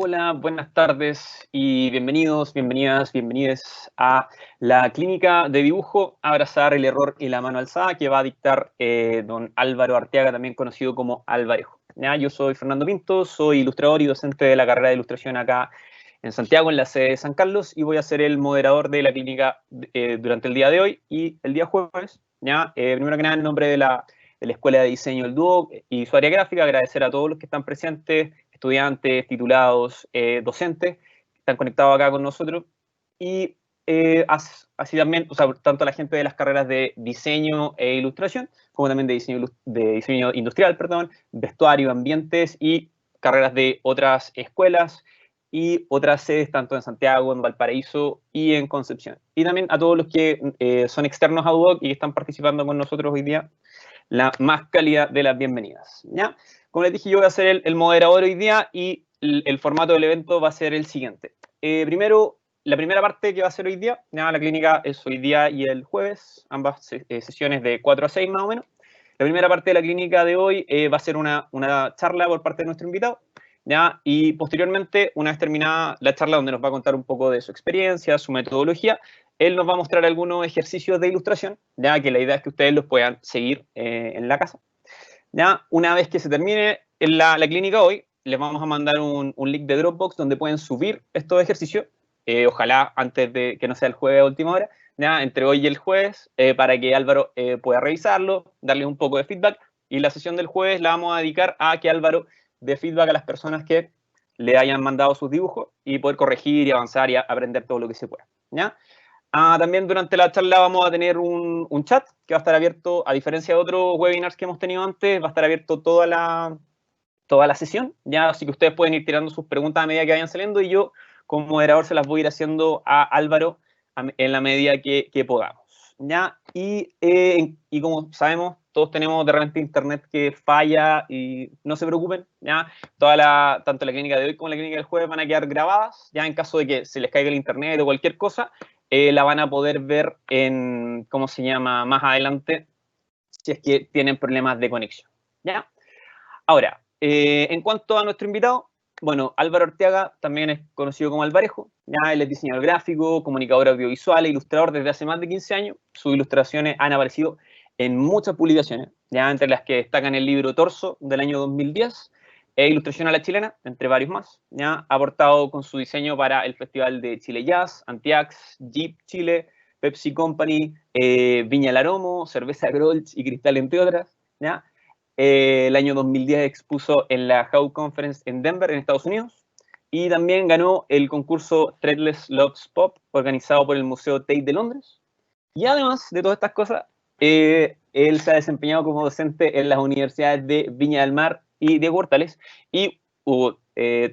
Hola, buenas tardes y bienvenidos, bienvenidas, bienvenides a la clínica de dibujo Abrazar el error y la mano alzada que va a dictar don Álvaro Arteaga, también conocido como Alvarejo. ¿Ya? Yo soy Fernando Pinto, soy ilustrador y docente de la carrera de ilustración acá en Santiago, en la sede de San Carlos, y voy a ser el moderador de la clínica durante el día de hoy y el día jueves. ¿Ya? Primero que nada, en nombre de la Escuela de Diseño del Duoc y su área gráfica, agradecer a todos los que están presentes, estudiantes, titulados, docentes, que están conectados acá con nosotros, y así también, o sea, tanto la gente de las carreras de diseño e ilustración, como también de diseño industrial, perdón, vestuario, ambientes y carreras de otras escuelas y otras sedes, tanto en Santiago, en Valparaíso y en Concepción. Y también a todos los que son externos a UDOC y que están participando con nosotros hoy día, la más cálida de las bienvenidas. ¿Ya? Como les dije, yo voy a ser el moderador hoy día y el formato del evento va a ser el siguiente. Primero, la primera parte que va a ser hoy día, ¿ya? La clínica es hoy día y el jueves, ambas sesiones de 4 a 6 más o menos. La primera parte de la clínica de hoy va a ser una charla por parte de nuestro invitado, ¿ya? Y posteriormente, una vez terminada la charla donde nos va a contar un poco de su experiencia, su metodología, él nos va a mostrar algunos ejercicios de ilustración, ya que la idea es que ustedes los puedan seguir en la casa. ¿Ya? Una vez que se termine la clínica hoy, les vamos a mandar un link de Dropbox donde pueden subir estos ejercicios, ojalá antes de que no sea el jueves a última hora, ¿ya? Entre hoy y el jueves, para que Álvaro pueda revisarlo, darles un poco de feedback, y la sesión del jueves la vamos a dedicar a que Álvaro dé feedback a las personas que le hayan mandado sus dibujos y poder corregir y avanzar y aprender todo lo que se pueda. ¿Ya? También durante la charla vamos a tener un chat que va a estar abierto, a diferencia de otros webinars que hemos tenido antes, va a estar abierto toda la sesión, ya, así que ustedes pueden ir tirando sus preguntas a medida que vayan saliendo y yo, como moderador, se las voy a ir haciendo a Álvaro en la medida que podamos. ¿Ya? Y como sabemos, todos tenemos de repente internet que falla y no se preocupen, ¿ya? Tanto la clínica de hoy como la clínica del jueves van a quedar grabadas, ya en caso de que se les caiga el internet o cualquier cosa, la van a poder ver en, ¿cómo se llama?, más adelante, si es que tienen problemas de conexión, ¿ya? Ahora, en cuanto a nuestro invitado, bueno, Álvaro Arteaga también es conocido como Alvarejo, ¿ya? Él es diseñador gráfico, comunicador audiovisual e ilustrador desde hace más de 15 años. Sus ilustraciones han aparecido en muchas publicaciones, ya entre las que destacan el libro Torso del año 2010, Ilustración a la Chilena, entre varios más. ¿Ya? Ha aportado con su diseño para el Festival de Chile Jazz, Antiax, Jeep Chile, Pepsi Company, Viña El Aromo, Cerveza Grolsch y Cristal, entre otras. ¿Ya? El año 2010 expuso en la How Conference en Denver, en Estados Unidos, y también ganó el concurso Threadless Loves Pop, organizado por el Museo Tate de Londres. Y además de todas estas cosas, él se ha desempeñado como docente en las universidades de Viña del Mar y de Portales, y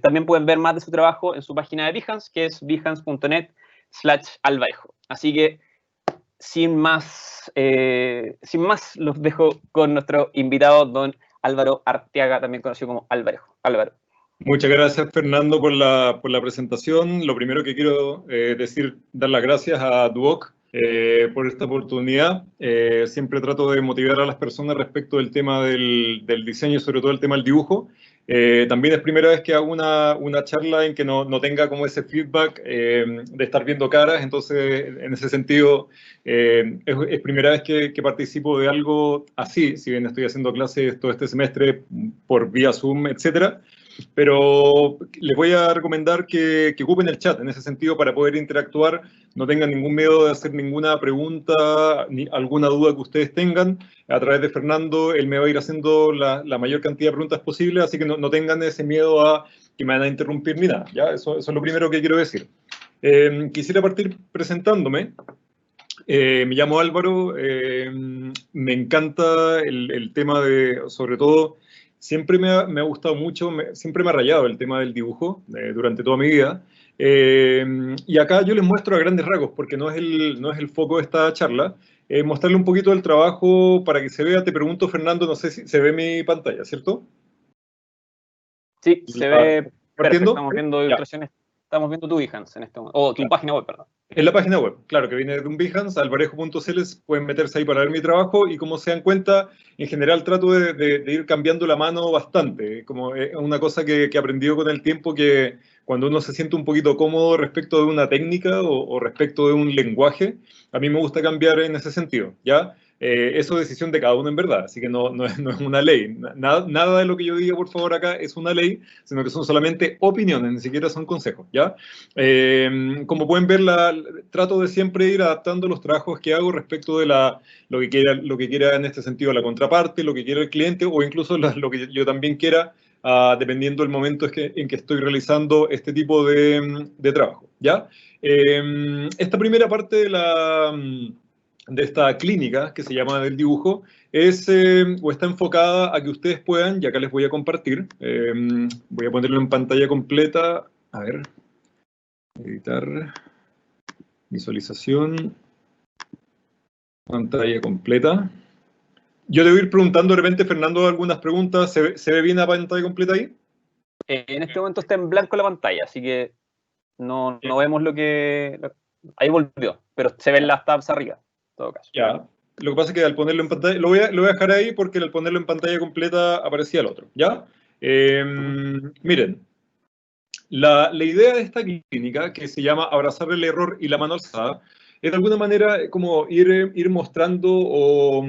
también pueden ver más de su trabajo en su página de Behance, que es behance.net/Alvarejo. Así que, sin más, los dejo con nuestro invitado, don Álvaro Arteaga, también conocido como Alvarejo. Álvaro. Muchas gracias, Fernando, por la presentación. Lo primero que quiero dar las gracias a Duoc por esta oportunidad. Siempre trato de motivar a las personas respecto del tema del diseño, sobre todo el tema del dibujo. También es primera vez que hago una charla en que no tenga como ese feedback de estar viendo caras, entonces en ese sentido es primera vez que participo de algo así, si bien estoy haciendo clases todo este semestre por vía Zoom, etcétera. Pero les voy a recomendar que ocupen el chat en ese sentido para poder interactuar, no tengan ningún miedo de hacer ninguna pregunta, ni alguna duda que ustedes tengan. A través de Fernando, él me va a ir haciendo la mayor cantidad de preguntas posible, así que no tengan ese miedo a que me van a interrumpir ni nada, ¿ya? Eso es lo primero que quiero decir. Quisiera partir presentándome. Me llamo Álvaro, me encanta el tema sobre todo, siempre me ha gustado mucho, siempre me ha rayado el tema del dibujo durante toda mi vida. Y acá yo les muestro a grandes rasgos, porque no es el foco de esta charla, mostrarle un poquito del trabajo para que se vea. Te pregunto, Fernando, no sé si se ve mi pantalla, ¿cierto? Sí, se ve perfecto, estamos viendo ilustraciones. Estamos viendo tu Behance en este momento, o tu página web, perdón. En la página web, claro, que viene de un Behance, alvarejo.cl, pueden meterse ahí para ver mi trabajo, y como se dan cuenta, en general trato de ir cambiando la mano bastante, como es una cosa que he aprendido con el tiempo, que cuando uno se siente un poquito cómodo respecto de una técnica o respecto de un lenguaje, a mí me gusta cambiar en ese sentido, ¿ya? Eso es decisión de cada uno en verdad, así que no es una ley. Nada de lo que yo diga, por favor, acá es una ley, sino que son solamente opiniones, ni siquiera son consejos, ¿ya? Como pueden ver, trato de siempre ir adaptando los trabajos que hago respecto de lo que quiera en este sentido la contraparte, lo que quiera el cliente o incluso lo que yo también quiera, dependiendo del momento en que estoy realizando este tipo de trabajo, ¿ya? Esta primera parte de esta clínica, que se llama del dibujo, o está enfocada a que ustedes puedan, y acá les voy a compartir, voy a ponerlo en pantalla completa, a ver, editar, visualización, pantalla completa. Yo le voy a ir preguntando de repente, Fernando, algunas preguntas. ¿Se ve bien la pantalla completa ahí? En este momento está en blanco la pantalla, así que no vemos lo que... Ahí volvió, pero se ven las tabs arriba, en todo caso. Ya. Lo que pasa es que al ponerlo en pantalla, lo voy a dejar ahí porque al ponerlo en pantalla completa aparecía el otro, ¿ya? Miren, la idea de esta clínica, que se llama Abrazar el error y la mano alzada, es de alguna manera como ir mostrando o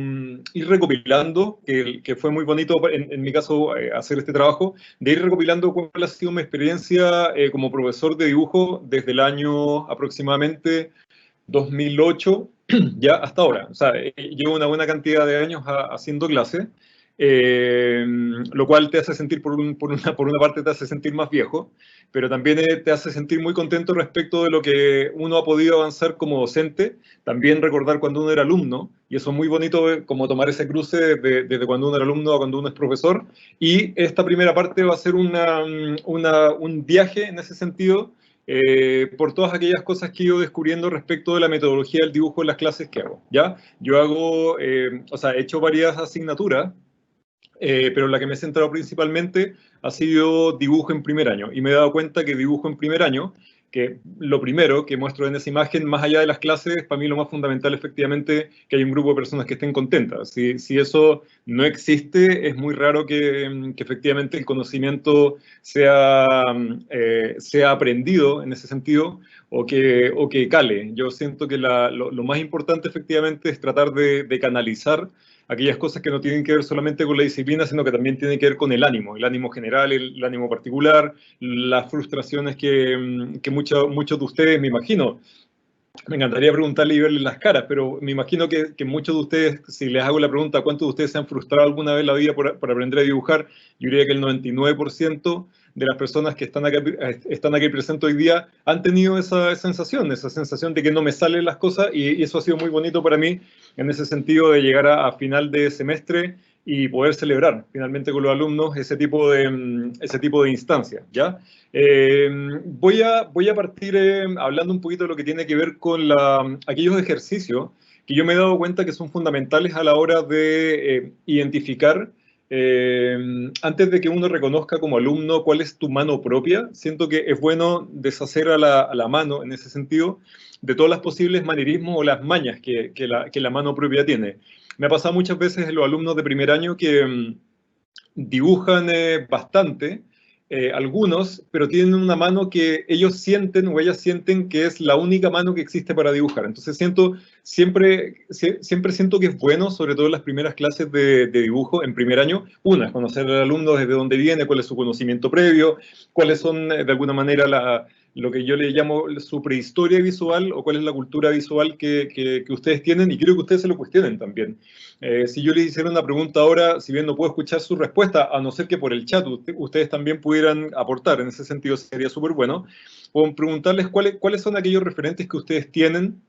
ir recopilando, que fue muy bonito en mi caso hacer este trabajo, de ir recopilando cuál ha sido mi experiencia como profesor de dibujo desde el año aproximadamente 2008 ya hasta ahora. O sea, llevo una buena cantidad de años haciendo clase, lo cual te hace sentir, por una parte, te hace sentir más viejo, pero también te hace sentir muy contento respecto de lo que uno ha podido avanzar como docente, también recordar cuando uno era alumno, y eso es muy bonito como tomar ese cruce desde cuando uno era alumno a cuando uno es profesor, y esta primera parte va a ser un viaje en ese sentido, por todas aquellas cosas que he ido descubriendo respecto de la metodología del dibujo en las clases que hago, ¿ya? Yo hago, o sea, he hecho varias asignaturas, pero la que me he centrado principalmente ha sido dibujo en primer año. Y me he dado cuenta que dibujo en primer año, que lo primero que muestro en esa imagen, más allá de las clases, para mí lo más fundamental efectivamente que hay un grupo de personas que estén contentas. Si eso no existe, es muy raro que efectivamente el conocimiento sea aprendido en ese sentido o que cale. Yo siento que lo más importante efectivamente es tratar de canalizar aquellas cosas que no tienen que ver solamente con la disciplina, sino que también tienen que ver con el ánimo general, el ánimo particular, las frustraciones que muchos de ustedes, me imagino, me encantaría preguntarle y verles las caras, pero me imagino que muchos de ustedes, si les hago la pregunta, ¿cuántos de ustedes se han frustrado alguna vez en la vida por aprender a dibujar? Yo diría que el 99% de las personas que están aquí presentes hoy día han tenido esa sensación de que no me salen las cosas, y eso ha sido muy bonito para mí en ese sentido de llegar a final de semestre y poder celebrar finalmente con los alumnos ese tipo de instancias, ¿ya? Voy a partir hablando un poquito de lo que tiene que ver con aquellos ejercicios que yo me he dado cuenta que son fundamentales a la hora de identificar, antes de que uno reconozca como alumno cuál es tu mano propia. Siento que es bueno deshacer a la mano, en ese sentido, de todas las posibles manierismos o las mañas que la mano propia tiene. Me ha pasado muchas veces en los alumnos de primer año que dibujan bastante, algunos, pero tienen una mano que ellos sienten o ellas sienten que es la única mano que existe para dibujar. Entonces siempre siento que es bueno, sobre todo en las primeras clases de dibujo en primer año, conocer al alumno desde dónde viene, cuál es su conocimiento previo, cuáles son de alguna manera lo que yo le llamo su prehistoria visual o cuál es la cultura visual que ustedes tienen, y quiero que ustedes se lo cuestionen también. Si yo les hiciera una pregunta ahora, si bien no puedo escuchar su respuesta, a no ser que por el chat ustedes también pudieran aportar, en ese sentido sería súper bueno, puedo preguntarles cuáles son aquellos referentes que ustedes tienen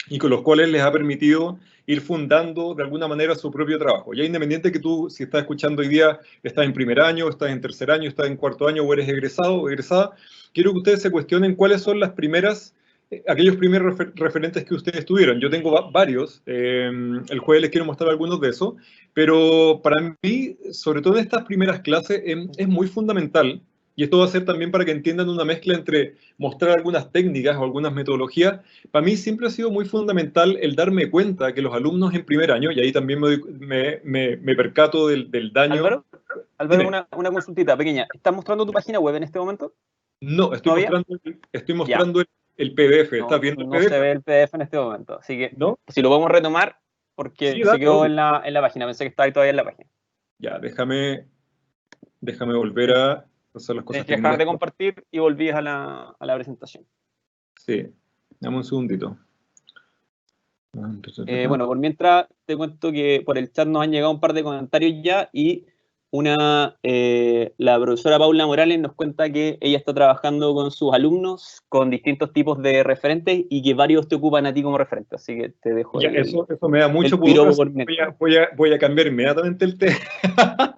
y con los cuales les ha permitido ir fundando de alguna manera su propio trabajo. Ya independiente que tú, si estás escuchando hoy día, estás en primer año, estás en tercer año, estás en cuarto año o eres egresado o egresada, quiero que ustedes se cuestionen cuáles son aquellos primeros referentes que ustedes tuvieron. Yo tengo varios, el jueves les quiero mostrar algunos de esos, pero para mí, sobre todo en estas primeras clases, es muy fundamental, y esto va a ser también para que entiendan una mezcla entre mostrar algunas técnicas o algunas metodologías. Para mí siempre ha sido muy fundamental el darme cuenta que los alumnos en primer año, y ahí también me percato del daño. Álvaro, una consultita pequeña. ¿Estás mostrando tu página web en este momento? No, ¿Todavía? estoy Ya. mostrando el PDF. ¿Estás No, viendo el no se PDF? ve el PDF en este momento. Así que ¿No? si lo podemos retomar, Sí, porque se dale, quedó obvio. en la página. Pensé que estaba ahí todavía en la página. Ya, déjame volver a hacer las Tienes cosas que que dejar tengo. de compartir y volvías a la presentación. Sí, dame un segundito. Bueno, por mientras te cuento que por el chat nos han llegado un par de comentarios ya y la profesora Paula Morales nos cuenta que ella está trabajando con sus alumnos con distintos tipos de referentes y que varios te ocupan a ti como referente. Así que te dejo Ya, eso me da el mucho pudor, piropo así por que mientras. voy a cambiar inmediatamente el tema.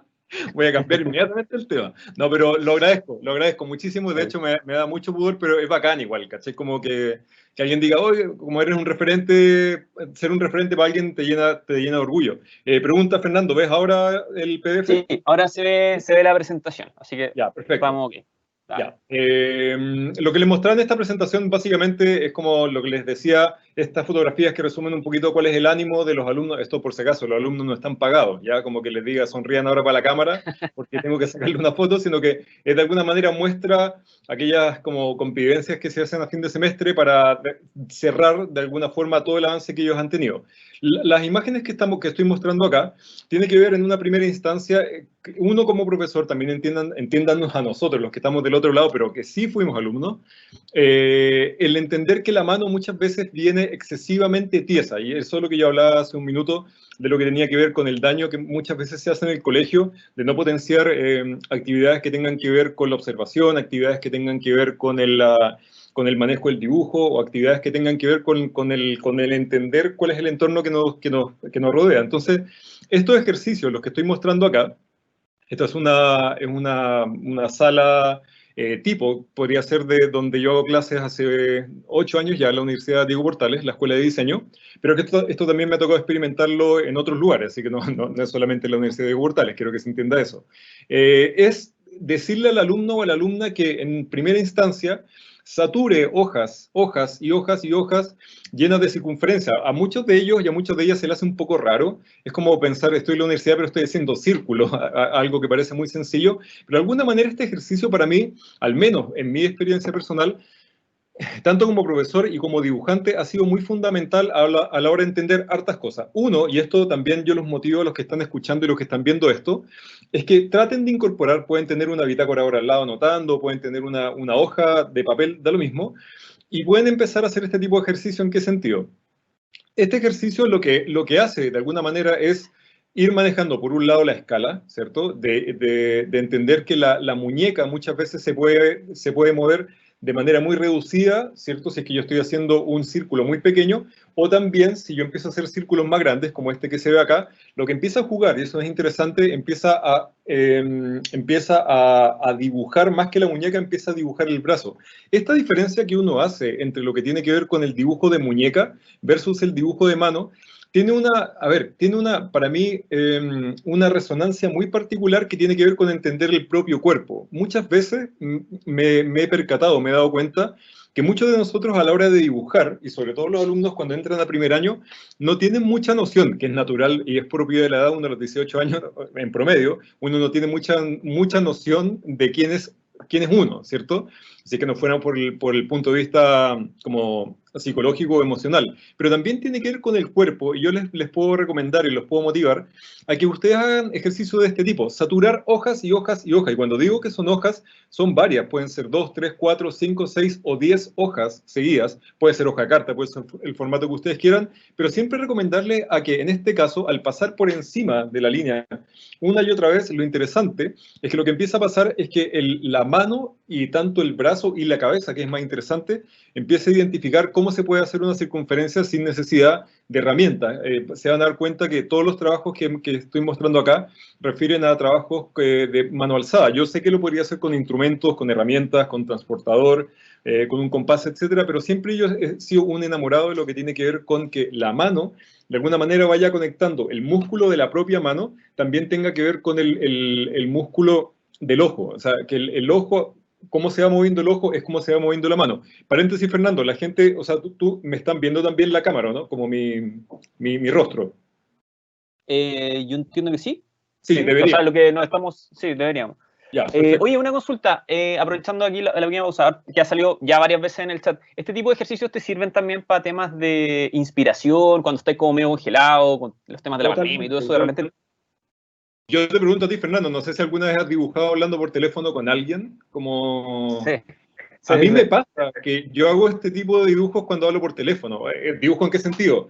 Voy a cambiar inmediatamente el tema. No, pero lo agradezco muchísimo. De hecho, me da mucho pudor, pero es bacán igual, ¿cachai? Como que alguien diga, oye, como eres un referente, ser un referente para alguien te llena de orgullo. Pregunta Fernando, ¿ves ahora el PDF? Sí, ahora se ve la presentación, así que Ya, perfecto. vamos, ok. Dale. Ya. Lo que les mostraba en esta presentación básicamente es como lo que les decía, estas fotografías que resumen un poquito cuál es el ánimo de los alumnos. Esto por si acaso, los alumnos no están pagados, ya como que les diga sonrían ahora para la cámara porque tengo que sacarle una foto, sino que de alguna manera muestra aquellas como convivencias que se hacen a fin de semestre para cerrar de alguna forma todo el avance que ellos han tenido. Las imágenes que estoy mostrando acá tiene que ver en una primera instancia, uno como profesor también entiéndanos a nosotros, los que estamos del otro lado, pero que sí fuimos alumnos, el entender que la mano muchas veces viene excesivamente tiesa, y eso es lo que yo hablaba hace un minuto, de lo que tenía que ver con el daño que muchas veces se hace en el colegio, de no potenciar actividades que tengan que ver con la observación, actividades que tengan que ver con el manejo del dibujo o actividades que tengan que ver con el entender cuál es el entorno que nos rodea. Entonces, estos ejercicios, los que estoy mostrando acá, esta es una sala tipo, podría ser de donde yo hago clases hace 8 años ya en la Universidad Diego Portales, la Escuela de Diseño, pero que esto también me ha tocado experimentarlo en otros lugares, así que no es solamente en la Universidad Diego Portales, quiero que se entienda eso. Es decirle al alumno o a la alumna que en primera instancia sature hojas, hojas y hojas y hojas llenas de circunferencia. A muchos de ellos y a muchas de ellas se les hace un poco raro. Es como pensar, estoy en la universidad, pero estoy haciendo círculos, algo que parece muy sencillo. Pero de alguna manera este ejercicio para mí, al menos en mi experiencia personal, tanto como profesor y como dibujante, ha sido muy fundamental a la hora de entender hartas cosas. Uno, y esto también yo los motivo a los que están escuchando y los que están viendo esto, es que traten de incorporar, pueden tener una bitácora ahora al lado anotando, pueden tener una hoja de papel, da lo mismo, y pueden empezar a hacer este tipo de ejercicio. ¿En qué sentido? Este ejercicio lo que hace de alguna manera es ir manejando por un lado la escala, ¿cierto? De entender que la muñeca muchas veces se puede mover de manera muy reducida, ¿cierto? Si es que yo estoy haciendo un círculo muy pequeño, o también si yo empiezo a hacer círculos más grandes, como este que se ve acá, lo que empieza a jugar, y eso es interesante, empieza a dibujar, más que la muñeca, empieza a dibujar el brazo. Esta diferencia que uno hace entre lo que tiene que ver con el dibujo de muñeca versus el dibujo de mano, tiene para mí, una resonancia muy particular que tiene que ver con entender el propio cuerpo. Muchas veces me he percatado, me he dado cuenta que muchos de nosotros a la hora de dibujar, y sobre todo los alumnos cuando entran a primer año, no tienen mucha noción, que es natural y es propio de la edad, uno a los 18 años en promedio, uno no tiene mucha noción de quién es uno, ¿cierto? Así que no fuera por el punto de vista como psicológico o emocional. Pero también tiene que ver con el cuerpo, y yo les puedo recomendar y los puedo motivar a que ustedes hagan ejercicios de este tipo, saturar hojas y hojas y hojas. Y cuando digo que son hojas, son varias, pueden ser 2, 3, 4, 5, 6 o 10 hojas seguidas, puede ser hoja carta, puede ser el formato que ustedes quieran, pero siempre recomendarle a que en este caso, al pasar por encima de la línea una y otra vez, lo interesante es que lo que empieza a pasar es que la mano y tanto el brazo y la cabeza, que es más interesante, empieza a identificar cómo se puede hacer una circunferencia sin necesidad de herramientas. Se van a dar cuenta que todos los trabajos que estoy mostrando acá refieren a trabajos de mano alzada. Yo sé que lo podría hacer con instrumentos, con herramientas, con transportador, con un compás, etcétera, pero siempre yo he sido un enamorado de lo que tiene que ver con que la mano de alguna manera vaya conectando el músculo de la propia mano, también tenga que ver con el músculo del ojo. O sea, que el ojo, cómo se va moviendo el ojo es cómo se va moviendo la mano. Paréntesis, Fernando, la gente, o sea, tú me están viendo también la cámara, ¿no? Como mi rostro. Yo entiendo que sí. Sí, Sí, o sea, debería. lo que nos estamos, sí, deberíamos. Ya, perfecto. Oye, una consulta, aprovechando aquí la pequeña pausa, que ha salido ya varias veces en el chat, ¿este tipo de ejercicios te sirven también para temas de inspiración, cuando estás como medio congelado, con los temas de la pandemia y todo Totalmente. eso, de repente? Yo te pregunto a ti, Fernando, no sé si alguna vez has dibujado hablando por teléfono con alguien, como... Sí, A sí, mí me sí. pasa que yo hago este tipo de dibujos cuando hablo por teléfono. ¿Dibujo en qué sentido?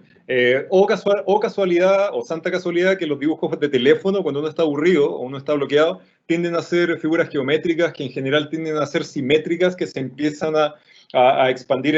O casualidad, o santa casualidad, que los dibujos de teléfono, cuando uno está aburrido o uno está bloqueado, tienden a ser figuras geométricas que en general tienden a ser simétricas, que se empiezan a expandir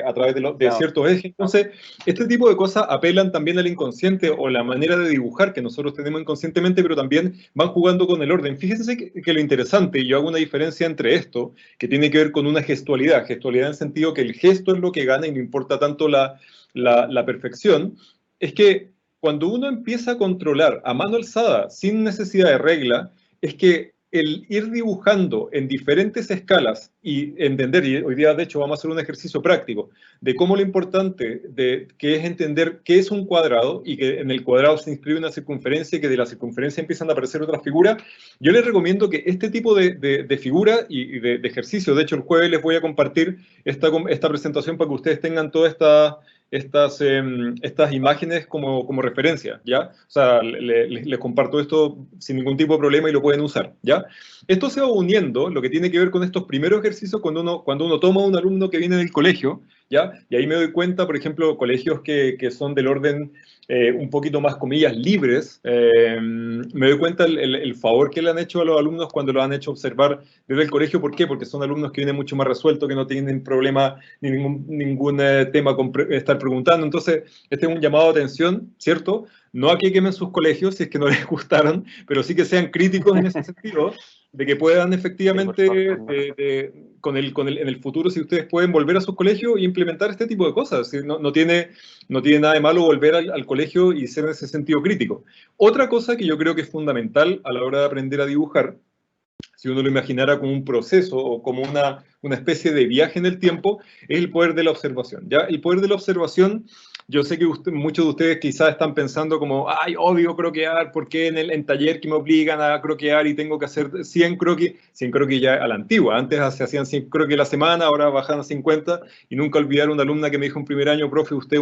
a través de Claro. ciertos ejes. Entonces, este tipo de cosas apelan también al inconsciente o la manera de dibujar que nosotros tenemos inconscientemente, pero también van jugando con el orden. Fíjense que lo interesante, y yo hago una diferencia entre esto, que tiene que ver con una gestualidad en el sentido que el gesto es lo que gana y no importa tanto la perfección, es que cuando uno empieza a controlar a mano alzada, sin necesidad de regla, es que el ir dibujando en diferentes escalas y entender, y hoy día de hecho vamos a hacer un ejercicio práctico, de cómo lo importante que es entender qué es un cuadrado y que en el cuadrado se inscribe una circunferencia y que de la circunferencia empiezan a aparecer otras figuras. Yo les recomiendo que este tipo de figura y de ejercicio, de hecho el jueves les voy a compartir esta presentación para que ustedes tengan todas estas imágenes como referencia, ¿ya? O sea, les comparto esto sin ningún tipo de problema y lo pueden usar, ¿ya? Esto se va uniendo, lo que tiene que ver con estos primeros ejercicios cuando uno toma a un alumno que viene del colegio, ¿ya? Y ahí me doy cuenta, por ejemplo, colegios que son del orden un poquito más, comillas, libres, me doy cuenta el favor que le han hecho a los alumnos cuando lo han hecho observar desde el colegio. ¿Por qué? Porque son alumnos que vienen mucho más resueltos, que no tienen problema ni ningún tema con estar preguntando. Entonces, este es un llamado de atención, ¿cierto? No a que quemen sus colegios si es que no les gustaron, pero sí que sean críticos en ese sentido, de que puedan Sí, por efectivamente, favor. en el futuro, si ustedes pueden volver a sus colegios y implementar este tipo de cosas. ¿Sí? No tiene nada de malo volver al colegio y ser en ese sentido crítico. Otra cosa que yo creo que es fundamental a la hora de aprender a dibujar, si uno lo imaginara como un proceso o como una especie de viaje en el tiempo, es el poder de la observación. ¿Ya? El poder de la observación, yo sé que muchos de ustedes quizás están pensando como, ay, odio croquear, ¿por qué en taller que me obligan a croquear y tengo que hacer 100 croquis? 100 croquis ya a la antigua, antes se hacían 100 croquis a la semana, ahora bajan a 50, y nunca olvidar una alumna que me dijo en primer año, profe, usted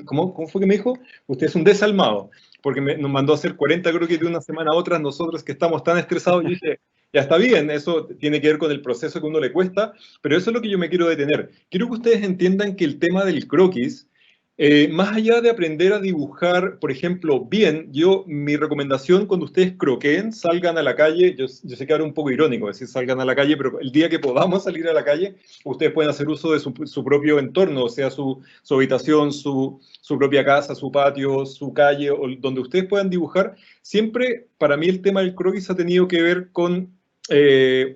¿cómo fue que me dijo? Usted es un desalmado, porque nos mandó a hacer 40 croquis de una semana a otra, nosotros que estamos tan estresados. Yo dije, ya está bien, eso tiene que ver con el proceso que a uno le cuesta, pero eso es lo que yo me quiero detener. Quiero que ustedes entiendan que el tema del croquis, más allá de aprender a dibujar, por ejemplo, bien, mi recomendación cuando ustedes croqueen, salgan a la calle, yo sé que ahora es un poco irónico decir salgan a la calle, pero el día que podamos salir a la calle, ustedes pueden hacer uso de su propio entorno, o sea, su habitación, su propia casa, su patio, su calle, o donde ustedes puedan dibujar. Siempre, para mí, el tema del croquis ha tenido que ver con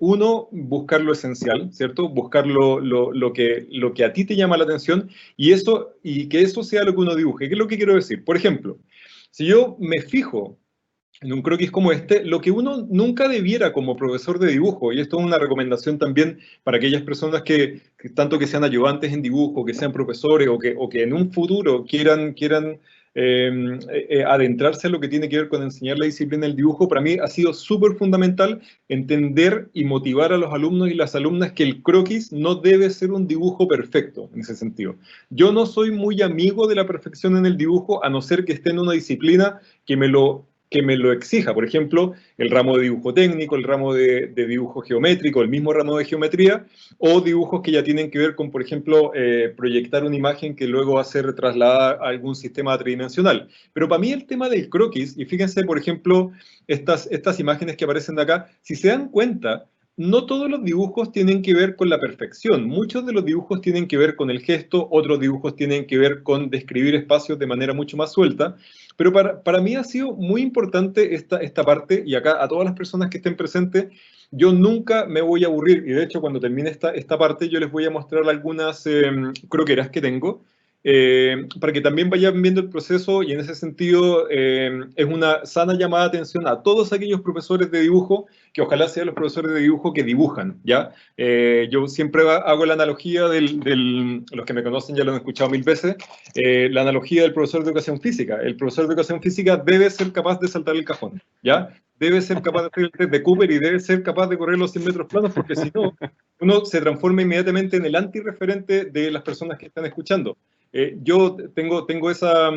uno, buscar lo esencial, ¿cierto? Buscar lo que a ti te llama la atención y que eso sea lo que uno dibuje. ¿Qué es lo que quiero decir? Por ejemplo, si yo me fijo en un croquis como este, lo que uno nunca debiera como profesor de dibujo, y esto es una recomendación también para aquellas personas que tanto que sean ayudantes en dibujo, que sean profesores o que en un futuro quieran adentrarse a lo que tiene que ver con enseñar la disciplina del dibujo, para mí ha sido súper fundamental entender y motivar a los alumnos y las alumnas que el croquis no debe ser un dibujo perfecto en ese sentido. Yo no soy muy amigo de la perfección en el dibujo, a no ser que esté en una disciplina que me lo exija. Por ejemplo, el ramo de dibujo técnico, el ramo de dibujo geométrico, el mismo ramo de geometría, o dibujos que ya tienen que ver con, por ejemplo, proyectar una imagen que luego va a ser trasladada a algún sistema tridimensional. Pero para mí el tema del croquis, y fíjense, por ejemplo, estas imágenes que aparecen de acá, si se dan cuenta, no todos los dibujos tienen que ver con la perfección. Muchos de los dibujos tienen que ver con el gesto, otros dibujos tienen que ver con describir espacios de manera mucho más suelta. Pero para mí ha sido muy importante esta parte, y acá a todas las personas que estén presentes, yo nunca me voy a aburrir, y de hecho cuando termine esta parte yo les voy a mostrar algunas croqueras que tengo, para que también vayan viendo el proceso y en ese sentido es una sana llamada de atención a todos aquellos profesores de dibujo que ojalá sean los profesores de dibujo que dibujan, ¿ya? Yo siempre hago la analogía los que me conocen ya lo han escuchado mil veces, la analogía del profesor de educación física. El profesor de educación física debe ser capaz de saltar el cajón, ¿ya? Debe ser capaz de hacer el test de Cooper y debe ser capaz de correr los 100 metros planos porque si no, uno se transforma inmediatamente en el antirreferente de las personas que están escuchando. Yo tengo esa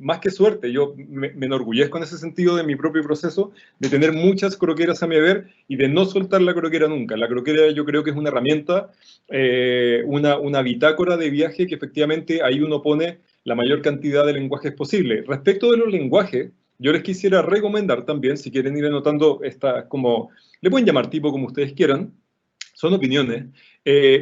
más que suerte, yo me enorgullezco en ese sentido de mi propio proceso, de tener muchas croqueras a mi haber y de no soltar la croquera nunca. La croquera yo creo que es una herramienta, una bitácora de viaje que efectivamente ahí uno pone la mayor cantidad de lenguajes posible. Respecto de los lenguajes, yo les quisiera recomendar también, si quieren ir anotando, le pueden llamar tipo como ustedes quieran, son opiniones.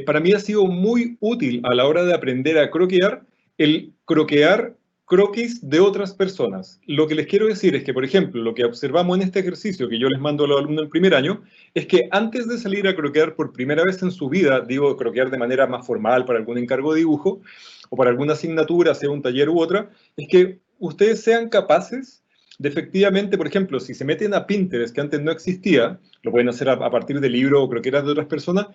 Para mí ha sido muy útil a la hora de aprender a croquear, el croquear croquis de otras personas. Lo que les quiero decir es que, por ejemplo, lo que observamos en este ejercicio que yo les mando a los alumnos en primer año, es que antes de salir a croquear por primera vez en su vida, digo croquear de manera más formal para algún encargo de dibujo, o para alguna asignatura, sea un taller u otra, es que ustedes sean capaces de efectivamente, por ejemplo, si se meten a Pinterest, que antes no existía, lo pueden hacer a partir de libros o croqueras de otras personas,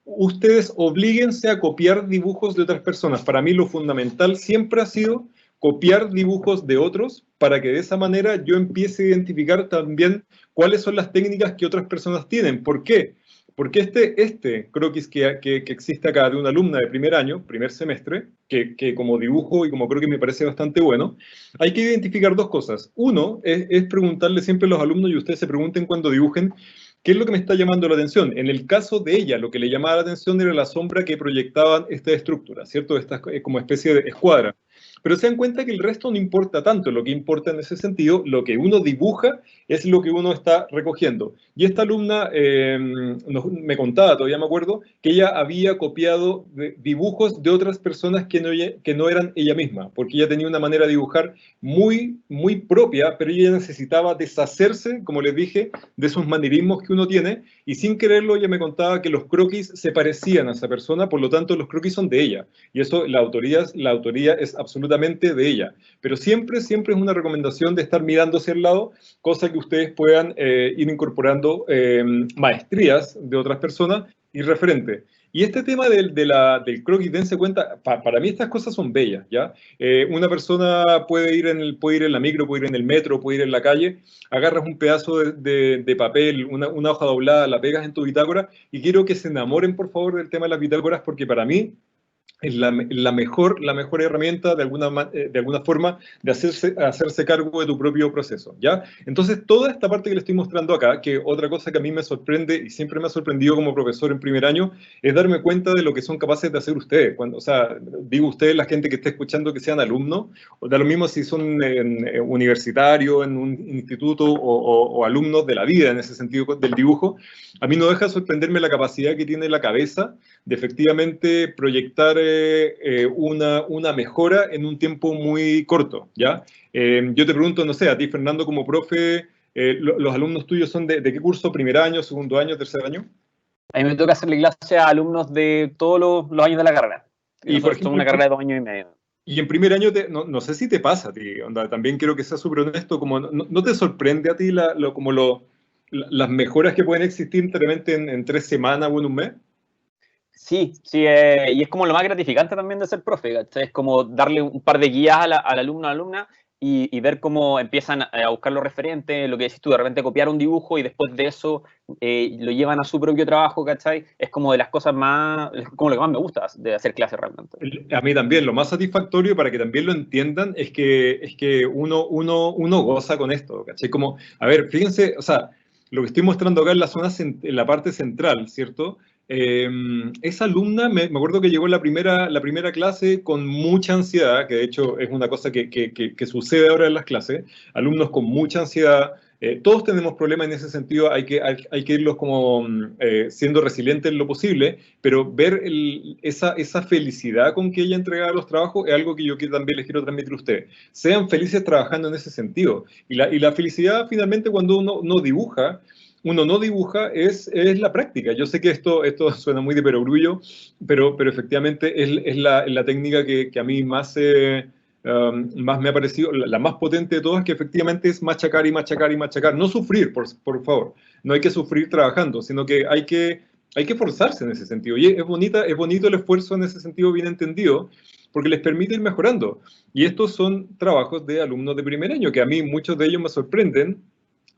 ustedes oblíguense a copiar dibujos de otras personas. Para mí lo fundamental siempre ha sido copiar dibujos de otros para que de esa manera yo empiece a identificar también cuáles son las técnicas que otras personas tienen. ¿Por qué? Porque este croquis que existe acá de una alumna de primer año, primer semestre, que como dibujo y como croquis me parece bastante bueno, hay que identificar dos cosas. Uno es preguntarle siempre a los alumnos, y ustedes se pregunten cuando dibujen, ¿qué es lo que me está llamando la atención? En el caso de ella, lo que le llamaba la atención era la sombra que proyectaban esta estructura, ¿cierto? Esta como especie de escuadra. Pero se dan cuenta que el resto no importa tanto, lo que importa en ese sentido, lo que uno dibuja es lo que uno está recogiendo. Y esta alumna me contaba, todavía me acuerdo, que ella había copiado dibujos de otras personas que no eran ella misma, porque ella tenía una manera de dibujar muy, muy propia, pero ella necesitaba deshacerse, como les dije, de esos manierismos que uno tiene, y sin quererlo ella me contaba que los croquis se parecían a esa persona, por lo tanto los croquis son de ella, y eso la autoría es absolutamente de ella. Pero siempre, siempre es una recomendación de estar mirando hacia el lado, cosa que ustedes puedan ir incorporando maestrías de otras personas y referentes. Y este tema del croquis, dense cuenta, para mí estas cosas son bellas, ¿ya? Una persona puede ir en la micro, puede ir en el metro, puede ir en la calle, agarras un pedazo de papel, una hoja doblada, la pegas en tu bitácora, y quiero que se enamoren, por favor, del tema de las bitácoras, porque para mí es la mejor herramienta de alguna forma de hacerse cargo de tu propio proceso, ¿ya? Entonces, toda esta parte que le estoy mostrando acá, que otra cosa que a mí me sorprende y siempre me ha sorprendido como profesor en primer año, es darme cuenta de lo que son capaces de hacer ustedes. O sea, digo ustedes, la gente que esté escuchando que sean alumnos, o da lo mismo si son universitarios, en un instituto o alumnos de la vida, en ese sentido del dibujo, a mí no deja de sorprenderme la capacidad que tiene la cabeza de efectivamente proyectar una mejora en un tiempo muy corto, ¿ya? Yo te pregunto, no sé, a ti, Fernando, como profe, ¿los alumnos tuyos son de qué curso? ¿Primer año, segundo año, tercer año? A mí me toca hacerle clase a alumnos de todos los años de la carrera. Y por ejemplo, una carrera de 2 años y medio. Y en primer año, no sé si te pasa a ti, onda, también quiero que seas súper honesto, como no te sorprende a ti las mejoras que pueden existir realmente en 3 semanas o en un mes? Sí, sí, y es como lo más gratificante también de ser profe, ¿cachai? Es como darle un par de guías al alumno o a la alumna y ver cómo empiezan a buscar los referentes, lo que decís tú, de repente copiar un dibujo y después de eso lo llevan a su propio trabajo, ¿cachai? Es como de las cosas más, como lo que más me gusta de hacer clases realmente. A mí también, lo más satisfactorio para que también lo entiendan es que uno goza con esto, ¿cachai? Como, a ver, fíjense, o sea, lo que estoy mostrando acá en en la parte central, ¿cierto? Esa alumna, me acuerdo que llegó en la primera clase con mucha ansiedad, que de hecho es una cosa que sucede ahora en las clases, alumnos con mucha ansiedad, todos tenemos problemas en ese sentido, hay que irlos como siendo resilientes en lo posible, pero ver esa felicidad con que ella entregaba los trabajos es algo que yo también les quiero transmitir a ustedes. Sean felices trabajando en ese sentido. Y la felicidad finalmente cuando uno dibuja, uno no dibuja es la práctica. Yo sé que esto suena muy de perogrullo, pero efectivamente es la técnica que a mí más me ha parecido, la más potente de todas, que efectivamente es machacar y machacar y machacar. No sufrir, por favor. No hay que sufrir trabajando, sino que hay que forzarse en ese sentido. Y es bonito el esfuerzo en ese sentido bien entendido, porque les permite ir mejorando. Y estos son trabajos de alumnos de primer año, que a mí muchos de ellos me sorprenden,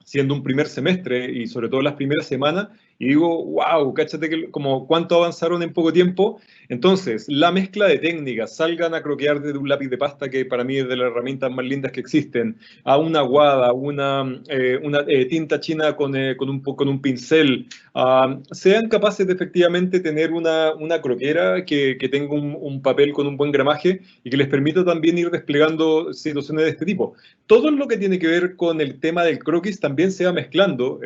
siendo un primer semestre y sobre todo las primeras semanas, y digo, wow, cáchate que como cuánto avanzaron en poco tiempo. Entonces, la mezcla de técnicas, salgan a croquear desde un lápiz de pasta, que para mí es de las herramientas más lindas que existen, a una aguada, una tinta china con un pincel, sean capaces de efectivamente tener una croquera que tenga un papel con un buen gramaje y que les permita también ir desplegando situaciones de este tipo. Todo lo que tiene que ver con el tema del croquis también se va mezclando,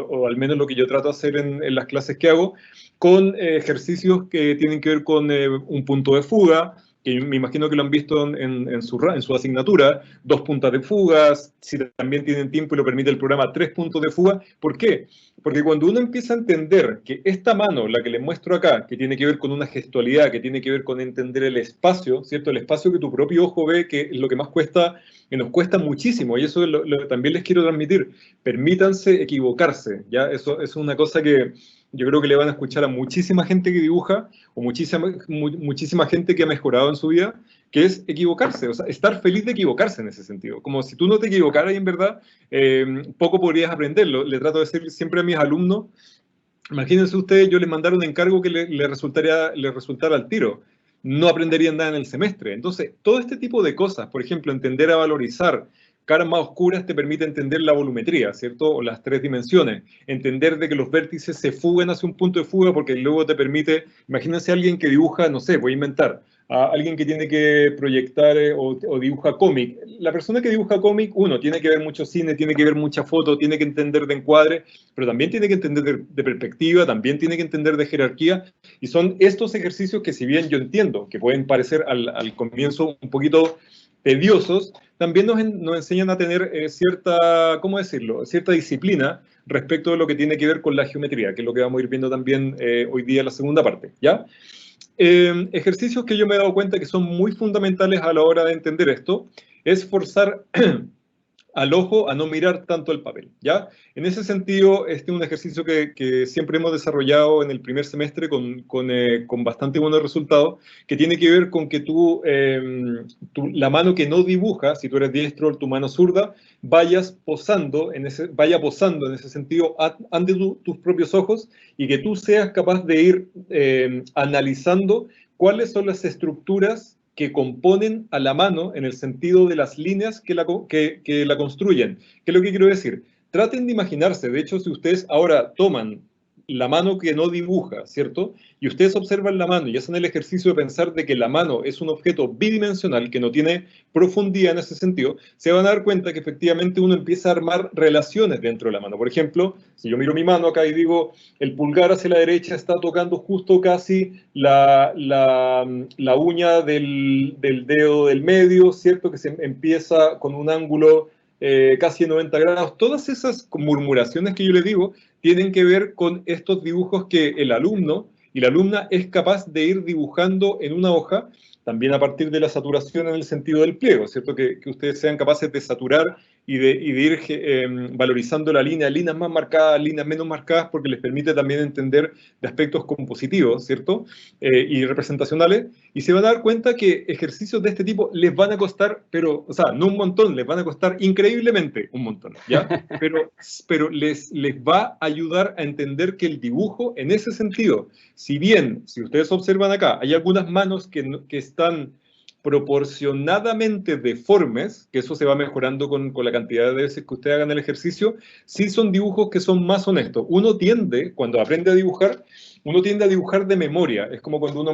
o al menos lo que yo trato de hacer en las clases que hago, con ejercicios que tienen que ver con un punto de fuga, que me imagino que lo han visto en su asignatura, 2 puntas de fugas, si también tienen tiempo y lo permite el programa, 3 puntos de fuga. ¿Por qué? Porque cuando uno empieza a entender que esta mano, la que les muestro acá, que tiene que ver con una gestualidad, que tiene que ver con entender el espacio, ¿cierto? El espacio que tu propio ojo ve, que es lo que más cuesta, que nos cuesta muchísimo, y eso es lo que también les quiero transmitir. Permítanse equivocarse, ¿ya? Eso es una cosa que yo creo que le van a escuchar a muchísima gente que dibuja, o muchísima gente que ha mejorado en su vida, que es equivocarse, o sea, estar feliz de equivocarse en ese sentido. Como si tú no te equivocaras y en verdad poco podrías aprenderlo. Le trato de decir siempre a mis alumnos, imagínense ustedes, yo les mandara un encargo que le resultara al tiro. No aprenderían nada en el semestre. Entonces, todo este tipo de cosas, por ejemplo, entender a valorizar, caras más oscuras te permite entender la volumetría, ¿cierto? O las 3 dimensiones. Entender de que los vértices se fugan hacia un punto de fuga porque luego te permite, imagínense a alguien que dibuja, no sé, voy a inventar, a alguien que tiene que proyectar o dibuja cómic. La persona que dibuja cómic, uno, tiene que ver mucho cine, tiene que ver mucha foto, tiene que entender de encuadre, pero también tiene que entender de perspectiva, también tiene que entender de jerarquía, y son estos ejercicios que si bien yo entiendo que pueden parecer al comienzo un poquito tediosos, también nos enseñan a tener cierta, ¿cómo decirlo?, cierta disciplina respecto de lo que tiene que ver con la geometría, que es lo que vamos a ir viendo también hoy día en la segunda parte, ¿ya? Ejercicios que yo me he dado cuenta que son muy fundamentales a la hora de entender esto, es forzar al ojo a no mirar tanto el papel, ¿ya? En ese sentido, este es un ejercicio que siempre hemos desarrollado en el primer semestre con bastante buenos resultados, que tiene que ver con que la mano que no dibuja, si tú eres diestro, tu mano zurda, vaya posando en ese sentido ante tus propios ojos y que tú seas capaz de ir analizando cuáles son las estructuras que componen a la mano en el sentido de las líneas que la construyen. ¿Qué es lo que quiero decir? Traten de imaginarse, de hecho, si ustedes ahora toman la mano que no dibuja, ¿cierto? Y ustedes observan la mano y hacen el ejercicio de pensar de que la mano es un objeto bidimensional que no tiene profundidad en ese sentido, se van a dar cuenta que efectivamente uno empieza a armar relaciones dentro de la mano. Por ejemplo, si yo miro mi mano acá y digo, el pulgar hacia la derecha está tocando justo casi la uña del dedo del medio, ¿cierto? Que se empieza con un ángulo casi 90 grados. Todas esas murmuraciones que yo les digo tienen que ver con estos dibujos que el alumno y la alumna es capaz de ir dibujando en una hoja, también a partir de la saturación en el sentido del pliego, ¿cierto? Que ustedes sean capaces de saturar y de ir valorizando líneas más marcadas, líneas menos marcadas, porque les permite también entender de aspectos compositivos, ¿cierto? Y representacionales, y se van a dar cuenta que ejercicios de este tipo les van a costar, pero, o sea, no un montón, les van a costar increíblemente un montón, ¿ya? Pero les va a ayudar a entender que el dibujo, en ese sentido, si bien, si ustedes observan acá, hay algunas manos que están proporcionadamente deformes, que eso se va mejorando con la cantidad de veces que ustedes hagan el ejercicio, sí son dibujos que son más honestos. Uno tiende, cuando aprende a dibujar, uno tiende a dibujar de memoria. Es como cuando uno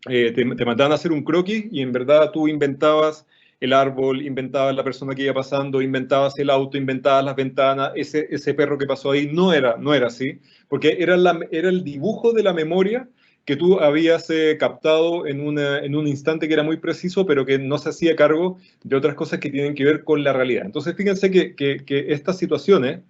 te mandaban a hacer un croquis y en verdad tú inventabas el árbol, inventabas la persona que iba pasando, inventabas el auto, inventabas las ventanas, ese perro que pasó ahí. No era así, porque era el dibujo de la memoria que tú habías captado en un instante que era muy preciso, pero que no se hacía cargo de otras cosas que tienen que ver con la realidad. Entonces, fíjense que estas situaciones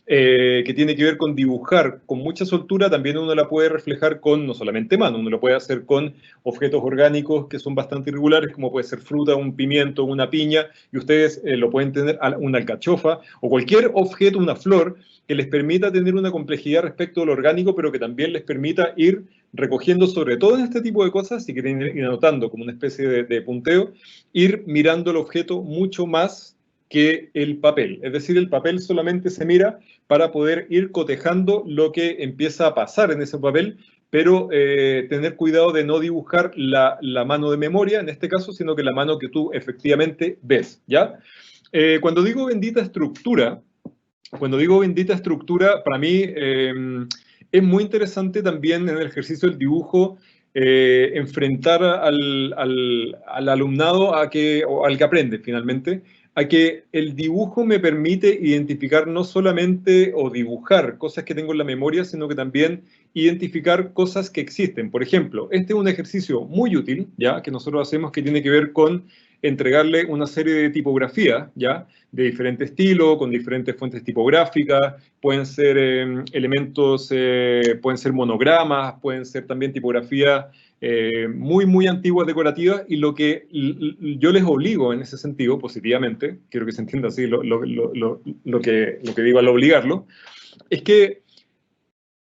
que tiene que ver con dibujar con mucha soltura, también uno la puede reflejar con no solamente mano, uno lo puede hacer con objetos orgánicos que son bastante irregulares, como puede ser fruta, un pimiento, una piña, y ustedes lo pueden tener una alcachofa o cualquier objeto, una flor, que les permita tener una complejidad respecto al orgánico, pero que también les permita ir recogiendo, sobre todo en este tipo de cosas, si quieren ir anotando como una especie de punteo, ir mirando el objeto mucho más que el papel. Es decir, el papel solamente se mira para poder ir cotejando lo que empieza a pasar en ese papel, pero tener cuidado de no dibujar la mano de memoria, en este caso, sino que la mano que tú efectivamente ves, ¿ya? Cuando digo bendita estructura, para mí es muy interesante también en el ejercicio del dibujo enfrentar al alumnado o al que aprende finalmente, a que el dibujo me permite identificar no solamente o dibujar cosas que tengo en la memoria, sino que también identificar cosas que existen. Por ejemplo, este es un ejercicio muy útil, ¿ya? Que nosotros hacemos que tiene que ver con entregarle una serie de tipografías, ¿ya? De diferente estilo, con diferentes fuentes tipográficas, pueden ser elementos, pueden ser monogramas, pueden ser también tipografías muy antiguas decorativas, y lo que yo les obligo en ese sentido, positivamente, quiero que se entienda así lo que digo al obligarlo, es que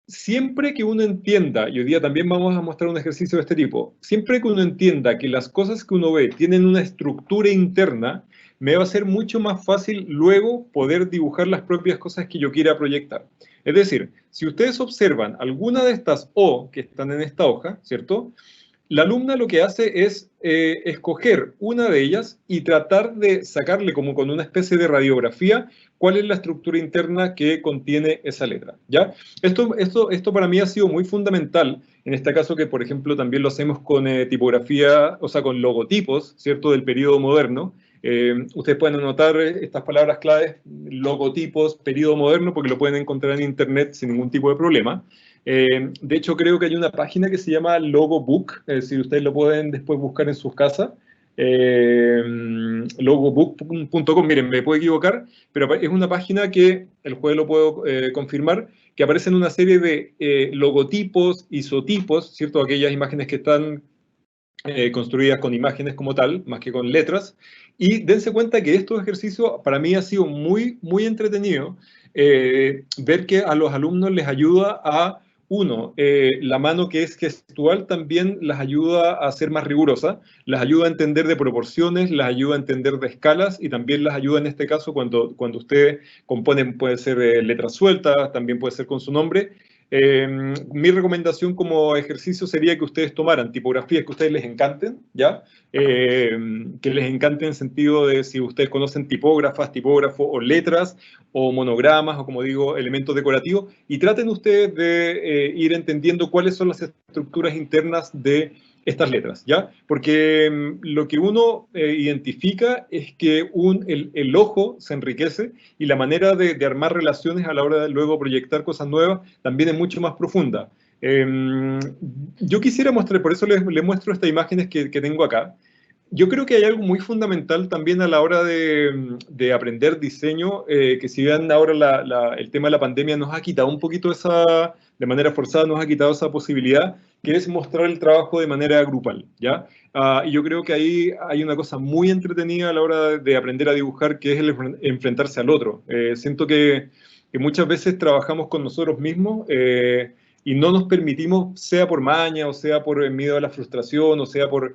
siempre que uno entienda, y hoy día también vamos a mostrar un ejercicio de este tipo, siempre que uno entienda que las cosas que uno ve tienen una estructura interna, me va a ser mucho más fácil luego poder dibujar las propias cosas que yo quiera proyectar. Es decir, si ustedes observan alguna de estas O que están en esta hoja, ¿cierto? La alumna lo que hace es escoger una de ellas y tratar de sacarle como con una especie de radiografía cuál es la estructura interna que contiene esa letra, ¿ya? Esto para mí ha sido muy fundamental, en este caso que, por ejemplo, también lo hacemos con tipografía, o sea, con logotipos, ¿cierto?, del periodo moderno. Ustedes pueden anotar estas palabras claves, logotipos, periodo moderno, porque lo pueden encontrar en internet sin ningún tipo de problema. De hecho, creo que hay una página que se llama Logobook, es decir, ustedes lo pueden después buscar en sus casas. Logobook.com, miren, me puedo equivocar, pero es una página que el juez lo puedo confirmar, que aparecen una serie de logotipos, isotipos, ¿cierto? Aquellas imágenes que están construidas con imágenes como tal, más que con letras, y dense cuenta que estos ejercicios para mí ha sido muy entretenido, ver que a los alumnos les ayuda a, uno, la mano que es gestual también las ayuda a ser más rigurosa, las ayuda a entender de proporciones, las ayuda a entender de escalas, y también las ayuda en este caso cuando ustedes componen, puede ser letras sueltas, también puede ser con su nombre. Mi recomendación como ejercicio sería que ustedes tomaran tipografías que a ustedes les encanten, ¿ya? Que les encanten en sentido de si ustedes conocen tipógrafos, o letras, o monogramas, o como digo, elementos decorativos, y traten ustedes de ir entendiendo cuáles son las estructuras internas de estas letras, ¿ya? Porque lo que uno identifica es que el ojo se enriquece, y la manera de armar relaciones a la hora de luego proyectar cosas nuevas también es mucho más profunda. Yo quisiera mostrar, por eso les muestro estas imágenes que tengo acá. Yo creo que hay algo muy fundamental también a la hora de aprender diseño, que si bien ahora el tema de la pandemia nos ha quitado un poquito de manera forzada, nos ha quitado esa posibilidad, que es mostrar el trabajo de manera grupal, ¿ya? Y yo creo que ahí hay una cosa muy entretenida a la hora de aprender a dibujar, que es el enfrentarse al otro. Siento que muchas veces trabajamos con nosotros mismos, y no nos permitimos, sea por maña, o sea por el miedo a la frustración, o sea por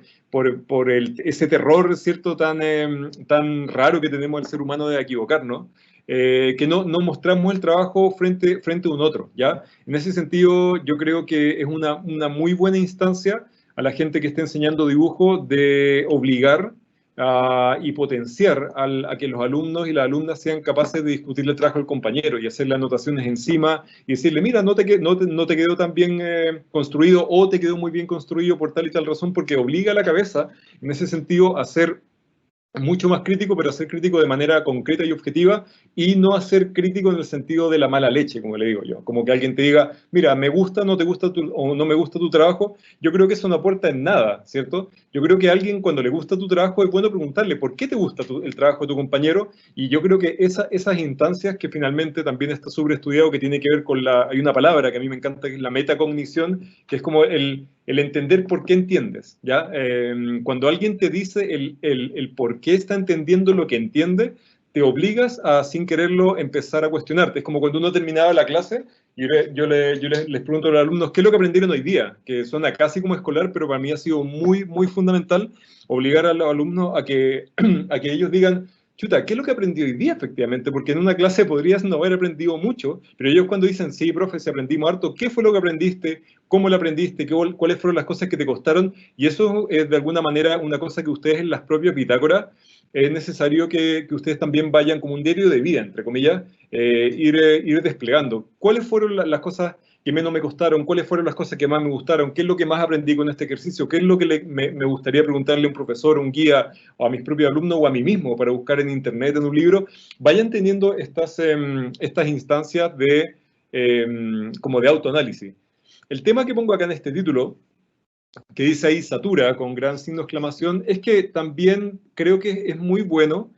ese terror, ¿cierto?, tan raro que tenemos el ser humano de equivocarnos, que no mostramos el trabajo frente a un otro, ¿ya? En ese sentido, yo creo que es una muy buena instancia a la gente que esté enseñando dibujo de obligar y potenciar a que los alumnos y las alumnas sean capaces de discutir el trabajo del compañero y hacerle anotaciones encima y decirle, mira, no te quedó tan bien construido, o te quedó muy bien construido por tal y tal razón, porque obliga a la cabeza, en ese sentido, a ser mucho más crítico, pero hacer crítico de manera concreta y objetiva, y no hacer crítico en el sentido de la mala leche, como le digo yo. Como que alguien te diga, mira, me gusta, no te gusta o no me gusta tu trabajo. Yo creo que eso no aporta en nada, ¿cierto? Yo creo que a alguien, cuando le gusta tu trabajo, es bueno preguntarle por qué te gusta el trabajo de tu compañero, y yo creo que esas instancias, que finalmente también está sobreestudiado, que tiene que ver con hay una palabra que a mí me encanta, que es la metacognición, que es como el entender por qué entiendes, ¿ya? Cuando alguien te dice el por qué está entendiendo lo que entiende, te obligas a, sin quererlo, empezar a cuestionarte. Es como cuando uno terminaba la clase, y les pregunto a los alumnos, ¿qué es lo que aprendieron hoy día? Que suena casi como escolar, pero para mí ha sido muy, muy fundamental obligar a los alumnos a que, a que ellos digan, chuta, ¿qué es lo que aprendí hoy día efectivamente? Porque en una clase podrías no haber aprendido mucho, pero ellos cuando dicen, sí, profe, si aprendimos harto, ¿qué fue lo que aprendiste? ¿Cómo lo aprendiste? ¿Cuáles fueron las cosas que te costaron? Y eso es de alguna manera una cosa que ustedes en las propias bitácoras es necesario que ustedes también vayan como un diario de vida, entre comillas, ir desplegando. ¿Cuáles fueron las cosas que menos me costaron? ¿Cuáles fueron las cosas que más me gustaron? ¿Qué es lo que más aprendí con este ejercicio? ¿Qué es lo que me gustaría preguntarle a un profesor, a un guía, o a mis propios alumnos, o a mí mismo, para buscar en internet, en un libro? Vayan teniendo estas instancias como de autoanálisis. El tema que pongo acá en este título, que dice ahí satura con gran signo de exclamación, es que también creo que es muy bueno,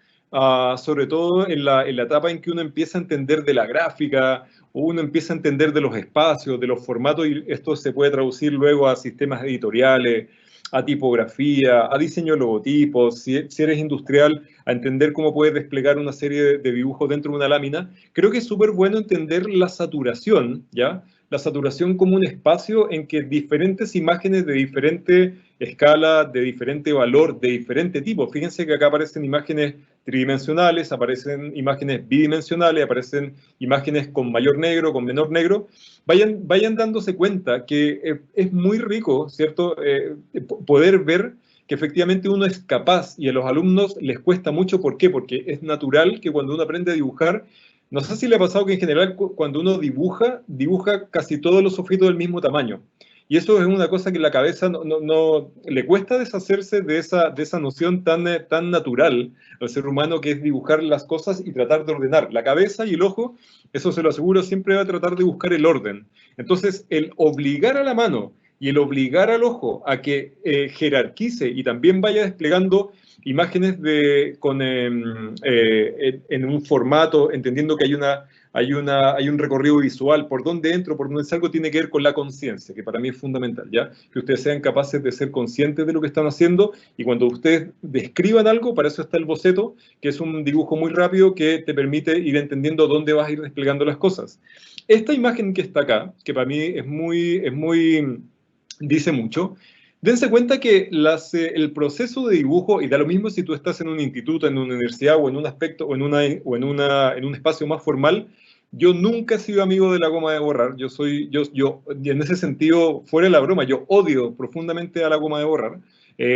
sobre todo en la etapa en que uno empieza a entender de la gráfica, o uno empieza a entender de los espacios, de los formatos, y esto se puede traducir luego a sistemas editoriales, a tipografía, a diseño de logotipos, si eres industrial, a entender cómo puedes desplegar una serie de dibujos dentro de una lámina. Creo que es súper bueno entender la saturación, ¿ya? La saturación como un espacio en que diferentes imágenes de diferente escala, de diferente valor, de diferente tipo. Fíjense que acá aparecen imágenes tridimensionales, aparecen imágenes bidimensionales, aparecen imágenes con mayor negro, con menor negro. Vayan dándose cuenta que es muy rico, ¿cierto? Poder ver que efectivamente uno es capaz, y a los alumnos les cuesta mucho. ¿Por qué? Porque es natural que cuando uno aprende a dibujar, no sé si le ha pasado que en general cuando uno dibuja casi todos los objetos del mismo tamaño. Y eso es una cosa que la cabeza no le cuesta deshacerse de esa noción tan natural al ser humano, que es dibujar las cosas y tratar de ordenar. La cabeza y el ojo, eso se lo aseguro, siempre va a tratar de buscar el orden. Entonces, el obligar a la mano y el obligar al ojo a que jerarquice y también vaya desplegando imágenes en un formato, entendiendo que hay un recorrido visual, por dónde entro, por dónde salgo, tiene que ver con la conciencia, que para mí es fundamental, ¿ya? Que ustedes sean capaces de ser conscientes de lo que están haciendo, y cuando ustedes describan algo, para eso está el boceto, que es un dibujo muy rápido que te permite ir entendiendo dónde vas a ir desplegando las cosas. Esta imagen que está acá, que para mí dice mucho. Dense cuenta que el proceso de dibujo, y da lo mismo si tú estás en un instituto, en una universidad, o en un aspecto, o en un espacio más formal. Yo nunca he sido amigo de la goma de borrar. Yo en ese sentido, fuera de la broma, yo odio profundamente a la goma de borrar.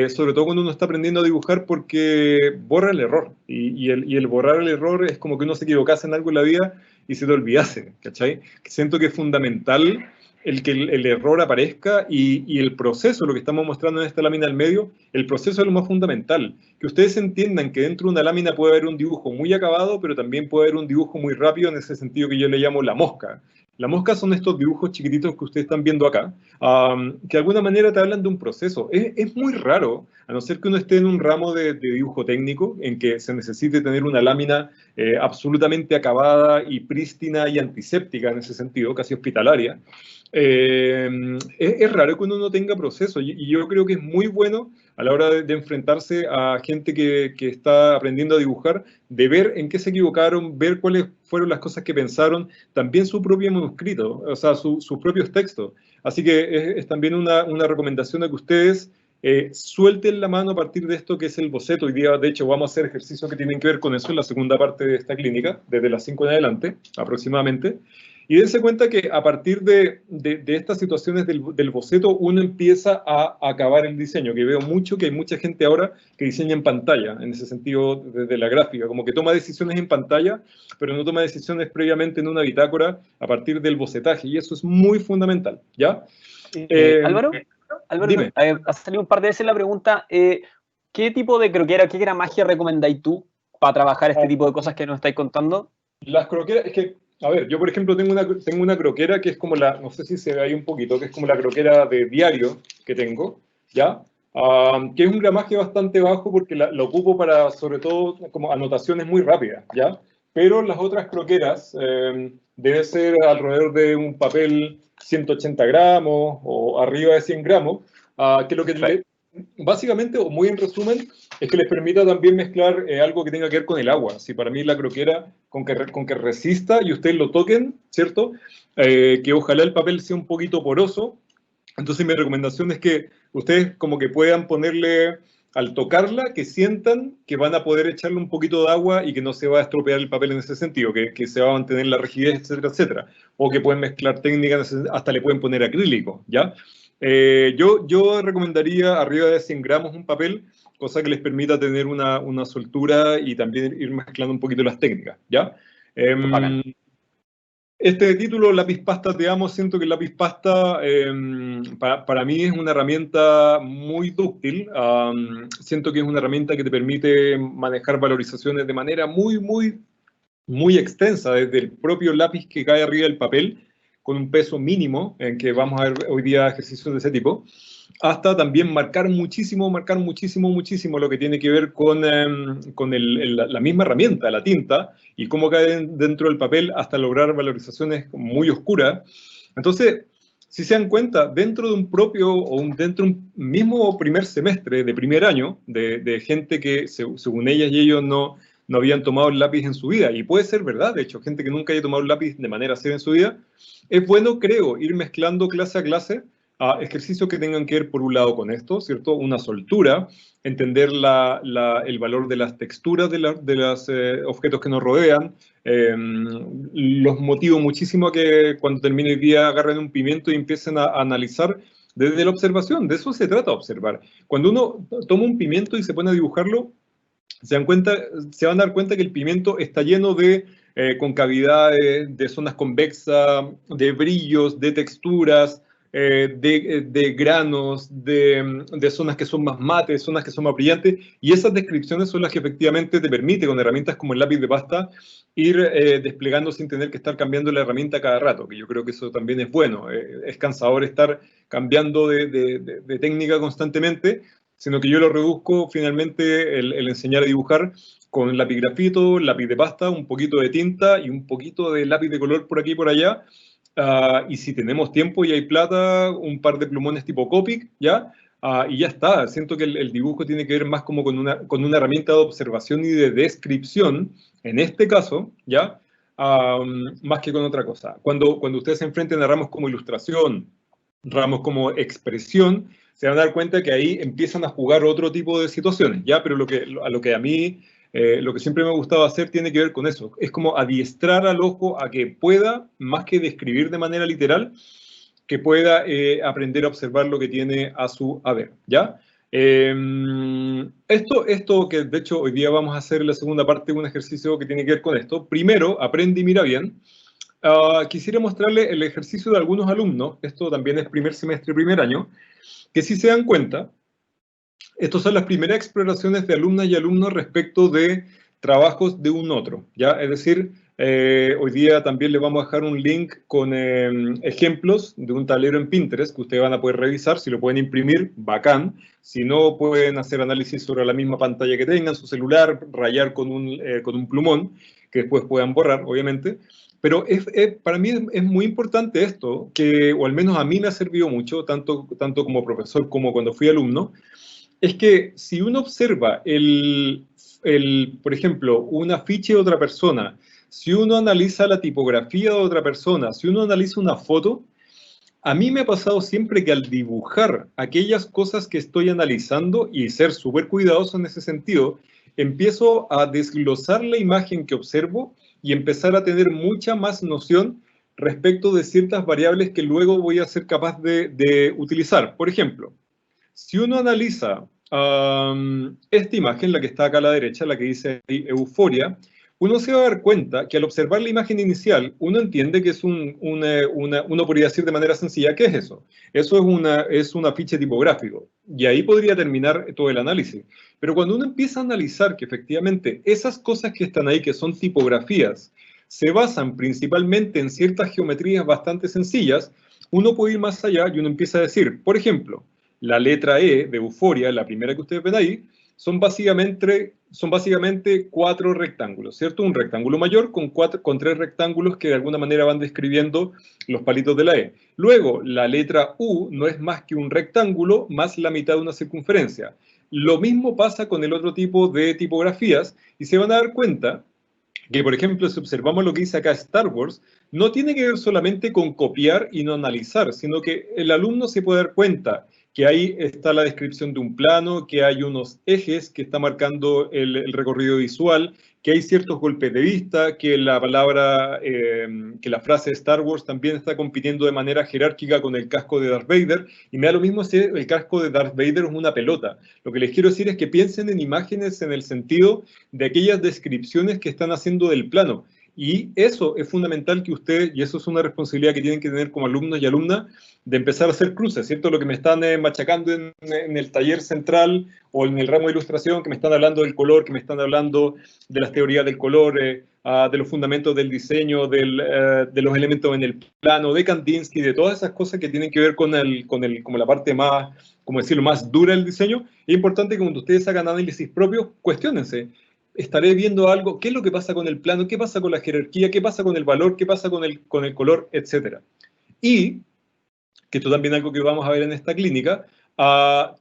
Sobre todo cuando uno está aprendiendo a dibujar, porque borra el error. Y el borrar el error es como que uno se equivocase en algo en la vida y se te olvidase, ¿cachai? Siento que es fundamental el que el error aparezca, y el proceso, lo que estamos mostrando en esta lámina del medio, el proceso es lo más fundamental. Que ustedes entiendan que dentro de una lámina puede haber un dibujo muy acabado, pero también puede haber un dibujo muy rápido, en ese sentido que yo le llamo la mosca. La mosca son estos dibujos chiquititos que ustedes están viendo acá, que de alguna manera te hablan de un proceso. Es muy raro, a no ser que uno esté en un ramo de dibujo técnico, en que se necesite tener una lámina absolutamente acabada y prístina y antiséptica en ese sentido, casi hospitalaria. Es raro que uno no tenga proceso, y yo creo que es muy bueno a la hora de enfrentarse a gente que está aprendiendo a dibujar, de ver en qué se equivocaron, ver cuáles fueron las cosas que pensaron, también su propio manuscrito, o sea, sus propios textos. Así que es también una recomendación a que ustedes suelten la mano a partir de esto que es el boceto. Hoy día, de hecho, vamos a hacer ejercicios que tienen que ver con eso en la segunda parte de esta clínica, desde las 5 en adelante, aproximadamente. Y dense cuenta que a partir de estas situaciones del boceto, uno empieza a acabar el diseño, que veo mucho que hay mucha gente ahora que diseña en pantalla, en ese sentido, desde la gráfica, como que toma decisiones en pantalla, pero no toma decisiones previamente en una bitácora a partir del bocetaje, y eso es muy fundamental, ¿ya? Álvaro, Dime. ha salido un par de veces la pregunta, ¿Qué tipo de croquera, qué gramaje recomendáis tú para trabajar este tipo de cosas que nos estáis contando? Las croqueras, es que, a ver, yo por ejemplo tengo una croquera que es como la, no sé si se ve ahí un poquito, que es como la croquera de diario que tengo, ¿ya? Que es un gramaje bastante bajo porque la ocupo para, sobre todo, como anotaciones muy rápidas, ¿ya? Pero las otras croqueras debe ser alrededor de un papel 180 gramos o arriba de 100 gramos, que lo que Perfecto. básicamente, o muy en resumen, es que les permita también mezclar algo que tenga que ver con el agua. Si para mí la croquera, con que resista y ustedes lo toquen, ¿cierto? Que ojalá el papel sea un poquito poroso. Entonces mi recomendación es que ustedes como que puedan ponerle, al tocarla, que sientan que van a poder echarle un poquito de agua y que no se va a estropear el papel en ese sentido, que se va a mantener la rigidez, etcétera, etcétera. O que pueden mezclar técnicas, hasta le pueden poner acrílico, ¿ya? Yo recomendaría arriba de 100 gramos un papel, cosa que les permita tener una soltura y también ir mezclando un poquito las técnicas, ¿ya? Bacán. Este título, Lápiz Pasta Te Amo, siento que el lápiz pasta para mí es una herramienta muy dúctil. Siento que es una herramienta que te permite manejar valorizaciones de manera muy extensa, desde el propio lápiz que cae arriba del papel, con un peso mínimo, en que vamos a ver hoy día ejercicios de ese tipo, hasta también marcar muchísimo lo que tiene que ver con la misma herramienta, la tinta, y cómo cae dentro del papel hasta lograr valorizaciones muy oscuras. Entonces, si se dan cuenta, dentro de un propio dentro de un mismo primer semestre de primer año, de gente que según ellas y ellos no habían tomado el lápiz en su vida, y puede ser verdad, de hecho, gente que nunca haya tomado el lápiz de manera seria en su vida, es bueno, creo, ir mezclando clase a clase a ejercicios que tengan que ver, por un lado, con esto, ¿cierto? Una soltura, entender el valor de las texturas de los objetos que nos rodean. Los motivo muchísimo a que cuando termine el día agarren un pimiento y empiecen a analizar desde la observación. De eso se trata, observar. Cuando uno toma un pimiento y se pone a dibujarlo, se van a dar cuenta que el pimiento está lleno de concavidades, de zonas convexas, de brillos, de texturas, de granos, de zonas que son más mates, zonas que son más brillantes, y esas descripciones son las que efectivamente te permite, con herramientas como el lápiz de pasta, ir desplegando sin tener que estar cambiando la herramienta cada rato, que yo creo que eso también es bueno. Es cansador estar cambiando de técnica constantemente, sino que yo lo reduzco finalmente el enseñar a dibujar con lápiz grafito, lápiz de pasta, un poquito de tinta y un poquito de lápiz de color por aquí y por allá. Y si tenemos tiempo y hay plata, un par de plumones tipo Copic, ¿ya? Y ya está. Siento que el dibujo tiene que ver más como con una herramienta de observación y de descripción, en este caso, ¿ya? Más que con otra cosa. Cuando ustedes se enfrenten a ramos como ilustración, ramos como expresión, se van a dar cuenta que ahí empiezan a jugar otro tipo de situaciones, ¿ya? Pero lo que a mí, lo que siempre me ha gustado hacer tiene que ver con eso. Es como adiestrar al ojo a que pueda, más que describir de manera literal, que pueda aprender a observar lo que tiene a su haber, ¿ya? Esto que de hecho hoy día vamos a hacer en la segunda parte, un ejercicio que tiene que ver con esto. Primero, aprende y mira bien. Quisiera mostrarle el ejercicio de algunos alumnos, esto también es primer semestre, primer año, que si se dan cuenta, estas son las primeras exploraciones de alumnas y alumnos respecto de trabajos de un otro, ¿ya? Es decir, hoy día también les vamos a dejar un link con ejemplos de un tablero en Pinterest que ustedes van a poder revisar. Si lo pueden imprimir, bacán. Si no, pueden hacer análisis sobre la misma pantalla que tengan, su celular, rayar con un plumón, que después puedan borrar, obviamente. Pero para mí es muy importante esto, o al menos a mí me ha servido mucho, tanto como profesor como cuando fui alumno, es que si uno observa por ejemplo, un afiche de otra persona, si uno analiza la tipografía de otra persona, si uno analiza una foto, a mí me ha pasado siempre que al dibujar aquellas cosas que estoy analizando y ser súper cuidadoso en ese sentido, empiezo a desglosar la imagen que observo y empezar a tener mucha más noción respecto de ciertas variables que luego voy a ser capaz de utilizar. Por ejemplo, si uno analiza esta imagen, la que está acá a la derecha, la que dice ahí, euforia, uno se va a dar cuenta que al observar la imagen inicial, uno entiende que es uno podría decir de manera sencilla, ¿qué es eso? Eso es un afiche tipográfico, y ahí podría terminar todo el análisis. Pero cuando uno empieza a analizar que efectivamente esas cosas que están ahí, que son tipografías, se basan principalmente en ciertas geometrías bastante sencillas, uno puede ir más allá y uno empieza a decir, por ejemplo, la letra E de Euforia, la primera que ustedes ven ahí, son básicamente 4 rectángulos, ¿cierto? Un rectángulo mayor con 3 rectángulos que de alguna manera van describiendo los palitos de la E. Luego, la letra U no es más que un rectángulo más la mitad de una circunferencia. Lo mismo pasa con el otro tipo de tipografías y se van a dar cuenta que, por ejemplo, si observamos lo que dice acá Star Wars, no tiene que ver solamente con copiar y no analizar, sino que el alumno se puede dar cuenta que ahí está la descripción de un plano, que hay unos ejes que está marcando el recorrido visual, que hay ciertos golpes de vista, que la palabra, que la frase Star Wars también está compitiendo de manera jerárquica con el casco de Darth Vader, y me da lo mismo si el casco de Darth Vader es una pelota. Lo que les quiero decir es que piensen en imágenes en el sentido de aquellas descripciones que están haciendo del plano. Y eso es fundamental que ustedes, y eso es una responsabilidad que tienen que tener como alumnos y alumnas, de empezar a hacer cruces, ¿cierto? Lo que me están machacando en el taller central o en el ramo de ilustración, que me están hablando del color, que me están hablando de las teorías del color, de los fundamentos del diseño, de los elementos en el plano, de Kandinsky, de todas esas cosas que tienen que ver con como la parte más, como decirlo, más dura del diseño. Es importante que cuando ustedes hagan análisis propios, cuestiónense. Estaré viendo algo, qué es lo que pasa con el plano, qué pasa con la jerarquía, qué pasa con el valor, qué pasa con el color, etcétera. Y, que esto también es algo que vamos a ver en esta clínica,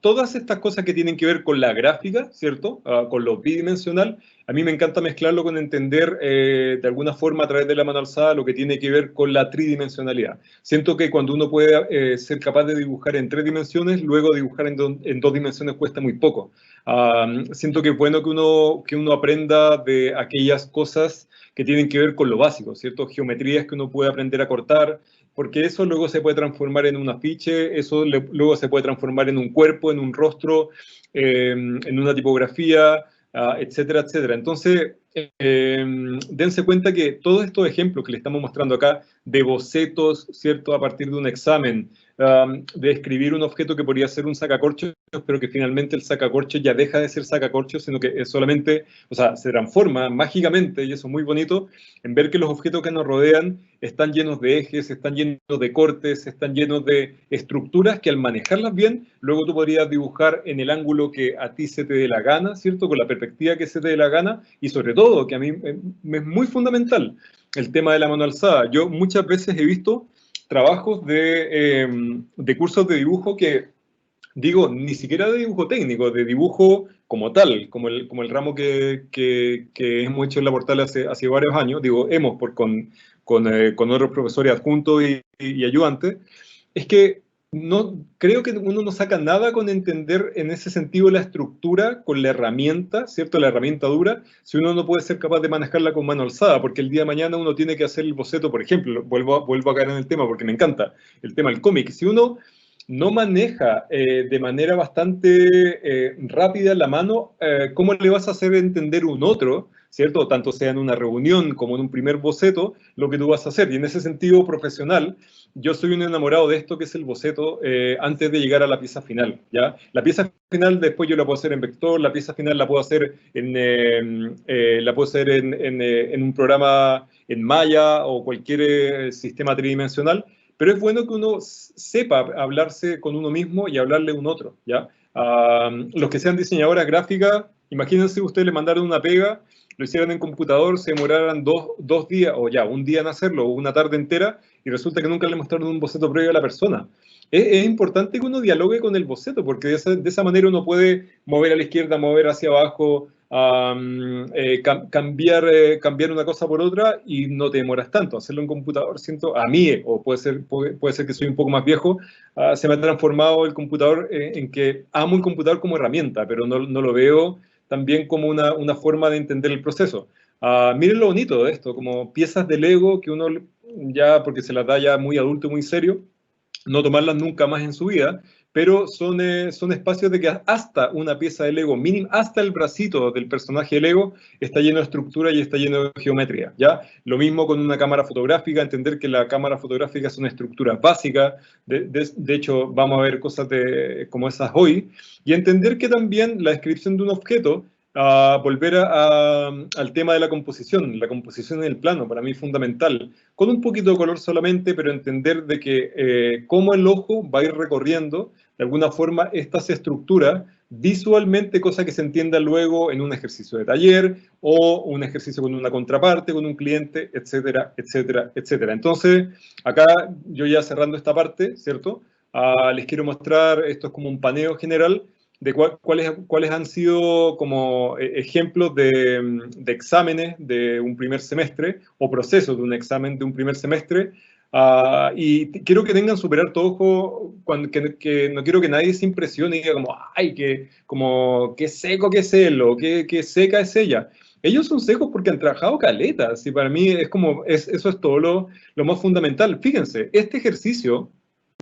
todas estas cosas que tienen que ver con la gráfica, ¿cierto? Con lo bidimensional, a mí me encanta mezclarlo con entender de alguna forma a través de la mano alzada lo que tiene que ver con la tridimensionalidad. Siento que cuando uno puede ser capaz de dibujar en 3 dimensiones, luego dibujar en 2 dimensiones cuesta muy poco. Siento que es bueno que uno aprenda de aquellas cosas que tienen que ver con lo básico, ¿cierto? Geometrías que uno puede aprender a cortar, porque eso luego se puede transformar en un afiche, eso luego se puede transformar en un cuerpo, en un rostro, en una tipografía, etcétera, etcétera. Entonces, dense cuenta que todos estos ejemplos que le estamos mostrando acá, de bocetos, ¿cierto?, a partir de un examen, de escribir un objeto que podría ser un sacacorchos, pero que finalmente el sacacorchos ya deja de ser sacacorchos, sino que es solamente, o sea, se transforma mágicamente, y eso es muy bonito, en ver que los objetos que nos rodean están llenos de ejes, están llenos de cortes, están llenos de estructuras que al manejarlas bien, luego tú podrías dibujar en el ángulo que a ti se te dé la gana, ¿cierto?, con la perspectiva que se te dé la gana, y sobre todo, que a mí me es muy fundamental, el tema de la mano alzada. Yo muchas veces he visto trabajos de cursos de dibujo que, digo, ni siquiera de dibujo técnico, de dibujo como tal, como el ramo que hemos hecho en la Portal hace varios años, digo, con otros profesores adjuntos y ayudantes, es que creo que uno no saca nada con entender en ese sentido la estructura con la herramienta, ¿cierto? La herramienta dura, si uno no puede ser capaz de manejarla con mano alzada, porque el día de mañana uno tiene que hacer el boceto, por ejemplo, vuelvo a caer en el tema porque me encanta, el tema del cómic. Si uno no maneja de manera bastante rápida la mano, ¿cómo le vas a hacer entender un otro, ¿cierto? Tanto sea en una reunión como en un primer boceto, lo que tú vas a hacer. Y en ese sentido profesional, yo soy un enamorado de esto que es el boceto antes de llegar a la pieza final, ¿ya? La pieza final después yo la puedo hacer en vector, la pieza final la puedo hacer en un programa en Maya o cualquier sistema tridimensional, pero es bueno que uno sepa hablarse con uno mismo y hablarle a un otro, ¿ya? Los que sean diseñadoras gráficas, imagínense ustedes le mandaron una pega, lo hicieran en computador, se demoraran dos días, o ya, un día en hacerlo, o una tarde entera, y resulta que nunca le mostraron un boceto previo a la persona. Es importante que uno dialogue con el boceto, porque de esa manera uno puede mover a la izquierda, mover hacia abajo, cambiar una cosa por otra y no te demoras tanto. Hacerlo en computador, siento, a mí, o puede ser que soy un poco más viejo, se me ha transformado el computador en que amo el computador como herramienta, pero no lo veo también como una forma de entender el proceso. Miren lo bonito de esto, como piezas de Lego que uno ya, porque se las da ya muy adulto, muy serio, no tomarlas nunca más en su vida, pero son espacios de que hasta una pieza de Lego mínima, hasta el bracito del personaje de Lego está lleno de estructura y está lleno de geometría, ¿ya? Lo mismo con una cámara fotográfica, entender que la cámara fotográfica es una estructura básica, de hecho vamos a ver cosas como esas hoy, y entender que también la descripción de un objeto, volver al tema de la composición en el plano, para mí es fundamental, con un poquito de color solamente, pero entender de que cómo el ojo va a ir recorriendo de alguna forma estas estructuras visualmente, cosa que se entienda luego en un ejercicio de taller o un ejercicio con una contraparte, con un cliente, etcétera, etcétera, etcétera. Entonces, acá yo ya cerrando esta parte, ¿cierto? Les quiero mostrar, esto es como un paneo general, de cuáles han sido como ejemplos de exámenes de un primer semestre o procesos de un examen de un primer semestre. Y quiero que tengan súper alto ojo, que no quiero que nadie se impresione y diga como, ay, qué seco que es él, o qué seca es ella. Ellos son secos porque han trabajado caletas, y para mí es como, eso es todo lo más fundamental. Fíjense, este ejercicio,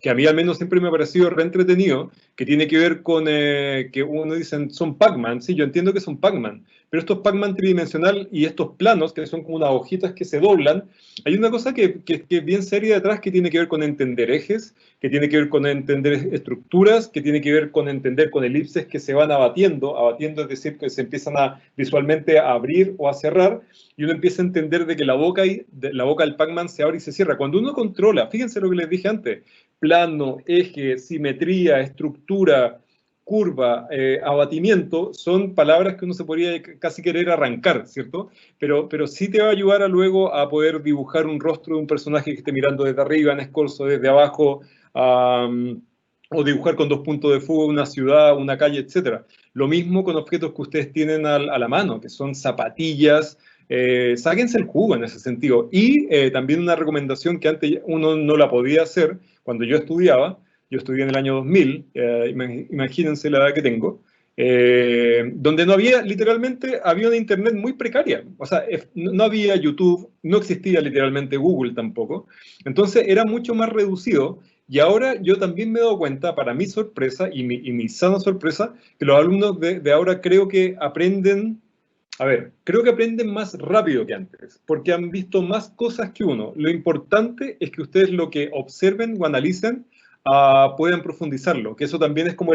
que a mí al menos siempre me ha parecido re entretenido, que tiene que ver con que uno dicen son Pac-Man, sí, yo entiendo que son Pac-Man, pero estos Pac-Man tridimensional y estos planos, que son como unas hojitas que se doblan, hay una cosa que es bien seria detrás, que tiene que ver con entender ejes, que tiene que ver con entender estructuras, que tiene que ver con entender con elipses que se van abatiendo es decir, que se empiezan visualmente a abrir o a cerrar, y uno empieza a entender de que la boca del Pac-Man se abre y se cierra. Cuando uno controla, fíjense lo que les dije antes, plano, eje, simetría, estructura, curva, abatimiento, son palabras que uno se podría casi querer arrancar, ¿cierto? Pero sí te va a ayudar luego a poder dibujar un rostro de un personaje que esté mirando desde arriba, en escorzo, desde abajo, o dibujar con 2 puntos de fuga una ciudad, una calle, etc. Lo mismo con objetos que ustedes tienen a la mano, que son zapatillas. Sáquense el jugo en ese sentido. Y también una recomendación que antes uno no la podía hacer cuando yo estudié en el año 2000, imagínense la edad que tengo, donde no había, literalmente, había una internet muy precaria. O sea, no había YouTube, no existía literalmente Google tampoco. Entonces era mucho más reducido. Y ahora yo también me he dado cuenta, para mi sorpresa y mi sana sorpresa, que los alumnos de ahora creo que aprenden más rápido que antes, porque han visto más cosas que uno. Lo importante es que ustedes lo que observen o analicen puedan profundizarlo, que eso también es como,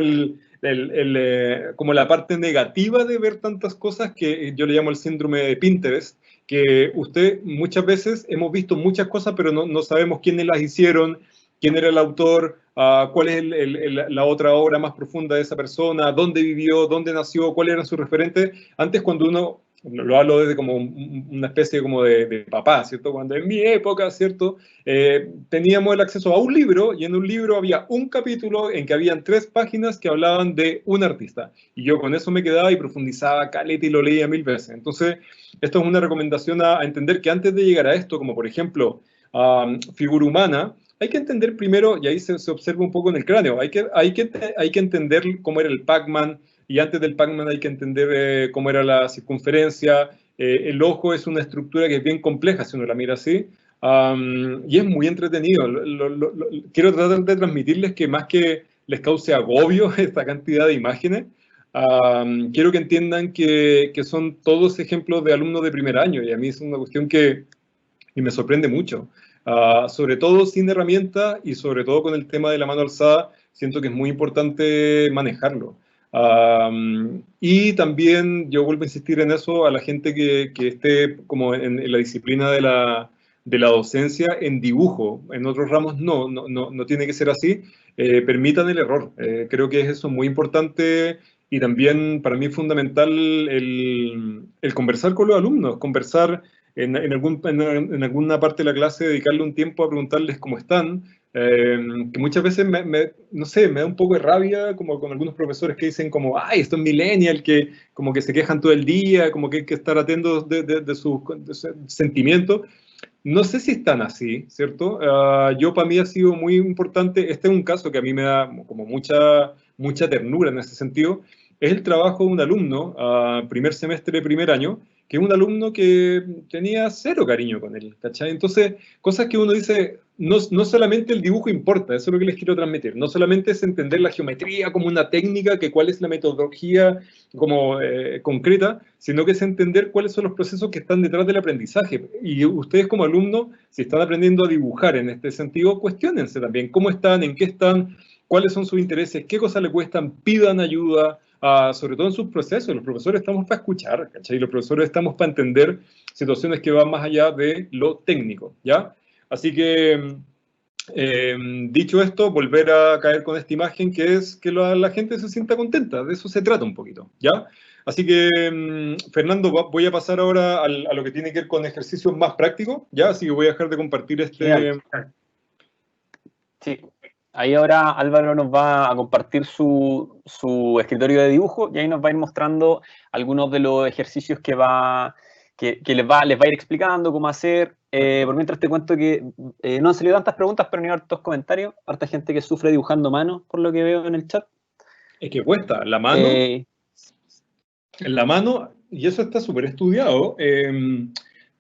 como la parte negativa de ver tantas cosas, que yo le llamo el síndrome de Pinterest, que muchas veces hemos visto muchas cosas, pero no sabemos quiénes las hicieron, quién era el autor, cuál es la otra obra más profunda de esa persona, dónde vivió, dónde nació, cuál era su referente. Antes, cuando uno, lo hablo desde como una especie como de papá, ¿cierto? Cuando en mi época, ¿cierto? Teníamos el acceso a un libro, y en un libro había un capítulo en que habían 3 páginas que hablaban de un artista. Y yo con eso me quedaba y profundizaba caleta y lo leía 1000 veces. Entonces, esto es una recomendación a entender que antes de llegar a esto, como por ejemplo, figura humana, hay que entender primero, y ahí se observa un poco en el cráneo, hay que entender cómo era el Pac-Man, y antes del Pac-Man hay que entender cómo era la circunferencia. El ojo es una estructura que es bien compleja si uno la mira así, y es muy entretenido. Quiero tratar de transmitirles que más que les cause agobio esta cantidad de imágenes, quiero que entiendan que son todos ejemplos de alumnos de primer año, y a mí es una cuestión que me sorprende mucho. Sobre todo sin herramientas, y sobre todo con el tema de la mano alzada, siento que es muy importante manejarlo. Y también yo vuelvo a insistir en eso a la gente que esté como en la disciplina de la docencia en dibujo. En otros ramos no tiene que ser así. Permitan el error. Creo que es eso muy importante, y también para mí es fundamental el conversar con los alumnos, conversar en alguna parte de la clase, dedicarle un tiempo a preguntarles cómo están, que muchas veces no sé, me da un poco de rabia, como con algunos profesores que dicen como, ay, esto es millennial, que como que se quejan todo el día, como que hay que estar atentos de sus sentimientos. No sé si están así, ¿cierto? Yo, para mí ha sido muy importante, este es un caso que a mí me da como mucha ternura en ese sentido, es el trabajo de un alumno, primer semestre, primer año, que un alumno que tenía cero cariño con él, ¿cachai? Entonces, cosas que uno dice, no solamente el dibujo importa, eso es lo que les quiero transmitir, no solamente es entender la geometría como una técnica, que cuál es la metodología como concreta, sino que es entender cuáles son los procesos que están detrás del aprendizaje. Y ustedes como alumnos, si están aprendiendo a dibujar en este sentido, cuestiónense también cómo están, en qué están, cuáles son sus intereses, qué cosas les cuestan, pidan ayuda, sobre todo en sus procesos. Los profesores estamos para escuchar, ¿cachai? Los profesores estamos para entender situaciones que van más allá de lo técnico, ¿ya? Así que, dicho esto, volver a caer con esta imagen que es que la gente se sienta contenta, de eso se trata un poquito, ¿ya? Así que, Fernando, voy a pasar ahora a lo que tiene que ver con ejercicios más prácticos, ¿ya? Así que voy a dejar de compartir este... Sí, ahí ahora Álvaro nos va a compartir su escritorio de dibujo y ahí nos va a ir mostrando algunos de los ejercicios que les va a ir explicando cómo hacer. Por mientras te cuento que no han salido tantas preguntas, pero ni hartos comentarios. Harta gente que sufre dibujando mano, por lo que veo en el chat. Es que cuesta, la mano, y eso está súper estudiado,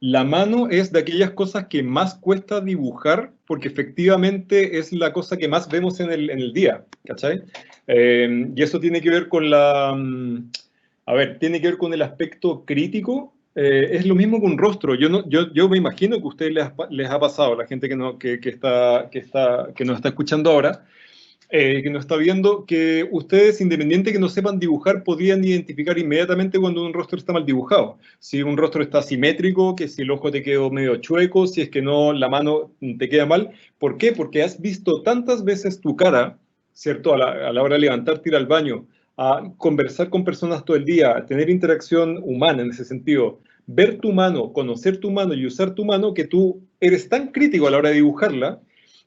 la mano es de aquellas cosas que más cuesta dibujar porque efectivamente es la cosa que más vemos en el día, ¿cachai? Y eso tiene que ver con tiene que ver con el aspecto crítico. Es lo mismo que un rostro. Yo me imagino que a ustedes les ha pasado, la gente que nos está escuchando ahora, que nos está viendo, que ustedes, independiente que no sepan dibujar, podían identificar inmediatamente cuando un rostro está mal dibujado. Si un rostro está asimétrico, que si el ojo te quedó medio chueco, si es que no, la mano te queda mal. ¿Por qué? Porque has visto tantas veces tu cara, ¿cierto? A la hora de levantarte, ir al baño, a conversar con personas todo el día, a tener interacción humana en ese sentido, ver tu mano, conocer tu mano y usar tu mano, que tú eres tan crítico a la hora de dibujarla,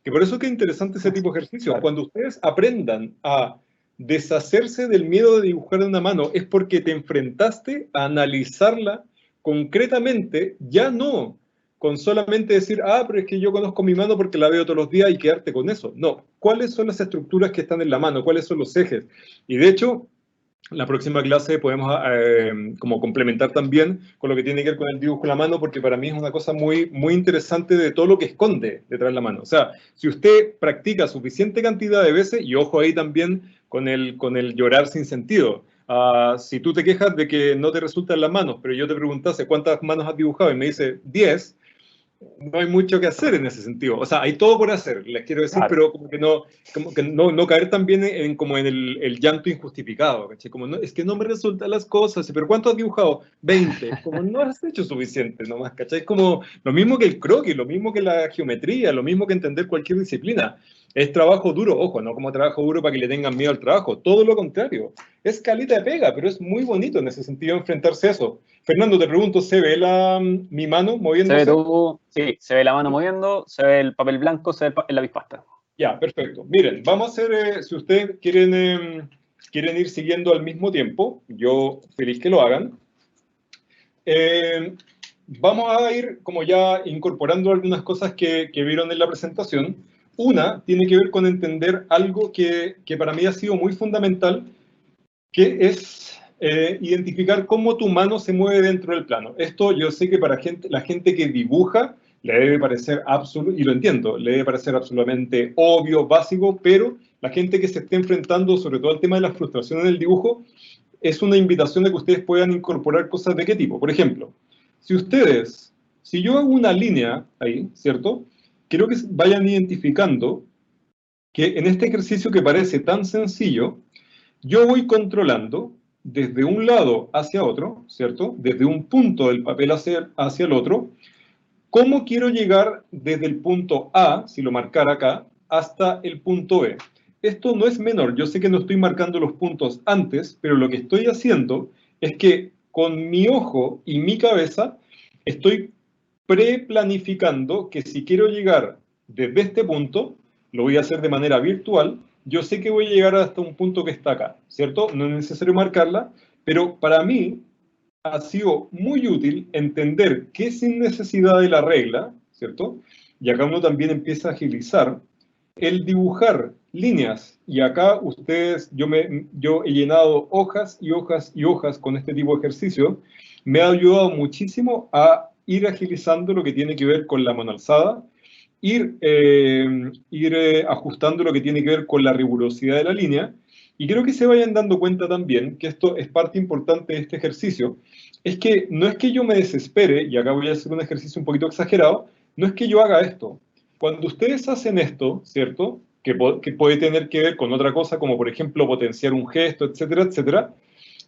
que por eso que es interesante ese tipo de ejercicio. Claro. Cuando ustedes aprendan a deshacerse del miedo de dibujar de una mano, es porque te enfrentaste a analizarla concretamente, ya no con solamente decir, pero es que yo conozco mi mano porque la veo todos los días y quedarte con eso. No, ¿cuáles son las estructuras que están en la mano? ¿Cuáles son los ejes? Y de hecho, la próxima clase podemos como complementar también con lo que tiene que ver con el dibujo en la mano, porque para mí es una cosa muy, muy interesante de todo lo que esconde detrás de la mano. O sea, si usted practica suficiente cantidad de veces, y ojo ahí también con el llorar sin sentido. Si tú te quejas de que no te resultan las manos, pero yo te preguntase cuántas manos has dibujado y me dice 10, no hay mucho que hacer en ese sentido. O sea, hay todo por hacer, les quiero decir, claro, pero como que no caer también como en el llanto injustificado, ¿cachai? Como, no, es que no me resultan las cosas, pero ¿cuánto has dibujado? 20. Como no has hecho suficiente nomás, ¿cachai? Como lo mismo que el croquis, lo mismo que la geometría, lo mismo que entender cualquier disciplina. Es trabajo duro, ojo, no como trabajo duro para que le tengan miedo al trabajo, todo lo contrario. Es calita de pega, pero es muy bonito en ese sentido enfrentarse a eso. Fernando, te pregunto, ¿se ve mi mano moviéndose? Sí, se ve la mano moviendo, se ve el papel blanco, se ve el lápiz pasta. Ya, perfecto. Miren, vamos a hacer, si ustedes quieren ir siguiendo al mismo tiempo, yo feliz que lo hagan. Vamos a ir como ya incorporando algunas cosas que vieron en la presentación. Una tiene que ver con entender algo que para mí ha sido muy fundamental, que es identificar cómo tu mano se mueve dentro del plano. Esto yo sé que para la gente que dibuja le debe parecer y lo entiendo, le debe parecer absolutamente obvio, básico, pero la gente que se esté enfrentando sobre todo al tema de la frustración en el dibujo, es una invitación de que ustedes puedan incorporar cosas de qué tipo. Por ejemplo, si yo hago una línea ahí, ¿cierto? Quiero que vayan identificando que en este ejercicio que parece tan sencillo, yo voy controlando desde un lado hacia otro, ¿cierto? Desde un punto del papel hacia el otro, cómo quiero llegar desde el punto A, si lo marcara acá, hasta el punto B. Esto no es menor, yo sé que no estoy marcando los puntos antes, pero lo que estoy haciendo es que con mi ojo y mi cabeza estoy preplanificando que si quiero llegar desde este punto, lo voy a hacer de manera virtual, yo sé que voy a llegar hasta un punto que está acá, ¿cierto? No es necesario marcarla, pero para mí ha sido muy útil entender que sin necesidad de la regla, ¿cierto? Y acá uno también empieza a agilizar el dibujar líneas. Y acá ustedes, yo he llenado hojas y hojas y hojas con este tipo de ejercicio. me ha ayudado muchísimo a ir agilizando lo que tiene que ver con la mano alzada, ir ajustando lo que tiene que ver con la rigurosidad de la línea, y creo que se vayan dando cuenta también que esto es parte importante de este ejercicio, es que no es que yo me desespere, y acá voy a hacer un ejercicio un poquito exagerado, no es que yo haga esto. Cuando ustedes hacen esto, ¿cierto? Que puede tener que ver con otra cosa, como por ejemplo potenciar un gesto, etcétera, etcétera,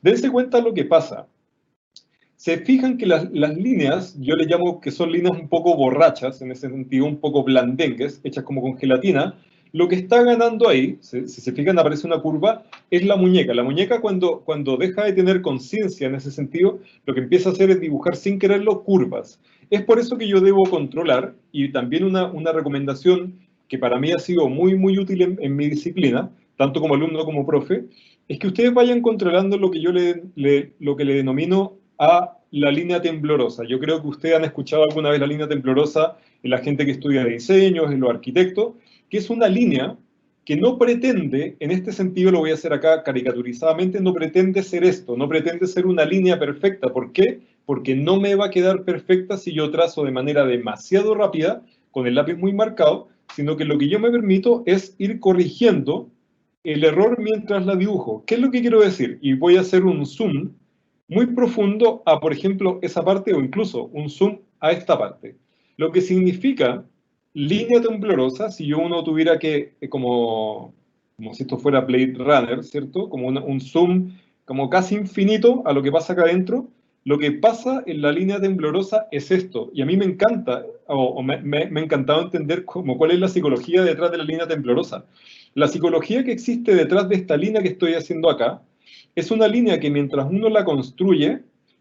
dense cuenta lo que pasa. Se fijan que las líneas, yo le llamo que son líneas un poco borrachas, en ese sentido, un poco blandengues, hechas como con gelatina. Lo que está ganando ahí, si se fijan, aparece una curva, es la muñeca. La muñeca cuando deja de tener conciencia en ese sentido, lo que empieza a hacer es dibujar sin quererlo curvas. Es por eso que yo debo controlar, y también una recomendación que para mí ha sido muy, muy útil en mi disciplina, tanto como alumno como profe, es que ustedes vayan controlando lo que yo lo que le denomino a la línea temblorosa. Yo creo que ustedes han escuchado alguna vez la línea temblorosa en la gente que estudia diseños, en los arquitectos, que es una línea que no pretende, en este sentido lo voy a hacer acá caricaturizadamente, no pretende ser esto, no pretende ser una línea perfecta. ¿Por qué? Porque no me va a quedar perfecta si yo trazo de manera demasiado rápida, con el lápiz muy marcado, sino que lo que yo me permito es ir corrigiendo el error mientras la dibujo. ¿Qué es lo que quiero decir? Y voy a hacer un zoom muy profundo a, por ejemplo, esa parte o incluso un zoom a esta parte. Lo que significa línea temblorosa, si yo uno tuviera que, como si esto fuera Blade Runner, ¿cierto? Como un zoom como casi infinito a lo que pasa acá adentro, lo que pasa en la línea temblorosa es esto. Y a mí me encanta, o me ha encantado entender cuál es la psicología detrás de la línea temblorosa. La psicología que existe detrás de esta línea que estoy haciendo acá es una línea que mientras uno la construye,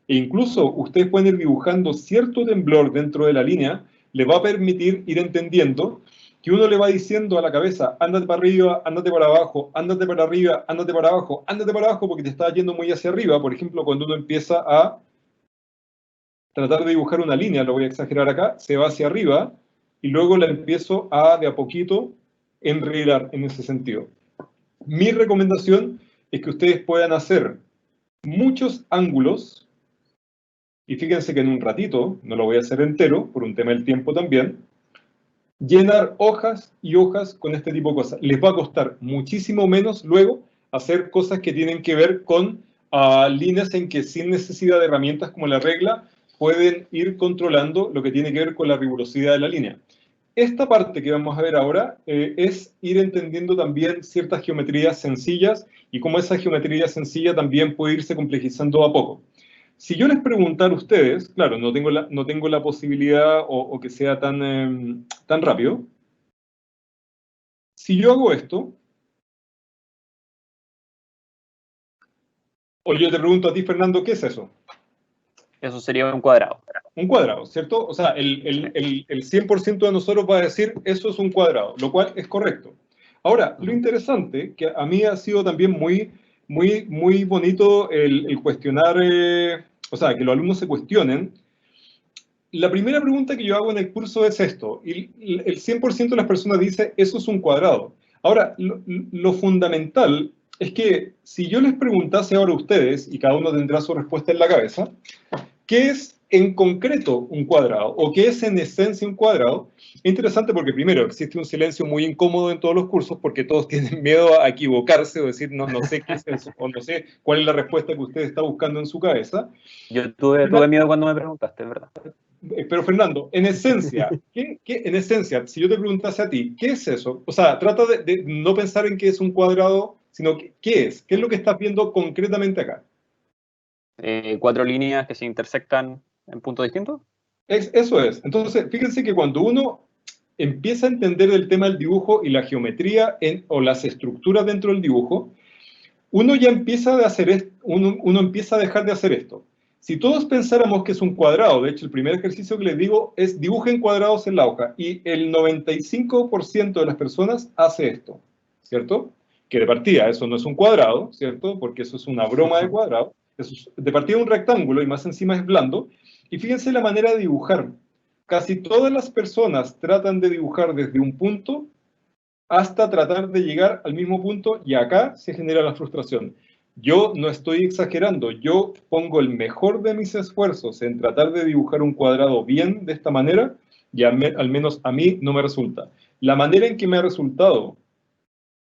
e incluso ustedes pueden ir dibujando cierto temblor dentro de la línea, le va a permitir ir entendiendo que uno le va diciendo a la cabeza, ándate para arriba, ándate para abajo, ándate para arriba, ándate para abajo, ándate para abajo, porque te está yendo muy hacia arriba. Por ejemplo, cuando uno empieza a tratar de dibujar una línea, lo voy a exagerar acá, se va hacia arriba y luego la empiezo a de a poquito enredar en ese sentido. Mi recomendación es que ustedes puedan hacer muchos ángulos, y fíjense que en un ratito, no lo voy a hacer entero, por un tema del tiempo también, llenar hojas y hojas con este tipo de cosas. Les va a costar muchísimo menos luego hacer cosas que tienen que ver con líneas en que sin necesidad de herramientas como la regla, pueden ir controlando lo que tiene que ver con la rigurosidad de la línea. Esta parte que vamos a ver ahora es ir entendiendo también ciertas geometrías sencillas y cómo esa geometría sencilla también puede irse complejizando a poco. Si yo les preguntara a ustedes, claro, no tengo la posibilidad o que sea tan rápido. Si yo hago esto, o yo te pregunto a ti, Fernando, ¿qué es eso? Eso sería un cuadrado. Un cuadrado, ¿cierto? O sea, el 100% de nosotros va a decir, eso es un cuadrado, lo cual es correcto. Ahora, lo interesante, que a mí ha sido también muy, muy, muy bonito el cuestionar, o sea, que los alumnos se cuestionen. La primera pregunta que yo hago en el curso es esto, y el 100% de las personas dice, eso es un cuadrado. Ahora, lo fundamental es que si yo les preguntase ahora a ustedes, y cada uno tendrá su respuesta en la cabeza, ¿qué es en concreto un cuadrado? ¿O qué es en esencia un cuadrado? Es interesante porque primero existe un silencio muy incómodo en todos los cursos porque todos tienen miedo a equivocarse o decir no sé qué es eso, o no sé cuál es la respuesta que usted está buscando en su cabeza. Yo tuve miedo cuando me preguntaste, ¿verdad? Pero Fernando, en esencia, en esencia, si yo te preguntase a ti, ¿qué es eso? O sea, trata de no pensar en qué es un cuadrado, sino ¿qué es? ¿Qué es lo que estás viendo concretamente acá? 4 líneas que se intersectan en puntos distintos. Eso es. Entonces, fíjense que cuando uno empieza a entender el tema del dibujo y la geometría o las estructuras dentro del dibujo, uno ya empieza a hacer uno empieza a dejar de hacer esto. Si todos pensáramos que es un cuadrado, de hecho el primer ejercicio que les digo es dibujen cuadrados en la hoja, y el 95% de las personas hace esto, ¿cierto? Que de partida eso no es un cuadrado, ¿cierto? Porque eso es una broma de cuadrado. Eso es de partida un rectángulo y más encima es blando. Y fíjense la manera de dibujar. Casi todas las personas tratan de dibujar desde un punto hasta tratar de llegar al mismo punto, y acá se genera la frustración. Yo no estoy exagerando, yo pongo el mejor de mis esfuerzos en tratar de dibujar un cuadrado bien de esta manera y al menos a mí no me resulta. La manera en que me ha resultado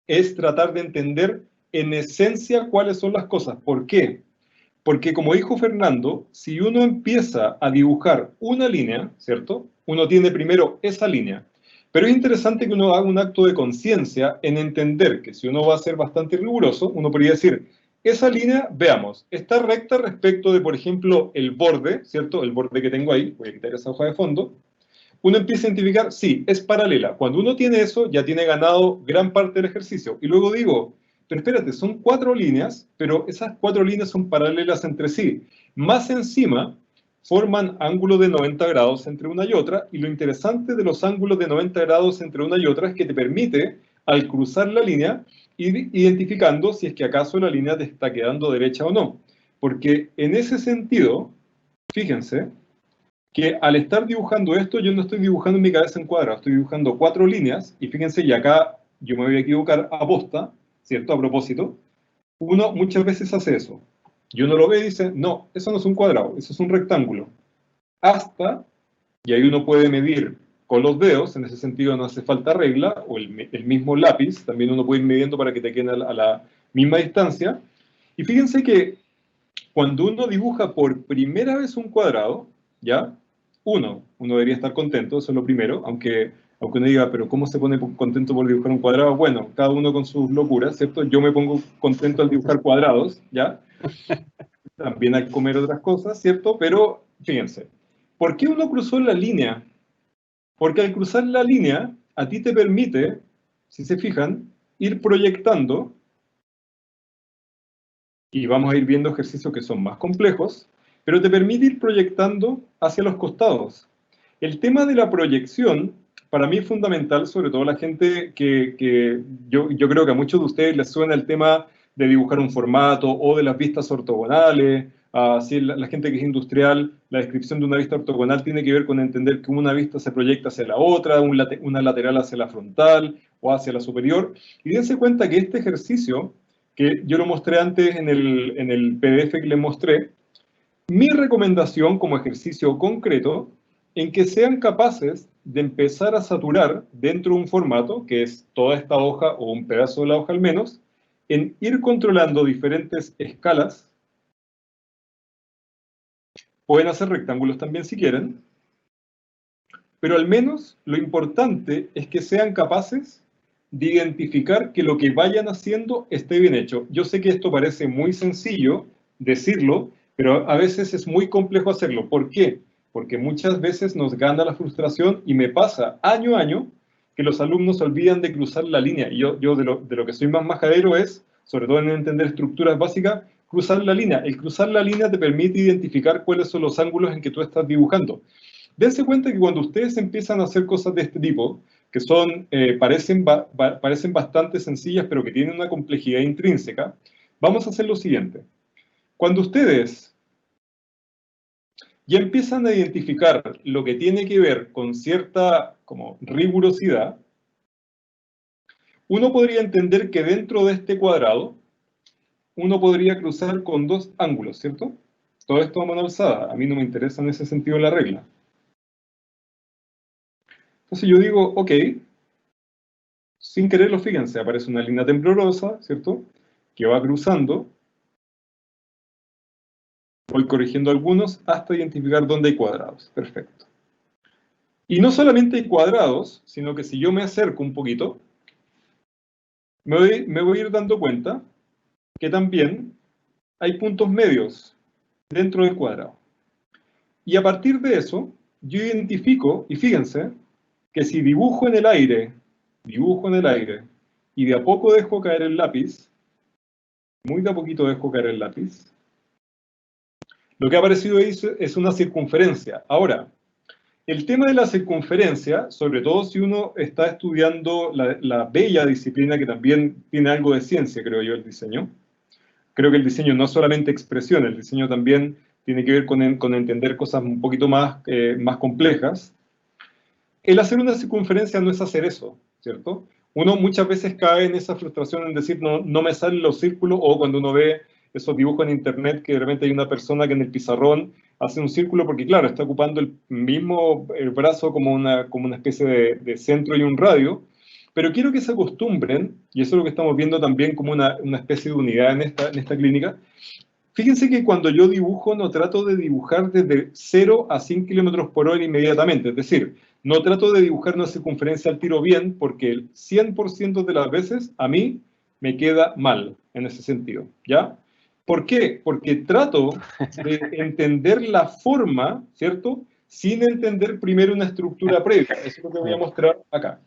es tratar de entender en esencia cuáles son las cosas. ¿Por qué? Porque como dijo Fernando, si uno empieza a dibujar una línea, ¿cierto? Uno tiene primero esa línea. Pero es interesante que uno haga un acto de conciencia en entender que si uno va a ser bastante riguroso, uno podría decir, esa línea, veamos, está recta respecto de, por ejemplo, el borde, ¿cierto? El borde que tengo ahí, voy a quitar esa hoja de fondo. Uno empieza a identificar, sí, es paralela. Cuando uno tiene eso, ya tiene ganado gran parte del ejercicio. Y luego digo, pero espérate, son 4 líneas, pero esas 4 líneas son paralelas entre sí. Más encima, forman ángulos de 90 grados entre una y otra, y lo interesante de los ángulos de 90 grados entre una y otra es que te permite, al cruzar la línea, ir identificando si es que acaso la línea te está quedando derecha o no. Porque en ese sentido, fíjense, que al estar dibujando esto, yo no estoy dibujando en mi cabeza en cuadrado, estoy dibujando 4 líneas, y fíjense, y acá yo me voy a equivocar a posta, ¿cierto? A propósito, uno muchas veces hace eso. Y uno lo ve y dice, no, eso no es un cuadrado, eso es un rectángulo. Hasta, y ahí uno puede medir con los dedos, en ese sentido no hace falta regla, o el mismo lápiz, también uno puede ir midiendo para que te quede a la misma distancia. Y fíjense que cuando uno dibuja por primera vez un cuadrado, ¿ya? Uno debería estar contento, eso es lo primero, aunque uno diga, pero ¿cómo se pone contento por dibujar un cuadrado? Bueno, cada uno con sus locuras, ¿cierto? Yo me pongo contento al dibujar cuadrados, ¿ya? También al comer otras cosas, ¿cierto? Pero fíjense, ¿por qué uno cruzó la línea? Porque al cruzar la línea, a ti te permite, si se fijan, ir proyectando, y vamos a ir viendo ejercicios que son más complejos, pero te permite ir proyectando hacia los costados. El tema de la proyección, para mí es fundamental, sobre todo la gente que yo creo que a muchos de ustedes les suena el tema de dibujar un formato o de las vistas ortogonales. Si la gente que es industrial, la descripción de una vista ortogonal tiene que ver con entender que una vista se proyecta hacia la otra, una lateral hacia la frontal o hacia la superior. Y dense cuenta que este ejercicio, que yo lo mostré antes en el PDF que les mostré, mi recomendación como ejercicio concreto, en que sean capaces de empezar a saturar dentro de un formato, que es toda esta hoja o un pedazo de la hoja al menos, en ir controlando diferentes escalas. Pueden hacer rectángulos también si quieren, pero al menos lo importante es que sean capaces de identificar que lo que vayan haciendo esté bien hecho. Yo sé que esto parece muy sencillo decirlo, pero a veces es muy complejo hacerlo. ¿Por qué? Porque muchas veces nos gana la frustración y me pasa año a año que los alumnos olvidan de cruzar la línea. Y yo de lo que soy más majadero es, sobre todo en entender estructuras básicas, cruzar la línea. El cruzar la línea te permite identificar cuáles son los ángulos en que tú estás dibujando. Dense cuenta que cuando ustedes empiezan a hacer cosas de este tipo, que son, parecen bastante sencillas, pero que tienen una complejidad intrínseca, vamos a hacer lo siguiente. Cuando ustedes ya empiezan a identificar lo que tiene que ver con cierta como rigurosidad, uno podría entender que dentro de este cuadrado, uno podría cruzar con 2 ángulos, ¿cierto? Todo esto a mano alzada. A mí no me interesa en ese sentido la regla. Entonces yo digo, ok, sin quererlo, fíjense, aparece una línea temblorosa, ¿cierto? Que va cruzando. Voy corrigiendo algunos hasta identificar dónde hay cuadrados. Perfecto. Y no solamente hay cuadrados, sino que si yo me acerco un poquito, me voy a ir dando cuenta que también hay puntos medios dentro del cuadrado. Y a partir de eso, yo identifico, y fíjense, que si dibujo en el aire, y de a poco dejo caer el lápiz, muy de a poquito dejo caer el lápiz, lo que ha aparecido ahí es una circunferencia. Ahora, el tema de la circunferencia, sobre todo si uno está estudiando la bella disciplina que también tiene algo de ciencia, creo yo, el diseño. Creo que el diseño no es solamente expresión, el diseño también tiene que ver con entender cosas un poquito más complejas. El hacer una circunferencia no es hacer eso, ¿cierto? Uno muchas veces cae en esa frustración en decir, no me salen los círculos, o cuando uno ve esos dibujos en internet que de repente hay una persona que en el pizarrón hace un círculo porque, claro, está ocupando el mismo brazo como una especie de centro y un radio, pero quiero que se acostumbren, y eso es lo que estamos viendo también como una especie de unidad en esta clínica. Fíjense que cuando yo dibujo no trato de dibujar desde 0 a 100 kilómetros por hora inmediatamente, es decir, no trato de dibujar una circunferencia al tiro bien porque el 100% de las veces a mí me queda mal en ese sentido, ¿ya? ¿Por qué? Porque trato de entender la forma, ¿cierto? Sin entender primero una estructura previa. Eso es lo que voy a mostrar acá.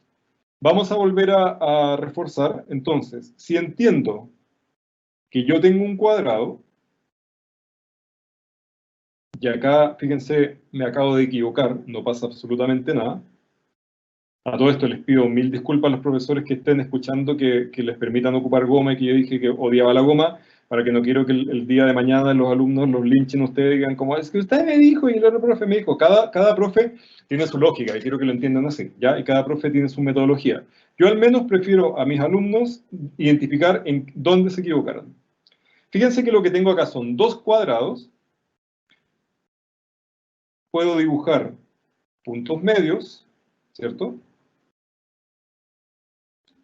Vamos a volver a reforzar. Entonces, si entiendo que yo tengo un cuadrado, y acá, fíjense, me acabo de equivocar, no pasa absolutamente nada. A todo esto les pido mil disculpas a los profesores que estén escuchando que les permitan ocupar goma y que yo dije que odiaba la goma, para que no quiero que el día de mañana los alumnos los linchen ustedes y digan como, es que usted me dijo y el otro profe me dijo. Cada profe tiene su lógica y quiero que lo entiendan así, ¿ya? Y cada profe tiene su metodología. Yo al menos prefiero a mis alumnos identificar en dónde se equivocaron. Fíjense que lo que tengo acá son dos cuadrados. Puedo dibujar puntos medios, ¿cierto?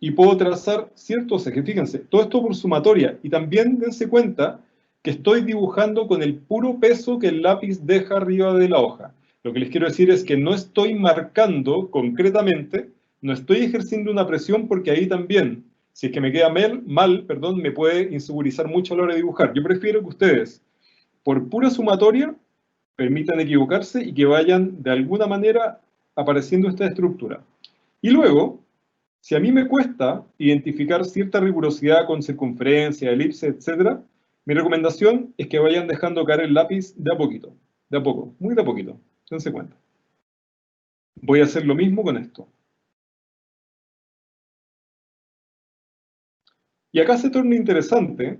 Y puedo trazar ciertos ejes. Fíjense, todo esto por sumatoria. Y también dense cuenta que estoy dibujando con el puro peso que el lápiz deja arriba de la hoja. Lo que les quiero decir es que no estoy marcando concretamente, no estoy ejerciendo una presión porque ahí también, si es que me queda mal, me puede insegurizar mucho a la hora de dibujar. Yo prefiero que ustedes, por pura sumatoria, permitan equivocarse y que vayan de alguna manera apareciendo esta estructura. Y luego, si a mí me cuesta identificar cierta rigurosidad con circunferencia, elipse, etc., mi recomendación es que vayan dejando caer el lápiz de a poquito, de a poco, muy de a poquito, dense cuenta. Voy a hacer lo mismo con esto. Y acá se torna interesante,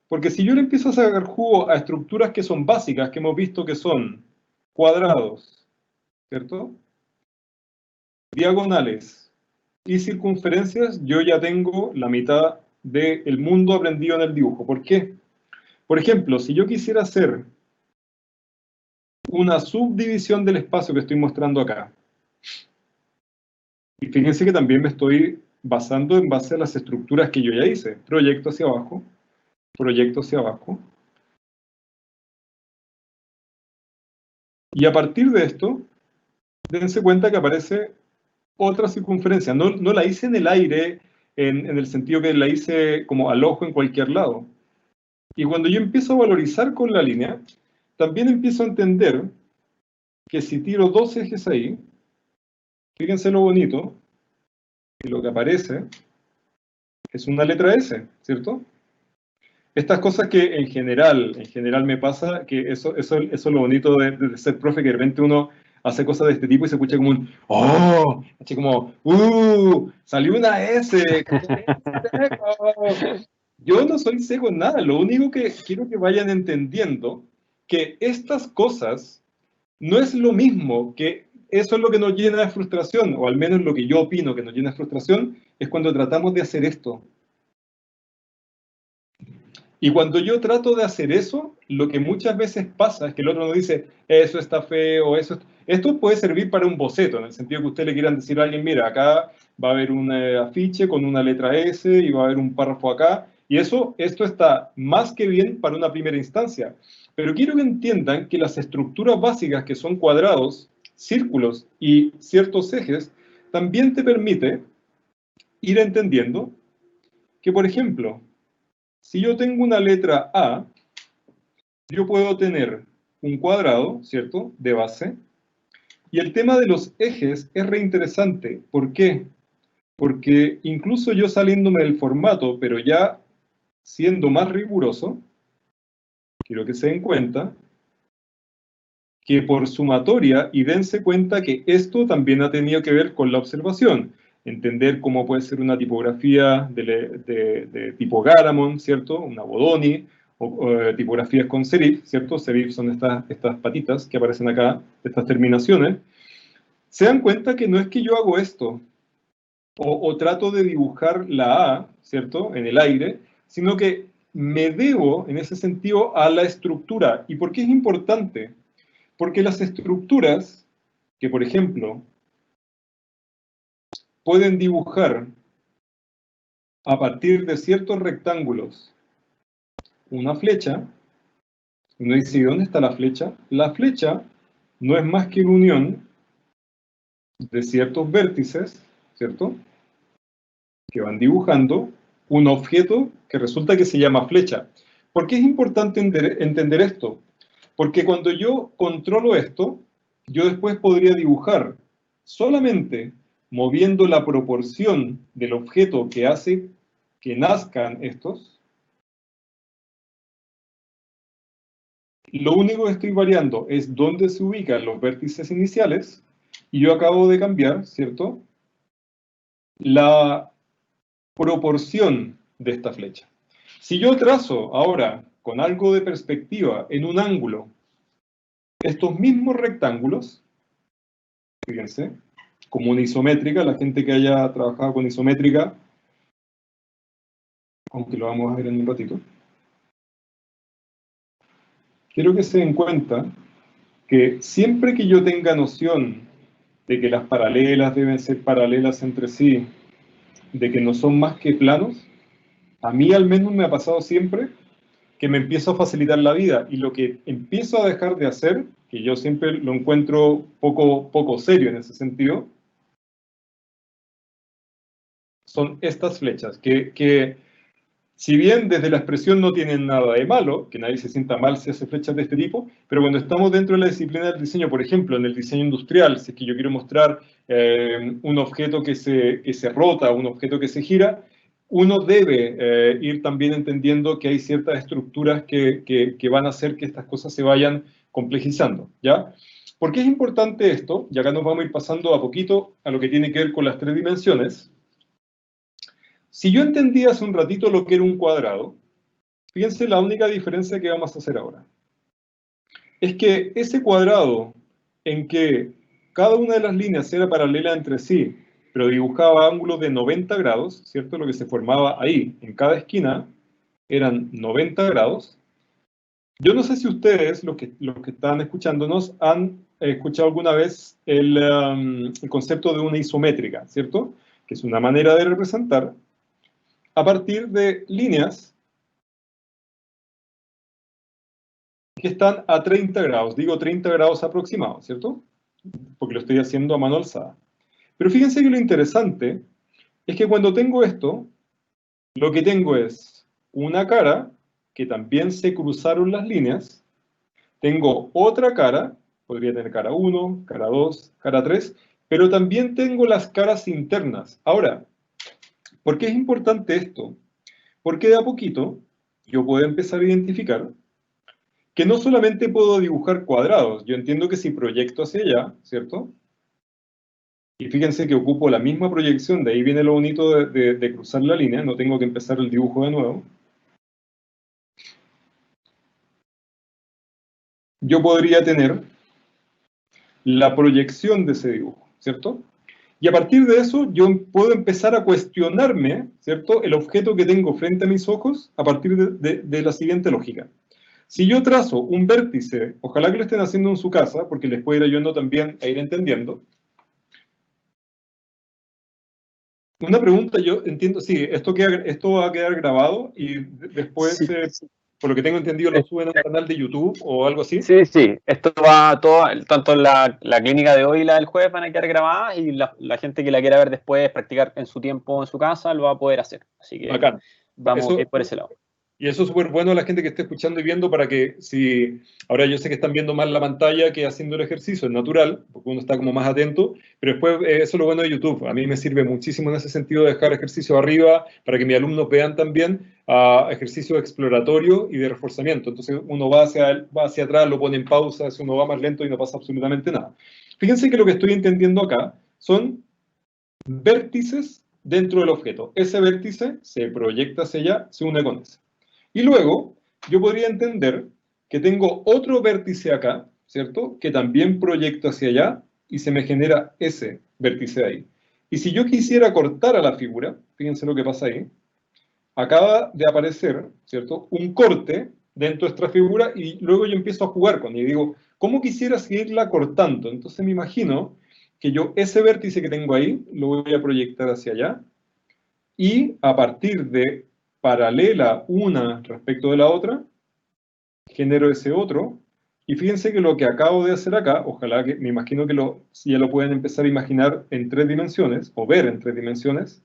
porque si yo le empiezo a sacar jugo a estructuras que son básicas, que hemos visto que son cuadrados, ¿cierto? Diagonales y circunferencias, yo ya tengo la mitad del mundo aprendido en el dibujo. ¿Por qué? Por ejemplo, si yo quisiera hacer una subdivisión del espacio que estoy mostrando acá, y fíjense que también me estoy basando en base a las estructuras que yo ya hice. Proyecto hacia abajo, proyecto hacia abajo. Y a partir de esto, dense cuenta que aparece otra circunferencia. No la hice en el aire, en el sentido que la hice como al ojo en cualquier lado. Y cuando yo empiezo a valorizar con la línea, también empiezo a entender que si tiro dos ejes ahí, fíjense lo bonito, que lo que aparece es una letra S, ¿cierto? Estas cosas que en general me pasa, que eso es lo bonito de ser profe, que de repente uno hace cosas de este tipo y se escucha como un ¡oh! Así como ¡salió una S! Yo no soy ciego en nada, lo único que quiero que vayan entendiendo que estas cosas no es lo mismo, que eso es lo que nos llena de frustración, o al menos lo que yo opino que nos llena de frustración, es cuando tratamos de hacer esto. Y cuando yo trato de hacer eso, lo que muchas veces pasa es que el otro nos dice, eso está feo, esto puede servir para un boceto, en el sentido que usted le quieran decir a alguien, mira, acá va a haber un afiche con una letra S y va a haber un párrafo acá, y esto está más que bien para una primera instancia. Pero quiero que entiendan que las estructuras básicas, que son cuadrados, círculos y ciertos ejes, también te permite ir entendiendo que, por ejemplo, si yo tengo una letra A, yo puedo tener un cuadrado, ¿cierto?, de base. Y el tema de los ejes es reinteresante. ¿Por qué? Porque incluso yo saliéndome del formato, pero ya siendo más riguroso, quiero que se den cuenta que por sumatoria, y dense cuenta que esto también ha tenido que ver con la observación. Entender cómo puede ser una tipografía de tipo Garamond, ¿cierto? Una Bodoni, o tipografías con serif, ¿cierto? Serif son estas patitas que aparecen acá, estas terminaciones. Se dan cuenta que no es que yo hago esto, o trato de dibujar la A, ¿cierto? En el aire, sino que me debo, en ese sentido, a la estructura. ¿Y por qué es importante? Porque las estructuras, que por ejemplo, pueden dibujar a partir de ciertos rectángulos una flecha, uno dice, ¿dónde está la flecha? La flecha no es más que la unión de ciertos vértices, ¿cierto?, que van dibujando un objeto que resulta que se llama flecha. ¿Por qué es importante entender esto? Porque cuando yo controlo esto, yo después podría dibujar solamente moviendo la proporción del objeto que hace que nazcan estos. Lo único que estoy variando es dónde se ubican los vértices iniciales, y yo acabo de cambiar, ¿cierto?, la proporción de esta flecha. Si yo trazo ahora, con algo de perspectiva, en un ángulo, estos mismos rectángulos, fíjense, como una isométrica, la gente que haya trabajado con isométrica, aunque lo vamos a ver en un ratito, quiero que se den cuenta que siempre que yo tenga noción de que las paralelas deben ser paralelas entre sí, de que no son más que planos, a mí al menos me ha pasado siempre que me empiezo a facilitar la vida, y lo que empiezo a dejar de hacer, que yo siempre lo encuentro poco serio en ese sentido, son estas flechas, que si bien desde la expresión no tienen nada de malo, que nadie se sienta mal si hace flechas de este tipo, pero cuando estamos dentro de la disciplina del diseño, por ejemplo, en el diseño industrial, si es que yo quiero mostrar un objeto que se rota, un objeto que se gira, uno debe ir también entendiendo que hay ciertas estructuras que van a hacer que estas cosas se vayan complejizando, ¿ya? ¿Por qué es importante esto? Y acá nos vamos a ir pasando a poquito a lo que tiene que ver con las tres dimensiones. Si yo entendí hace un ratito lo que era un cuadrado, fíjense la única diferencia que vamos a hacer ahora. Es que ese cuadrado en que cada una de las líneas era paralela entre sí, pero dibujaba ángulos de 90 grados, ¿cierto? Lo que se formaba ahí, en cada esquina, eran 90 grados. Yo no sé si ustedes, los que están escuchándonos, han escuchado alguna vez el concepto de una isométrica, ¿cierto? Que es una manera de representar a partir de líneas que están a 30 grados. Digo 30 grados aproximados, ¿cierto? Porque lo estoy haciendo a mano alzada. Pero fíjense que lo interesante es que cuando tengo esto, lo que tengo es una cara, que también se cruzaron las líneas. Tengo otra cara, podría tener cara 1, cara 2, cara 3, pero también tengo las caras internas. Ahora, ¿por qué es importante esto? Porque de a poquito yo puedo empezar a identificar que no solamente puedo dibujar cuadrados. Yo entiendo que si proyecto hacia allá, ¿cierto? Y fíjense que ocupo la misma proyección, de ahí viene lo bonito de cruzar la línea, no tengo que empezar el dibujo de nuevo. Yo podría tener la proyección de ese dibujo, ¿cierto? Y a partir de eso, yo puedo empezar a cuestionarme, ¿cierto?, el objeto que tengo frente a mis ojos a partir de la siguiente lógica. Si yo trazo un vértice, ojalá que lo estén haciendo en su casa, porque les puede ir ayudando también a ir entendiendo. Una pregunta, yo entiendo, sí, esto va a quedar grabado y después, Sí. por lo que tengo entendido, lo suben a un canal de YouTube o algo así. Sí, sí, esto va todo, tanto la clínica de hoy y la del jueves van a quedar grabadas, y la gente que la quiera ver después, practicar en su tiempo en su casa, lo va a poder hacer. Así que Bacán. vamos a ir por ese lado. Y eso es súper bueno a la gente que esté escuchando y viendo, para que si... Ahora yo sé que están viendo más la pantalla que haciendo el ejercicio, es natural, porque uno está como más atento, pero después eso es lo bueno de YouTube. A mí me sirve muchísimo en ese sentido de dejar ejercicio arriba, para que mis alumnos vean también ejercicio exploratorio y de reforzamiento. Entonces uno va hacia atrás, lo pone en pausa, uno va más lento y no pasa absolutamente nada. Fíjense que lo que estoy entendiendo acá son vértices dentro del objeto. Ese vértice se proyecta hacia allá, se une con ese. Y luego, yo podría entender que tengo otro vértice acá, ¿cierto?, que también proyecto hacia allá y se me genera ese vértice ahí. Y si yo quisiera cortar a la figura, fíjense lo que pasa ahí, acaba de aparecer, ¿cierto?, un corte dentro de esta figura y luego yo empiezo a jugar con ella y digo, ¿cómo quisiera seguirla cortando? Entonces me imagino que yo ese vértice que tengo ahí lo voy a proyectar hacia allá y a partir de paralela una respecto de la otra, genero ese otro. Y fíjense que lo que acabo de hacer acá, ojalá que, me imagino que si ya lo pueden empezar a imaginar en 3 dimensiones, o ver en 3 dimensiones,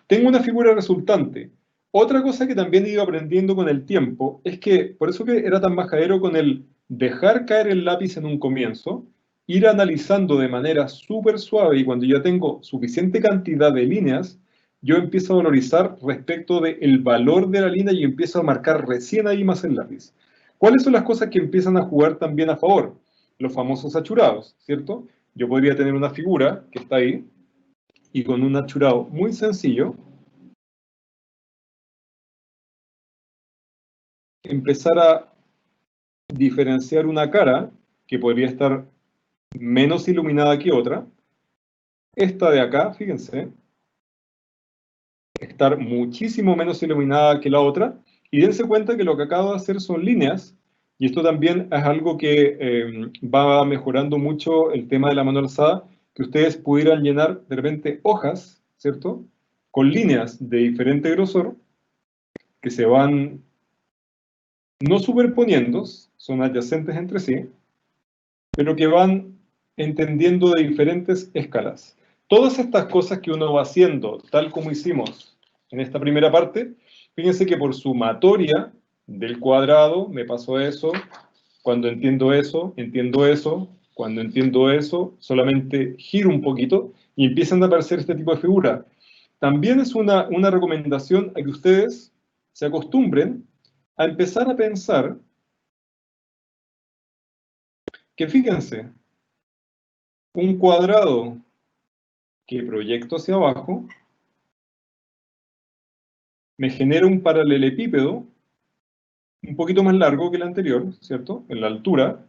tengo una figura resultante. Otra cosa que también he ido aprendiendo con el tiempo, es que, por eso que era tan majadero con el dejar caer el lápiz en un comienzo, ir analizando de manera súper suave, y cuando ya tengo suficiente cantidad de líneas, yo empiezo a valorizar respecto del valor de la línea y empiezo a marcar recién ahí más el lápiz. ¿Cuáles son las cosas que empiezan a jugar también a favor? Los famosos achurados, ¿cierto? Yo podría tener una figura que está ahí, y con un achurado muy sencillo, empezar a diferenciar una cara que podría estar menos iluminada que otra. Esta de acá, fíjense, estar muchísimo menos iluminada que la otra, y dense cuenta que lo que acabo de hacer son líneas, y esto también es algo que va mejorando mucho el tema de la mano alzada, que ustedes pudieran llenar de repente hojas, ¿cierto?, con líneas de diferente grosor, que se van no superponiendo, son adyacentes entre sí, pero que van entendiendo de diferentes escalas. Todas estas cosas que uno va haciendo, tal como hicimos en esta primera parte, fíjense que por sumatoria del cuadrado me pasó eso, cuando entiendo eso, cuando entiendo eso, solamente giro un poquito y empiezan a aparecer este tipo de figuras. También es una recomendación a que ustedes se acostumbren a empezar a pensar que, fíjense, un cuadrado que proyecto hacia abajo me genera un paralelepípedo un poquito más largo que el anterior, ¿cierto?, en la altura.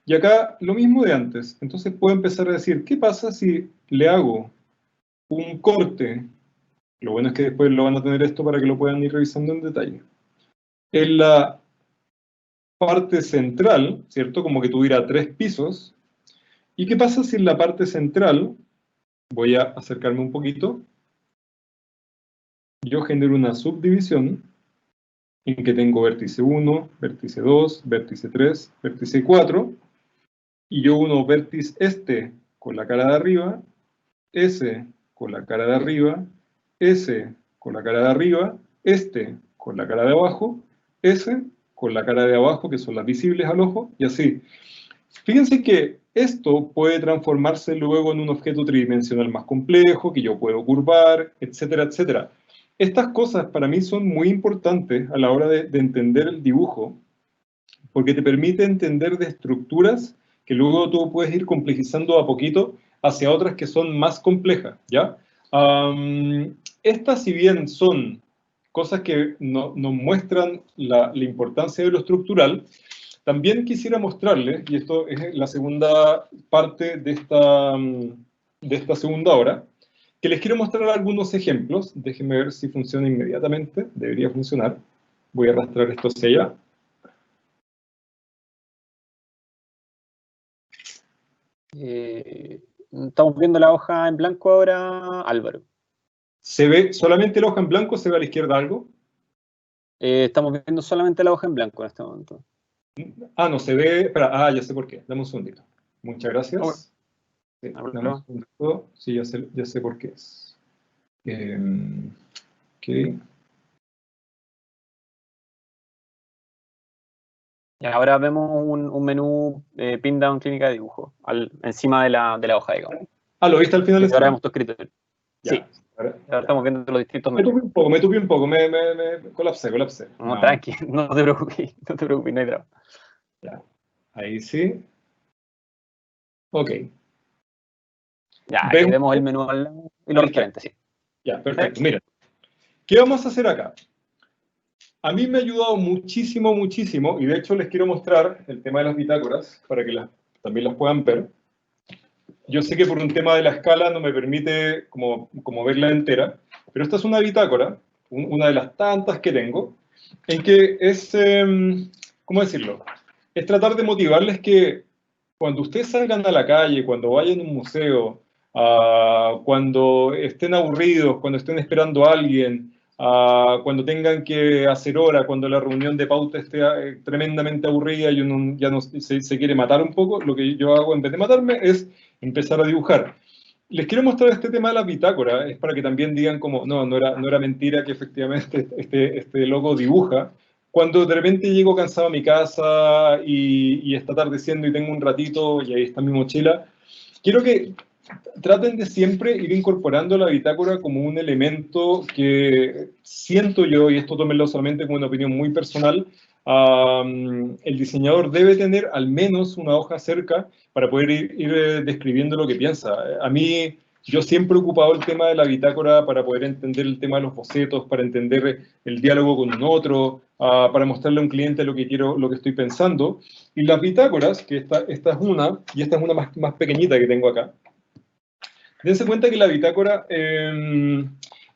Y acá lo mismo de antes. Entonces puedo empezar a decir, ¿qué pasa si le hago un corte? Lo bueno es que después lo van a tener esto para que lo puedan ir revisando en detalle. En la parte central, ¿cierto?, como que tuviera 3 pisos. ¿Y qué pasa si en la parte central, voy a acercarme un poquito, yo genero una subdivisión en que tengo vértice 1, vértice 2, vértice 3, vértice 4, y yo uno vértice este con la cara de arriba, ese con la cara de arriba, ese con la cara de arriba, este con la cara de abajo, ese con la cara de abajo, que son las visibles al ojo, y así. Fíjense que esto puede transformarse luego en un objeto tridimensional más complejo, que yo puedo curvar, etcétera, etcétera. Estas cosas para mí son muy importantes a la hora de entender el dibujo, porque te permite entender de estructuras que luego tú puedes ir complejizando a poquito hacia otras que son más complejas, ¿ya? Estas, si bien son cosas que nos muestran la importancia de lo estructural, también quisiera mostrarles, y esto es la segunda parte de esta segunda hora, que les quiero mostrar algunos ejemplos. Déjenme ver si funciona inmediatamente. Debería funcionar. Voy a arrastrar esto hacia allá. Estamos viendo la hoja en blanco ahora, Álvaro. ¿Se ve solamente la hoja en blanco? ¿Se ve a la izquierda algo? Estamos viendo solamente la hoja en blanco en este momento. Ah, no, se ve... Espera, ya sé por qué. Dame un segundito. Muchas gracias. Okay. Sí, dame un segundito. Sí, ya sé por qué es. Ok. Y ahora vemos un menú pin down clínica de dibujo encima de la hoja, digamos. Ah, ¿lo viste al final? Ahora vemos tu escritorio. Sí. Ahora Estamos viendo los distintos menús. Me tupí un poco, me colapsé. No, tranqui, no te preocupes, no hay drama. Ya, ahí sí. Ok. Ya, ahí vemos el menú al lado y los referentes, sí. Ya, perfecto. Mira, ¿qué vamos a hacer acá? A mí me ha ayudado muchísimo, muchísimo, y de hecho les quiero mostrar el tema de las bitácoras para que también las puedan ver. Yo sé que por un tema de la escala no me permite como verla entera, pero esta es una bitácora una de las tantas que tengo, en que es, ¿cómo decirlo? Es tratar de motivarles que cuando ustedes salgan a la calle, cuando vayan a un museo, cuando estén aburridos, cuando estén esperando a alguien, cuando tengan que hacer hora, cuando la reunión de pauta esté tremendamente aburrida y uno ya no, se quiere matar un poco, lo que yo hago en vez de matarme es empezar a dibujar. Les quiero mostrar este tema de la bitácora, es para que también digan como, no era mentira que efectivamente este loco dibuja. Cuando de repente llego cansado a mi casa y está atardeciendo y tengo un ratito y ahí está mi mochila, quiero que traten de siempre ir incorporando la bitácora como un elemento que siento yo, y esto tómenlo solamente como una opinión muy personal, el diseñador debe tener al menos una hoja cerca para poder ir describiendo lo que piensa. A mí, yo siempre he ocupado el tema de la bitácora para poder entender el tema de los bocetos, para entender el diálogo con un otro, para mostrarle a un cliente lo que quiero, lo que estoy pensando. Y las bitácoras, que esta es una, y esta es una más pequeñita que tengo acá. Dense cuenta que la bitácora,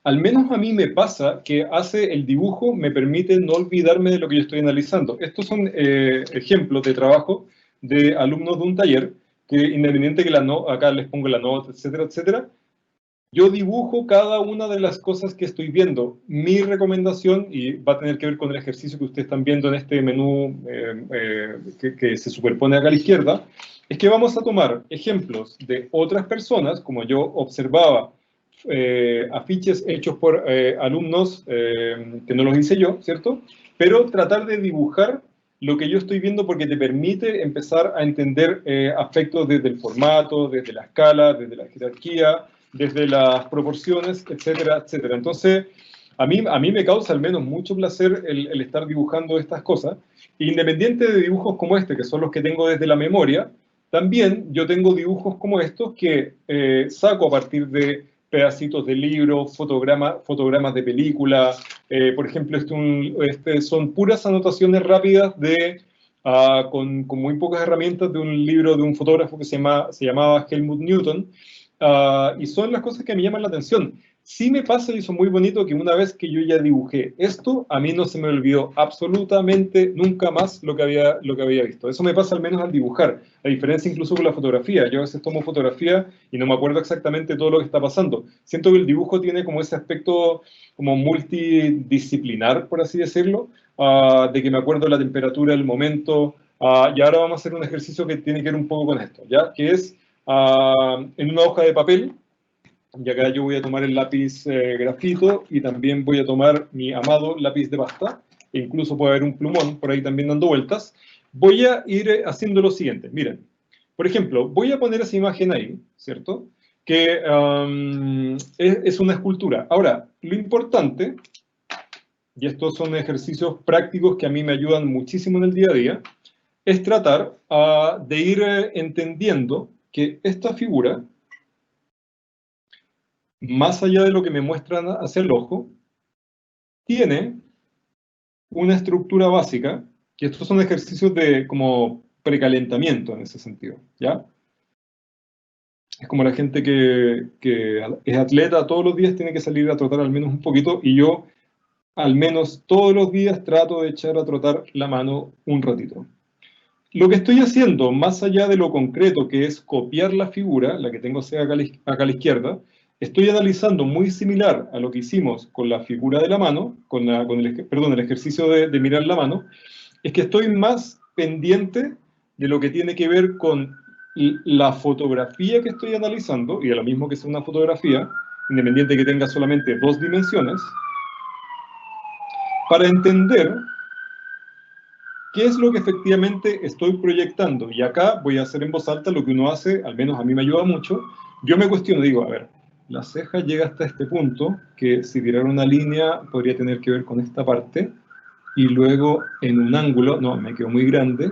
al menos a mí me pasa que hace el dibujo, me permite no olvidarme de lo que yo estoy analizando. Estos son ejemplos de trabajo de alumnos de un taller, que independiente que acá les pongo la nota, etcétera, etcétera, yo dibujo cada una de las cosas que estoy viendo. Mi recomendación, y va a tener que ver con el ejercicio que ustedes están viendo en este menú que se superpone acá a la izquierda, es que vamos a tomar ejemplos de otras personas, como yo observaba afiches hechos por alumnos que no los hice yo, ¿cierto? Pero tratar de dibujar lo que yo estoy viendo porque te permite empezar a entender aspectos desde el formato, desde la escala, desde la jerarquía, desde las proporciones, etcétera, etcétera. Entonces, a mí me causa al menos mucho placer el estar dibujando estas cosas. Independiente de dibujos como este, que son los que tengo desde la memoria, también yo tengo dibujos como estos que saco a partir de pedacitos de libros, fotogramas de película. Por ejemplo, son puras anotaciones rápidas con muy pocas herramientas de un libro de un fotógrafo que se llamaba Helmut Newton. Y son las cosas que me llaman la atención. Sí me pasa, y eso es muy bonito, que una vez que yo ya dibujé esto, a mí no se me olvidó absolutamente nunca más lo que había visto. Eso me pasa al menos al dibujar, a diferencia incluso con la fotografía. Yo a veces tomo fotografía y no me acuerdo exactamente todo lo que está pasando. Siento que el dibujo tiene como ese aspecto como multidisciplinar, por así decirlo, de que me acuerdo la temperatura del momento. Y ahora vamos a hacer un ejercicio que tiene que ver un poco con esto, ¿ya? Que es en una hoja de papel, y acá yo voy a tomar el lápiz grafito y también voy a tomar mi amado lápiz de pasta, e incluso puede haber un plumón por ahí también dando vueltas. Voy a ir haciendo lo siguiente, miren, por ejemplo, voy a poner esa imagen ahí, ¿cierto? Que es una escultura. Ahora, lo importante, y estos son ejercicios prácticos que a mí me ayudan muchísimo en el día a día, es tratar de ir entendiendo que esta figura, más allá de lo que me muestran hacia el ojo, tiene una estructura básica, que estos son ejercicios de como precalentamiento en ese sentido, ¿ya? Es como la gente que es atleta todos los días tiene que salir a trotar al menos un poquito, y yo al menos todos los días trato de echar a trotar la mano un ratito. Lo que estoy haciendo, más allá de lo concreto, que es copiar la figura, la que tengo acá a la izquierda, estoy analizando muy similar a lo que hicimos con la figura de la mano, el ejercicio de mirar la mano, es que estoy más pendiente de lo que tiene que ver con la fotografía que estoy analizando, y de lo mismo que es una fotografía, independiente que tenga solamente 2 dimensiones, para entender qué es lo que efectivamente estoy proyectando. Y acá voy a hacer en voz alta lo que uno hace, al menos a mí me ayuda mucho. Yo me cuestiono, digo, a ver, la ceja llega hasta este punto, que si tirara una línea podría tener que ver con esta parte, y luego en un ángulo, no, me quedó muy grande,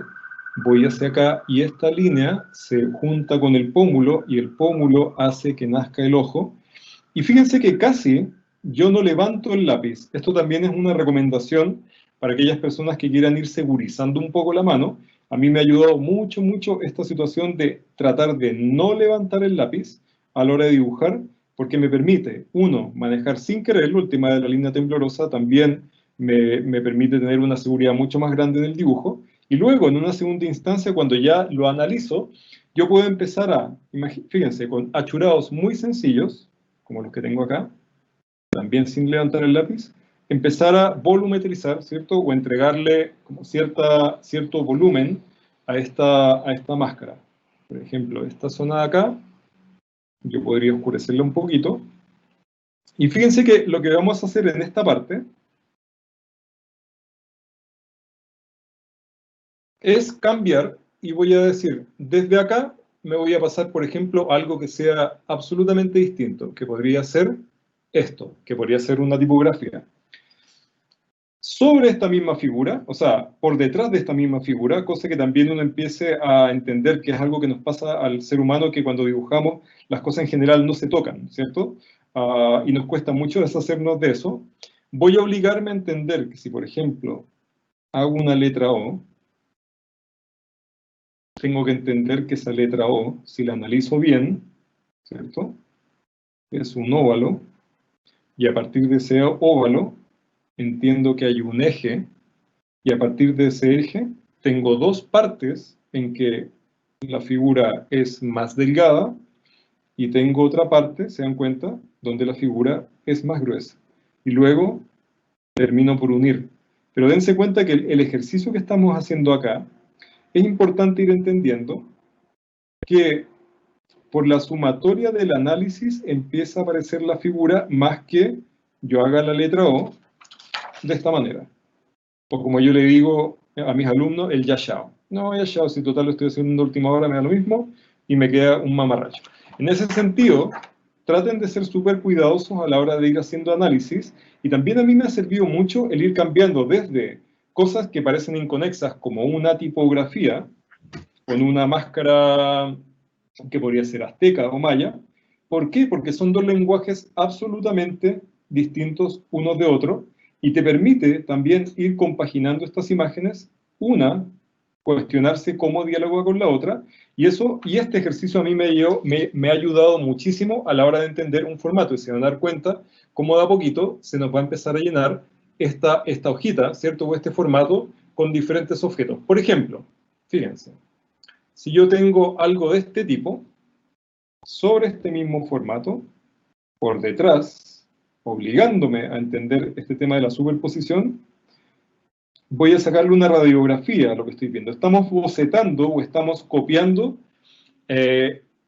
voy hacia acá, y esta línea se junta con el pómulo, y el pómulo hace que nazca el ojo. Y fíjense que casi yo no levanto el lápiz. Esto también es una recomendación para aquellas personas que quieran ir segurizando un poco la mano. A mí me ha ayudado mucho esta situación de tratar de no levantar el lápiz a la hora de dibujar, porque me permite, uno, manejar sin quererlo, el tema de la línea temblorosa también me permite tener una seguridad mucho más grande en el dibujo, y luego, en una segunda instancia, cuando ya lo analizo, yo puedo empezar a, fíjense, con achurados muy sencillos, como los que tengo acá, también sin levantar el lápiz, empezar a volumetrizar, ¿cierto? O entregarle como cierto volumen a esta máscara. Por ejemplo, esta zona de acá, yo podría oscurecerla un poquito. Y fíjense que lo que vamos a hacer en esta parte es cambiar, y voy a decir, desde acá me voy a pasar, por ejemplo, a algo que sea absolutamente distinto, que podría ser esto, que podría ser una tipografía. Sobre esta misma figura, o sea, por detrás de esta misma figura, cosa que también uno empiece a entender que es algo que nos pasa al ser humano, que cuando dibujamos las cosas en general no se tocan, ¿cierto? Y nos cuesta mucho deshacernos de eso. Voy a obligarme a entender que si, por ejemplo, hago una letra O, tengo que entender que esa letra O, si la analizo bien, ¿cierto? Es un óvalo, y a partir de ese óvalo entiendo que hay un eje, y a partir de ese eje tengo dos partes en que la figura es más delgada, y tengo otra parte, ¿se dan cuenta?, donde la figura es más gruesa. Y luego termino por unir. Pero dense cuenta que el ejercicio que estamos haciendo acá, es importante ir entendiendo que por la sumatoria del análisis empieza a aparecer la figura, más que yo haga la letra O de esta manera. O como yo le digo a mis alumnos, el yashao. No, yashao, si total lo estoy haciendo a última hora, me da lo mismo, y me queda un mamarracho. En ese sentido, traten de ser súper cuidadosos a la hora de ir haciendo análisis, y también a mí me ha servido mucho el ir cambiando desde cosas que parecen inconexas, como una tipografía, con una máscara que podría ser azteca o maya. ¿Por qué? Porque son dos lenguajes absolutamente distintos unos de otros, y te permite también ir compaginando estas imágenes, una, cuestionarse cómo dialoga con la otra, y este ejercicio a mí me ha ayudado muchísimo a la hora de entender un formato, y se van a dar cuenta cómo de a poquito se nos va a empezar a llenar esta hojita, ¿cierto? O este formato con diferentes objetos. Por ejemplo, fíjense, si yo tengo algo de este tipo, sobre este mismo formato, por detrás, obligándome a entender este tema de la superposición, voy a sacarle una radiografía a lo que estoy viendo. Estamos bocetando o estamos copiando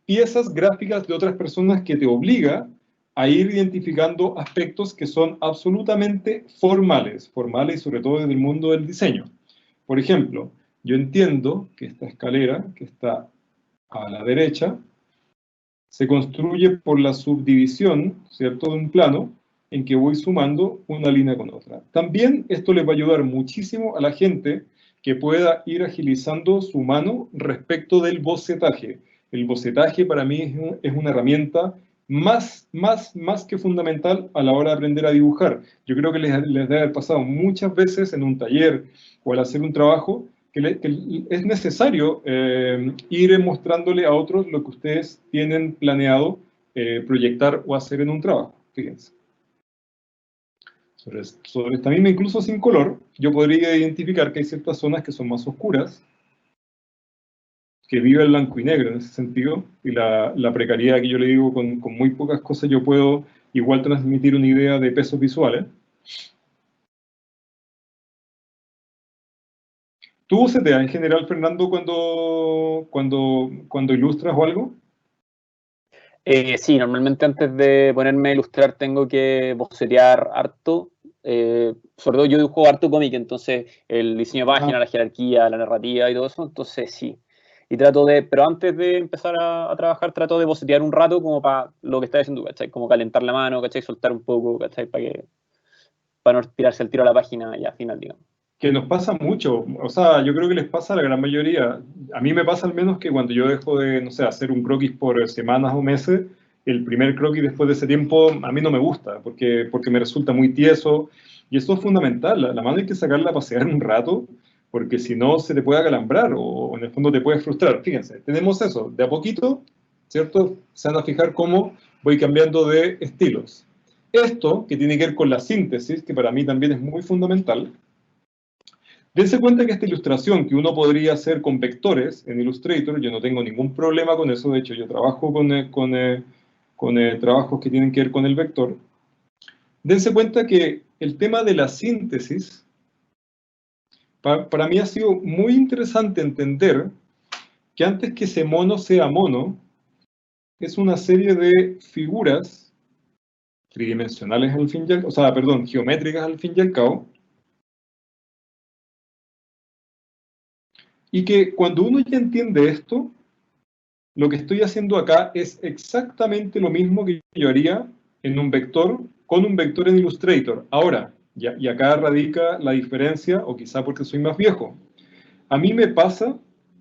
piezas gráficas de otras personas, que te obliga a ir identificando aspectos que son absolutamente formales y sobre todo desde el mundo del diseño. Por ejemplo, yo entiendo que esta escalera, que está a la derecha, se construye por la subdivisión, ¿cierto?, de un plano en que voy sumando una línea con otra. También esto les va a ayudar muchísimo a la gente que pueda ir agilizando su mano respecto del bocetaje. El bocetaje para mí es una herramienta más que fundamental a la hora de aprender a dibujar. Yo creo que les debe haber pasado muchas veces en un taller o al hacer un trabajo, que es necesario ir mostrándole a otros lo que ustedes tienen planeado proyectar o hacer en un trabajo. Fíjense. Sobre esta misma, incluso sin color, yo podría identificar que hay ciertas zonas que son más oscuras, que vive el blanco y negro en ese sentido, y la precariedad que yo le digo, con muy pocas cosas yo puedo igual transmitir una idea de pesos visuales. ¿Tú se te da en general, Fernando, cuando ilustras o algo? Sí, normalmente antes de ponerme a ilustrar tengo que bocetear harto. Sobre todo yo dibujo harto cómic, entonces el diseño de página, la jerarquía, la narrativa y todo eso, entonces sí. Y pero antes de empezar a trabajar, trato de bocetear un rato como para lo que estás haciendo, ¿cachai? Como calentar la mano, ¿cachai? Soltar un poco, ¿cachai? Para no tirarse el tiro a la página ya final, digamos. Que nos pasa mucho, o sea, yo creo que les pasa a la gran mayoría. A mí me pasa al menos que cuando yo dejo de, no sé, hacer un croquis por semanas o meses, el primer croquis después de ese tiempo a mí no me gusta, porque me resulta muy tieso, y eso es fundamental. La mano hay que sacarla a pasear un rato, porque si no se te puede acalambrar, o en el fondo te puede frustrar. Fíjense, tenemos eso, de a poquito ¿cierto? Se van a fijar cómo voy cambiando de estilos. Esto, que tiene que ver con la síntesis, que para mí también es muy fundamental, dense cuenta que esta ilustración que uno podría hacer con vectores en Illustrator, yo no tengo ningún problema con eso, de hecho yo trabajo con trabajos que tienen que ver con el vector. Dense cuenta que el tema de la síntesis, para mí ha sido muy interesante entender que antes que ese mono sea mono, es una serie de figuras tridimensionales al fin y al, o sea, perdón, geométricas al fin y al cabo, y que cuando uno ya entiende esto, lo que estoy haciendo acá es exactamente lo mismo que yo haría en un vector, con un vector en Illustrator. Ahora, y acá radica la diferencia, o quizá porque soy más viejo. A mí me pasa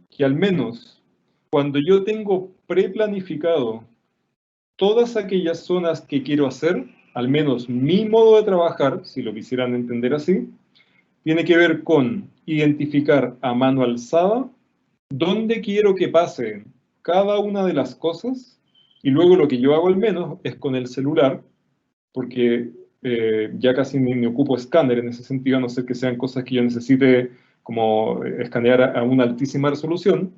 que al menos cuando yo tengo preplanificado todas aquellas zonas que quiero hacer, al menos mi modo de trabajar, si lo quisieran entender así, tiene que ver con identificar a mano alzada dónde quiero que pasen cada una de las cosas, y luego lo que yo hago al menos es con el celular, porque ya casi ni me ocupo escáner en ese sentido, a no ser que sean cosas que yo necesite como escanear a una altísima resolución.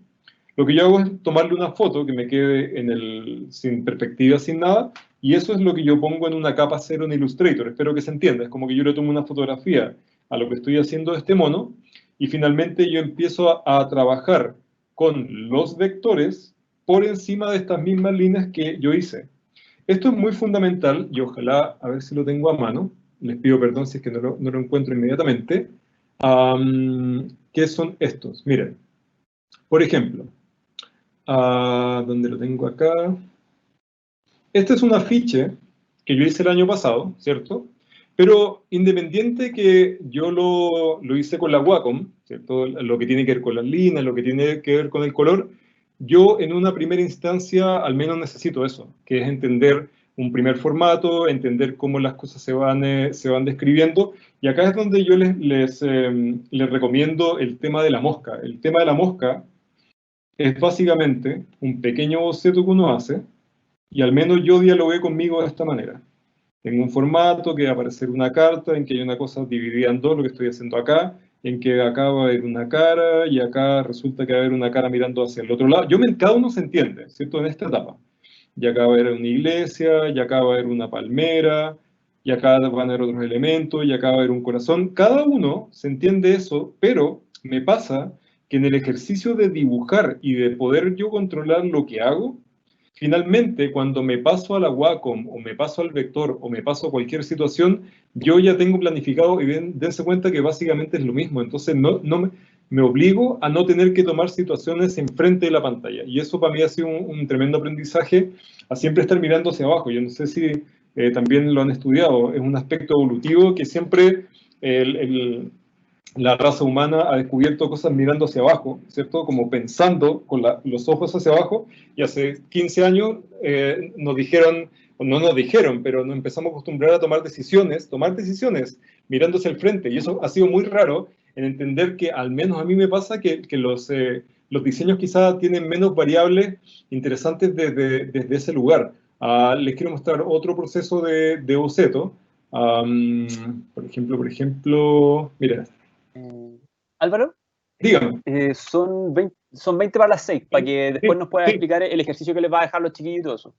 Lo que yo hago es tomarle una foto que me quede sin perspectiva, sin nada, y eso es lo que yo pongo en una capa cero en Illustrator. Espero que se entienda. Es como que yo le tomo una fotografía a lo que estoy haciendo de este mono, y finalmente yo empiezo a trabajar con los vectores por encima de estas mismas líneas que yo hice. Esto es muy fundamental, y ojalá, a ver si lo tengo a mano, les pido perdón si es que no lo encuentro inmediatamente, ¿qué son estos? Miren, por ejemplo, ¿dónde lo tengo acá? Este es un afiche que yo hice el año pasado, ¿cierto? Pero independiente que yo lo hice con la Wacom, ¿cierto? Lo que tiene que ver con las líneas, lo que tiene que ver con el color, yo en una primera instancia al menos necesito eso, que es entender un primer formato, entender cómo las cosas se van describiendo, y acá es donde yo les recomiendo el tema de la mosca. El tema de la mosca es básicamente un pequeño boceto que uno hace, y al menos yo dialogué conmigo de esta manera. Tengo un formato que va a aparecer una carta en que hay una cosa dividida en dos, lo que estoy haciendo acá, en que acá va a haber una cara y acá resulta que va a haber una cara mirando hacia el otro lado. Cada uno se entiende, ¿cierto? En esta etapa. Y acá va a haber una iglesia, y acá va a haber una palmera, y acá van a haber otros elementos, y acá va a haber un corazón. Cada uno se entiende eso, pero me pasa que en el ejercicio de dibujar y de poder yo controlar lo que hago, finalmente, cuando me paso a la Wacom, o me paso al vector, o me paso a cualquier situación, yo ya tengo planificado, y dense cuenta que básicamente es lo mismo. Entonces, me obligo a no tener que tomar situaciones enfrente de la pantalla. Y eso para mí ha sido un tremendo aprendizaje, a siempre estar mirando hacia abajo. Yo no sé si también lo han estudiado. Es un aspecto evolutivo que siempre la raza humana ha descubierto cosas mirando hacia abajo, ¿cierto? Como pensando con los ojos hacia abajo, y hace 15 años nos dijeron, o no nos dijeron, pero nos empezamos a acostumbrar a tomar decisiones mirando hacia el frente, y eso ha sido muy raro en entender que, al menos a mí me pasa, que los diseños quizás tienen menos variables interesantes desde ese lugar. Les quiero mostrar otro proceso de boceto. Por ejemplo, mira. Álvaro, Dígame. son 20 para las 6, para que después nos puedas Sí. explicar el ejercicio que les va a dejar los chiquillos y todo eso.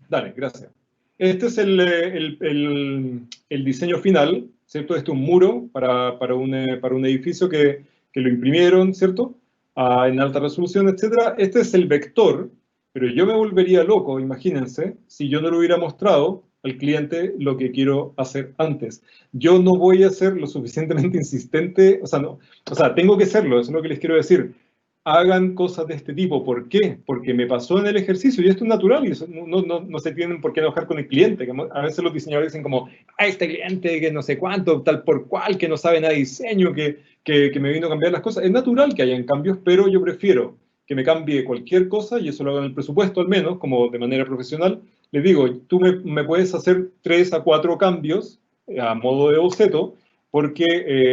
Dale, gracias. Este es el diseño final, ¿cierto? Este es un muro para un edificio que lo imprimieron, ¿cierto? En alta resolución, etc. Este es el vector, pero yo me volvería loco, imagínense, si yo no le hubiera mostrado al cliente lo que quiero hacer antes. Yo no voy a ser lo suficientemente insistente, o sea, tengo que serlo, eso es lo que les quiero decir. Hagan cosas de este tipo. ¿Por qué? Porque me pasó en el ejercicio, y esto es natural, y eso no se tienen por qué enojar con el cliente. Que a veces los diseñadores dicen como, este cliente que no sé cuánto, tal por cual, que no sabe nada de diseño, que me vino a cambiar las cosas. Es natural que hayan cambios, pero yo prefiero que me cambie cualquier cosa, y eso lo hago en el presupuesto al menos, como de manera profesional. Les digo, tú me puedes hacer 3 a 4 cambios a modo de boceto, porque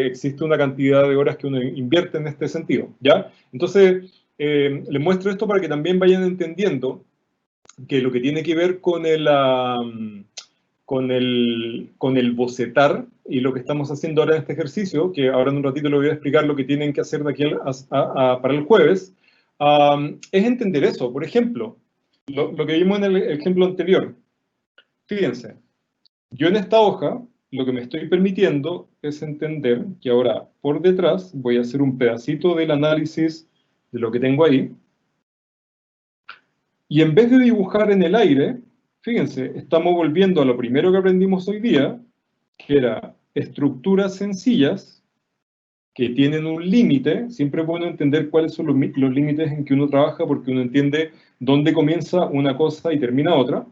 existe una cantidad de horas que uno invierte en este sentido, ¿ya? Entonces, les muestro esto para que también vayan entendiendo que lo que tiene que ver con el bocetar y lo que estamos haciendo ahora en este ejercicio, que ahora en un ratito les voy a explicar lo que tienen que hacer de aquí para el jueves, es entender eso. Por ejemplo, lo que vimos en el ejemplo anterior. Fíjense, yo en esta hoja lo que me estoy permitiendo es entender que ahora por detrás voy a hacer un pedacito del análisis de lo que tengo ahí. Y en vez de dibujar en el aire, fíjense, estamos volviendo a lo primero que aprendimos hoy día, que era estructuras sencillas que tienen un límite. Siempre es bueno entender cuáles son los límites en que uno trabaja, porque uno entiende dónde comienza una cosa y termina otra.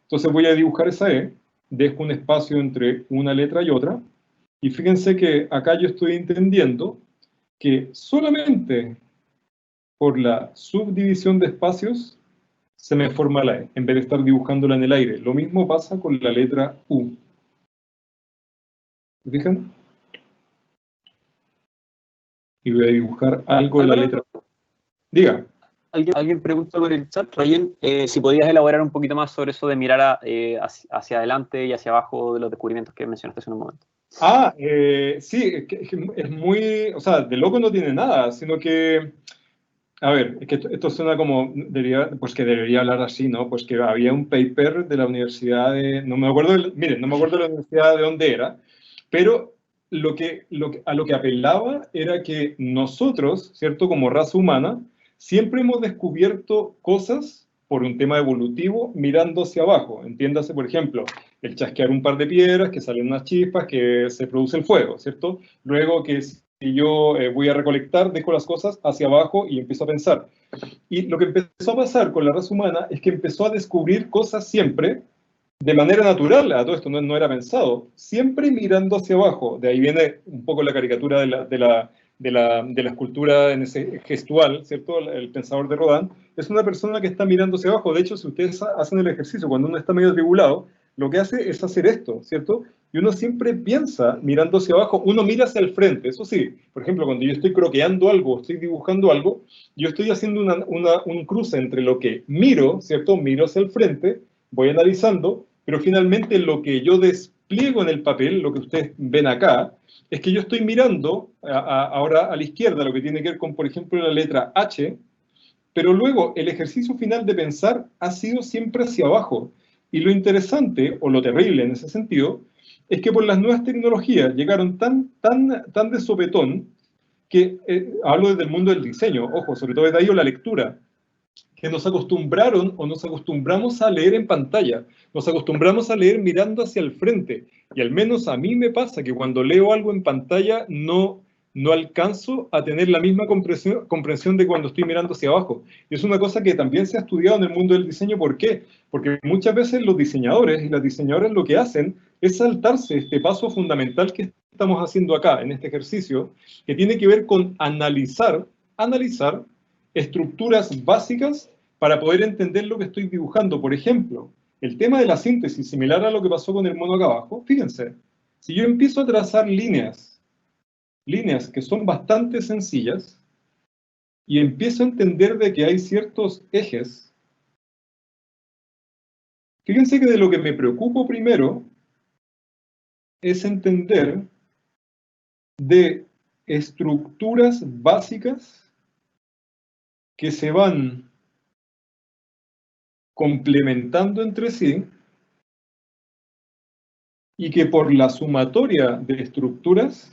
Entonces voy a dibujar esa E, dejo un espacio entre una letra y otra, y fíjense que acá yo estoy entendiendo que solamente por la subdivisión de espacios se me forma la E, en vez de estar dibujándola en el aire. Lo mismo pasa con la letra U. ¿Se fijan? Y voy a dibujar algo de la letra U. Diga. Alguien pregunta por el chat, Rayen, si podías elaborar un poquito más sobre eso de mirar hacia adelante y hacia abajo de los descubrimientos que mencionaste hace un momento. Sí, es muy, o sea, de loco no tiene nada, sino que, a ver, es que esto suena como, pues que debería hablar así, ¿no? Pues que había un paper de la universidad de, no me acuerdo, miren, no me acuerdo de la universidad de dónde era, pero a lo que apelaba era que nosotros, ¿cierto? Como raza humana, siempre hemos descubierto cosas por un tema evolutivo mirando hacia abajo. Entiéndase, por ejemplo, el chasquear un par de piedras, que salen unas chispas, que se produce el fuego, ¿cierto? Luego que si yo voy a recolectar, dejo las cosas hacia abajo y empiezo a pensar. Y lo que empezó a pasar con la raza humana es que empezó a descubrir cosas siempre de manera natural. A todo esto no era pensado, siempre mirando hacia abajo. De ahí viene un poco la caricatura de la escultura en ese gestual, ¿cierto? El pensador de Rodin es una persona que está mirando hacia abajo. De hecho, si ustedes hacen el ejercicio, cuando uno está medio atribulado, lo que hace es hacer esto, ¿cierto? Y uno siempre piensa mirando hacia abajo, uno mira hacia el frente. Eso sí, por ejemplo, cuando yo estoy croqueando algo, estoy dibujando algo, yo estoy haciendo un cruce entre lo que miro, ¿cierto? Miro hacia el frente, voy analizando, pero finalmente lo que yo despliego en el papel, lo que ustedes ven acá, es que yo estoy mirando ahora a la izquierda, lo que tiene que ver con, por ejemplo, la letra H, pero luego el ejercicio final de pensar ha sido siempre hacia abajo. Y lo interesante, o lo terrible en ese sentido, es que por las nuevas tecnologías llegaron tan de sopetón que, hablo desde el mundo del diseño, ojo, sobre todo de ahí o la lectura, que nos acostumbraron o nos acostumbramos a leer en pantalla, nos acostumbramos a leer mirando hacia el frente, y al menos a mí me pasa que cuando leo algo en pantalla no alcanzo a tener la misma comprensión de cuando estoy mirando hacia abajo. Y es una cosa que también se ha estudiado en el mundo del diseño. ¿Por qué? Porque muchas veces los diseñadores y las diseñadoras lo que hacen es saltarse este paso fundamental que estamos haciendo acá, en este ejercicio, que tiene que ver con analizar estructuras básicas para poder entender lo que estoy dibujando. Por ejemplo, el tema de la síntesis, similar a lo que pasó con el mono acá abajo, fíjense, si yo empiezo a trazar líneas que son bastante sencillas, y empiezo a entender de que hay ciertos ejes, fíjense que de lo que me preocupo primero es entender de estructuras básicas que se van complementando entre sí y que por la sumatoria de estructuras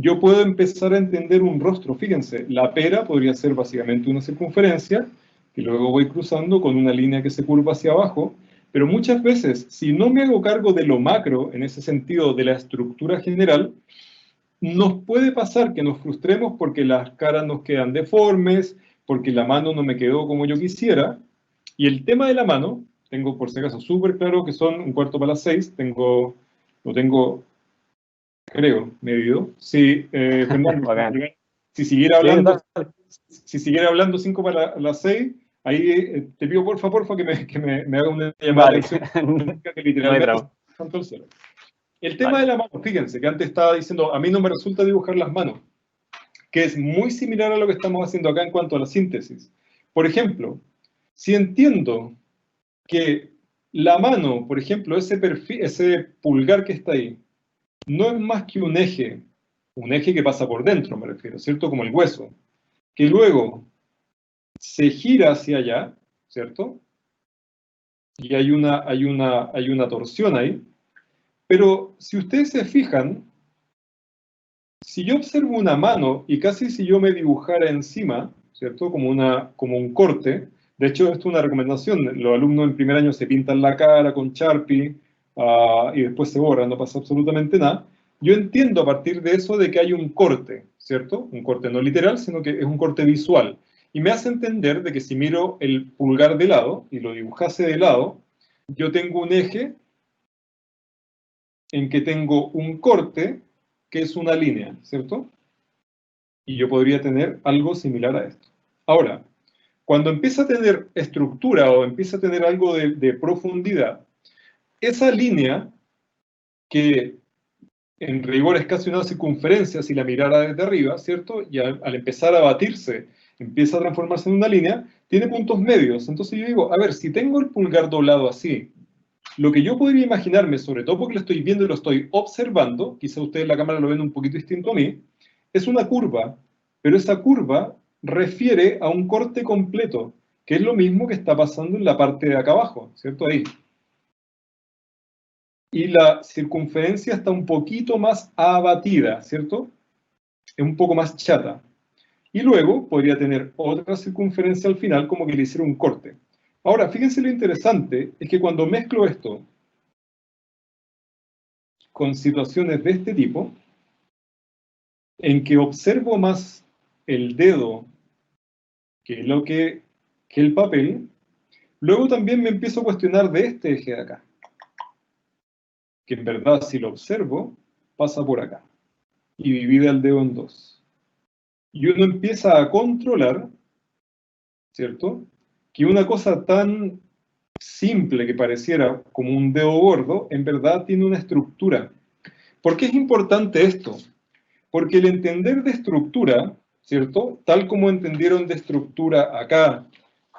yo puedo empezar a entender un rostro. Fíjense, la pera podría ser básicamente una circunferencia que luego voy cruzando con una línea que se curva hacia abajo, pero muchas veces, si no me hago cargo de lo macro, en ese sentido de la estructura general, nos puede pasar que nos frustremos porque las caras nos quedan deformes, porque la mano no me quedó como yo quisiera. Y el tema de la mano, tengo por si acaso súper claro que son 5:45, lo tengo, creo, medido. Sí, Fernando, si siguiera hablando 5:06, ahí te pido porfa que me haga una llamada de acción que literalmente tanto el cielo. El tema de la mano, fíjense, que antes estaba diciendo, a mí no me resulta dibujar las manos, que es muy similar a lo que estamos haciendo acá en cuanto a la síntesis. Por ejemplo, si entiendo que la mano, por ejemplo, ese pulgar que está ahí, no es más que un eje que pasa por dentro, me refiero, ¿cierto? Como el hueso, que luego se gira hacia allá, ¿cierto? Y hay una torsión ahí. Pero si ustedes se fijan, si yo observo una mano y casi si yo me dibujara encima, ¿cierto? Como un corte. De hecho, esto es una recomendación. Los alumnos en primer año se pintan la cara con Sharpie y después se borran, no pasa absolutamente nada. Yo entiendo a partir de eso de que hay un corte, ¿cierto? Un corte no literal, sino que es un corte visual. Y me hace entender de que si miro el pulgar de lado y lo dibujase de lado, yo tengo un eje en que tengo un corte que es una línea, ¿cierto? Y yo podría tener algo similar a esto. Ahora, cuando empieza a tener estructura o empieza a tener algo de profundidad, esa línea, que en rigor es casi una circunferencia si la mirara desde arriba, ¿cierto? Y al empezar a batirse, empieza a transformarse en una línea, tiene puntos medios. Entonces yo digo, a ver, si tengo el pulgar doblado así, lo que yo podría imaginarme, sobre todo porque lo estoy viendo y lo estoy observando, quizá ustedes en la cámara lo ven un poquito distinto a mí, es una curva, pero esa curva refiere a un corte completo, que es lo mismo que está pasando en la parte de acá abajo, ¿cierto? Ahí. Y la circunferencia está un poquito más abatida, ¿cierto? Es un poco más chata. Y luego podría tener otra circunferencia al final, como que le hiciera un corte. Ahora, fíjense lo interesante, es que cuando mezclo esto con situaciones de este tipo, en que observo más el dedo que el papel, luego también me empiezo a cuestionar de este eje de acá, que en verdad si lo observo, pasa por acá, y divide el dedo en dos. Y uno empieza a controlar, ¿cierto? Que una cosa tan simple que pareciera como un dedo gordo, en verdad tiene una estructura. ¿Por qué es importante esto? Porque el entender de estructura, ¿cierto? Tal como entendieron de estructura acá,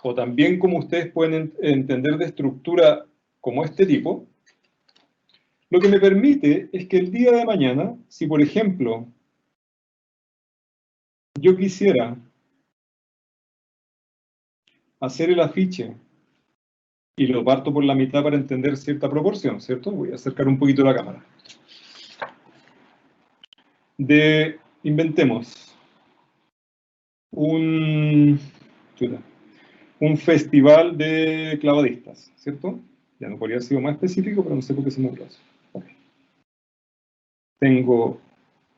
o también como ustedes pueden entender de estructura como este tipo, lo que me permite es que el día de mañana, si por ejemplo yo quisiera hacer el afiche y lo parto por la mitad para entender cierta proporción, ¿cierto? Voy a acercar un poquito la cámara. Inventemos un festival de clavadistas, ¿cierto? Ya no podría haber sido más específico, pero no sé por qué se me ocurrió eso. Okay. Tengo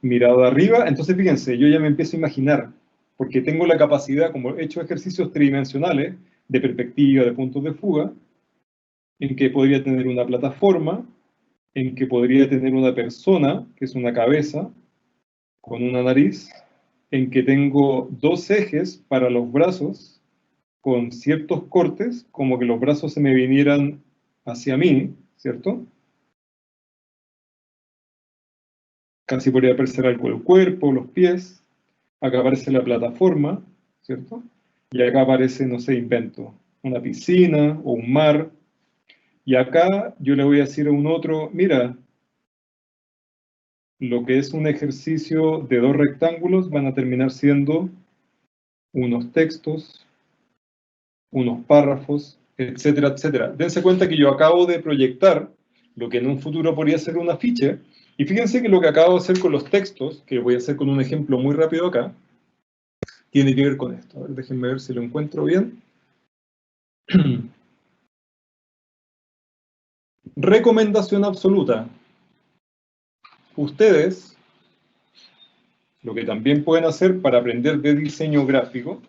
mirado arriba, entonces fíjense, yo ya me empiezo a imaginar, porque tengo la capacidad, como he hecho ejercicios tridimensionales, de perspectiva, de puntos de fuga, en que podría tener una plataforma, en que podría tener una persona, que es una cabeza, con una nariz, en que tengo dos ejes para los brazos, con ciertos cortes, como que los brazos se me vinieran hacia mí, ¿cierto? Casi podría aparecer algo el cuerpo, los pies. Acá aparece la plataforma, ¿cierto? Y acá aparece, no sé, invento, una piscina o un mar. Y acá yo le voy a decir a un otro, mira, lo que es un ejercicio de dos rectángulos van a terminar siendo unos textos, unos párrafos, etcétera, etcétera. Dense cuenta que yo acabo de proyectar lo que en un futuro podría ser un afiche, y fíjense que lo que acabo de hacer con los textos, que voy a hacer con un ejemplo muy rápido acá, tiene que ver con esto. A ver, déjenme ver si lo encuentro bien. Recomendación absoluta. Ustedes, lo que también pueden hacer para aprender de diseño gráfico,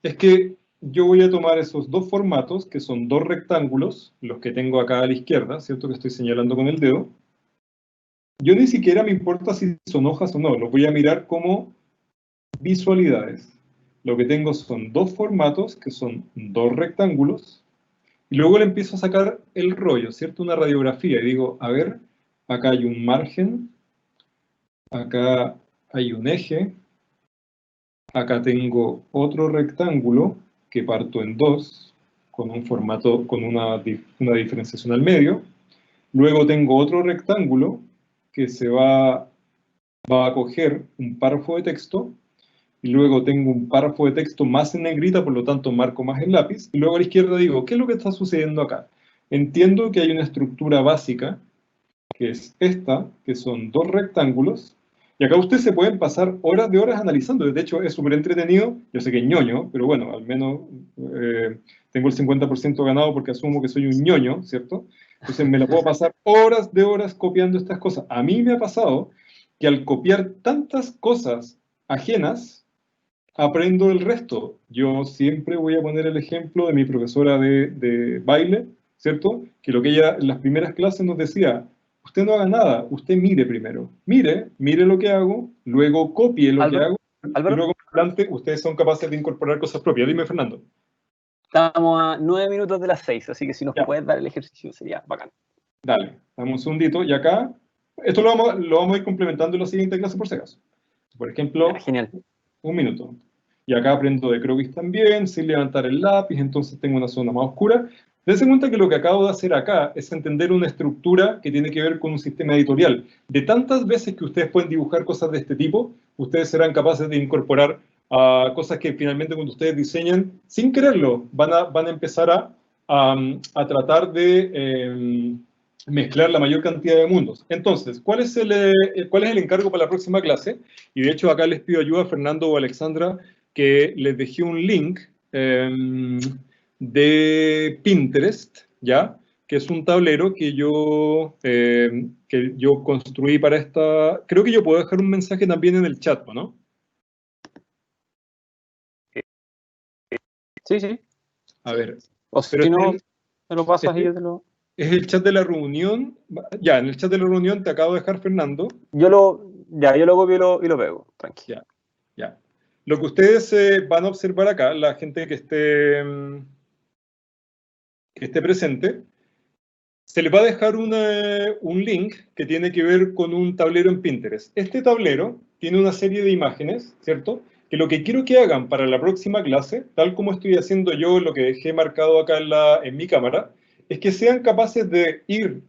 es que yo voy a tomar esos dos formatos, que son dos rectángulos, los que tengo acá a la izquierda, ¿cierto? Que estoy señalando con el dedo. Yo ni siquiera me importa si son hojas o no, los voy a mirar como visualidades. Lo que tengo son dos formatos, que son dos rectángulos, y luego le empiezo a sacar el rollo, ¿cierto? Una radiografía, y digo, a ver, acá hay un margen, acá hay un eje, acá tengo otro rectángulo que parto en dos, con un formato, con una diferenciación al medio. Luego tengo otro rectángulo que va a coger un párrafo de texto, y luego tengo un párrafo de texto más en negrita, por lo tanto marco más el lápiz, y luego a la izquierda digo, ¿qué es lo que está sucediendo acá? Entiendo que hay una estructura básica, que es esta, que son dos rectángulos, y acá ustedes se pueden pasar horas de horas analizando. De hecho, es súper entretenido. Yo sé que es ñoño, pero bueno, al menos tengo el 50% ganado porque asumo que soy un ñoño, ¿cierto? Entonces me la puedo pasar horas de horas copiando estas cosas. A mí me ha pasado que al copiar tantas cosas ajenas, aprendo el resto. Yo siempre voy a poner el ejemplo de mi profesora de baile, ¿cierto? Que lo que ella en las primeras clases nos decía: usted no haga nada, usted mire primero. Mire lo que hago, luego copie lo que hago, y luego adelante ustedes son capaces de incorporar cosas propias. Dime, Fernando. Estamos a 9 minutos de las 6, así que si nos puedes dar el ejercicio sería bacán. Dale, dame un segundito. Y acá, esto lo vamos a ir complementando en la siguiente clase por si acaso. Por ejemplo, genial. Un minuto. Y acá aprendo de croquis también, sin levantar el lápiz, entonces tengo una zona más oscura. Dense cuenta que lo que acabo de hacer acá es entender una estructura que tiene que ver con un sistema editorial. De tantas veces que ustedes pueden dibujar cosas de este tipo, ustedes serán capaces de incorporar cosas que finalmente cuando ustedes diseñan, sin quererlo, van a empezar a tratar de mezclar la mayor cantidad de mundos. Entonces, ¿cuál es el encargo para la próxima clase? Y de hecho acá les pido ayuda a Fernando o Alexandra, que les dejé un link de Pinterest, ¿ya? Que es un tablero que yo construí para esta... Creo que yo puedo dejar un mensaje también en el chat, ¿no? Sí, sí. A ver. O si no, te lo pasas y yo te lo... Es el chat de la reunión. Ya, en el chat de la reunión te acabo de dejar, Fernando. Yo lo copio y lo pego, tranqui. Ya. Lo que ustedes van a observar acá, la gente que esté presente, se les va a dejar un link que tiene que ver con un tablero en Pinterest. Este tablero tiene una serie de imágenes, ¿cierto? Que lo que quiero que hagan para la próxima clase, tal como estoy haciendo yo, lo que dejé marcado acá en mi cámara, es que sean capaces de ir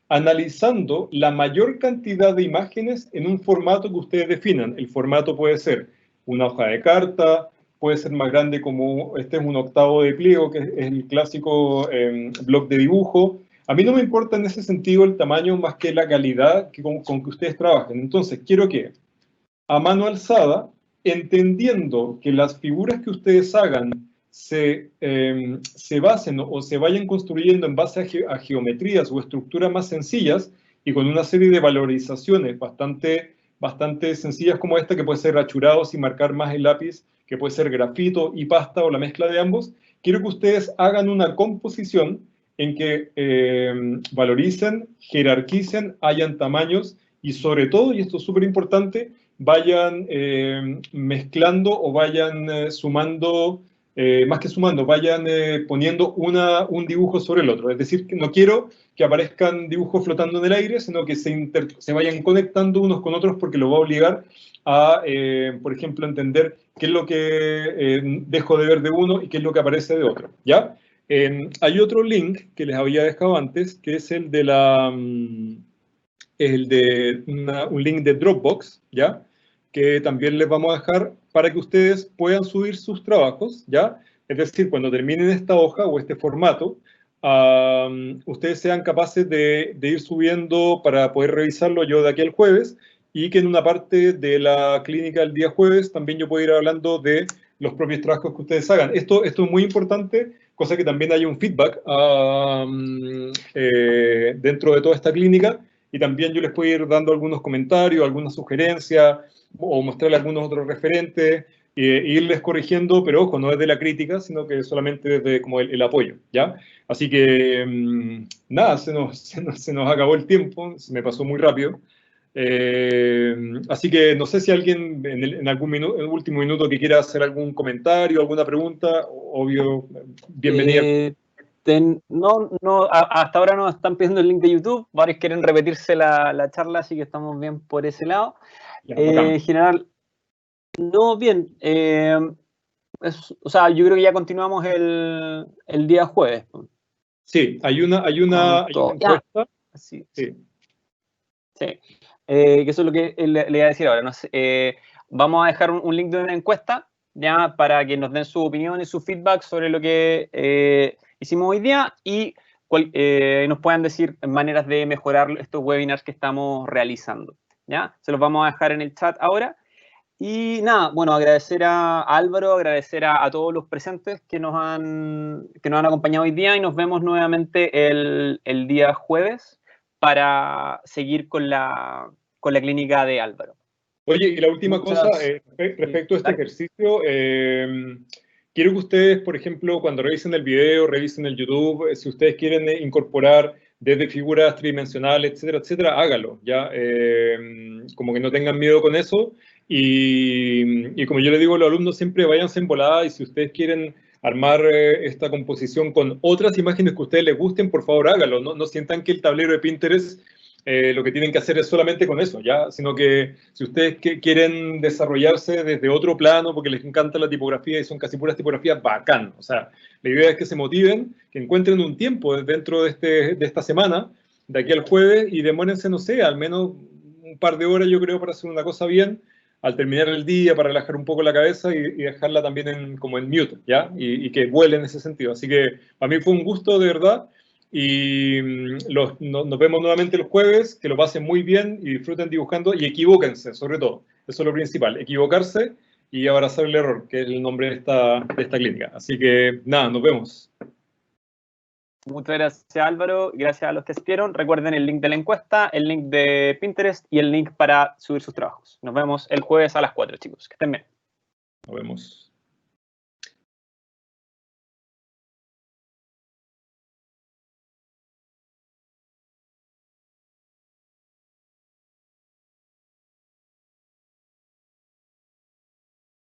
analizando la mayor cantidad de imágenes en un formato que ustedes definan. El formato puede ser una hoja de carta, puede ser más grande como este es un octavo de pliego, que es el clásico bloc de dibujo. A mí no me importa en ese sentido el tamaño más que la calidad con que ustedes trabajen. Entonces, quiero que a mano alzada, entendiendo que las figuras que ustedes hagan se basen o se vayan construyendo en base a geometrías o estructuras más sencillas y con una serie de valorizaciones bastante sencillas como esta, que puede ser rachurado sin marcar más el lápiz, que puede ser grafito y pasta o la mezcla de ambos. Quiero que ustedes hagan una composición en que valoricen, jerarquicen, hayan tamaños y sobre todo, y esto es súper importante, vayan mezclando o vayan sumando, más que sumando, vayan poniendo un dibujo sobre el otro. Es decir, que no quiero que aparezcan dibujos flotando en el aire, sino que se vayan conectando unos con otros, porque lo va a obligar a, por ejemplo, entender qué es lo que dejo de ver de uno y qué es lo que aparece de otro, ¿ya? Hay otro link que les había dejado antes, que es el de un link de Dropbox, ¿ya? Que también les vamos a dejar para que ustedes puedan subir sus trabajos, ¿ya? Es decir, cuando terminen esta hoja o este formato, ustedes sean capaces de ir subiendo para poder revisarlo yo de aquí al jueves, y que en una parte de la clínica el día jueves también yo pueda ir hablando de los propios trabajos que ustedes hagan. Esto es muy importante, cosa que también haya un feedback dentro de toda esta clínica, y también yo les puedo ir dando algunos comentarios, algunas sugerencias, o mostrarles algunos otros referentes, e irles corrigiendo, pero ojo, no desde la crítica, sino que solamente desde como el apoyo, ¿ya? Así que, nada, se nos acabó el tiempo, se me pasó muy rápido. Así que no sé si alguien en algún minuto, en el último minuto, que quiera hacer algún comentario, alguna pregunta, obvio, bienvenida. Hasta ahora nos están pidiendo el link de YouTube, varios quieren repetirse la charla, así que estamos bien por ese lado. En general, no, bien. o sea, yo creo que ya continuamos el día jueves. Sí, hay una encuesta. Sí, Sí. sí. Que eso es lo que le iba a decir ahora. No sé, vamos a dejar un link de una encuesta ya para que nos den su opinión y su feedback sobre lo que hicimos hoy día y nos puedan decir maneras de mejorar estos webinars que estamos realizando. ¿Ya? Se los vamos a dejar en el chat ahora. Y nada, bueno, agradecer a Álvaro, agradecer a todos los presentes que nos han acompañado hoy día y nos vemos nuevamente el día jueves para seguir con la clínica de Álvaro. Oye, y la última cosa, respecto a este ejercicio, quiero que ustedes, por ejemplo, cuando revisen el video, revisen el YouTube, si ustedes quieren incorporar desde figuras tridimensionales, etcétera, etcétera, hágalo, ¿ya? Como que no tengan miedo con eso. Y como yo le digo a los alumnos, siempre váyanse en volada y si ustedes quieren armar esta composición con otras imágenes que a ustedes les gusten, por favor hágalo. No sientan que el tablero de Pinterest lo que tienen que hacer es solamente con eso, ¿ya? Sino que si ustedes quieren desarrollarse desde otro plano porque les encanta la tipografía y son casi puras tipografías, bacán. O sea, la idea es que se motiven, que encuentren un tiempo dentro de esta semana, de aquí al jueves, y demórense, no sé, al menos un par de horas, yo creo, para hacer una cosa bien, al terminar el día, para relajar un poco la cabeza y dejarla también como en mute, ¿ya? Y que vuele en ese sentido. Así que para mí fue un gusto, de verdad. Y nos vemos nuevamente el jueves, que lo pasen muy bien y disfruten dibujando y equivóquense, sobre todo. Eso es lo principal, equivocarse y abrazar el error, que es el nombre de esta clínica. Así que nada, nos vemos. Muchas gracias, Álvaro. Gracias a los que asistieron. Recuerden el link de la encuesta, el link de Pinterest y el link para subir sus trabajos. Nos vemos el jueves a las 4, chicos. Que estén bien. Nos vemos.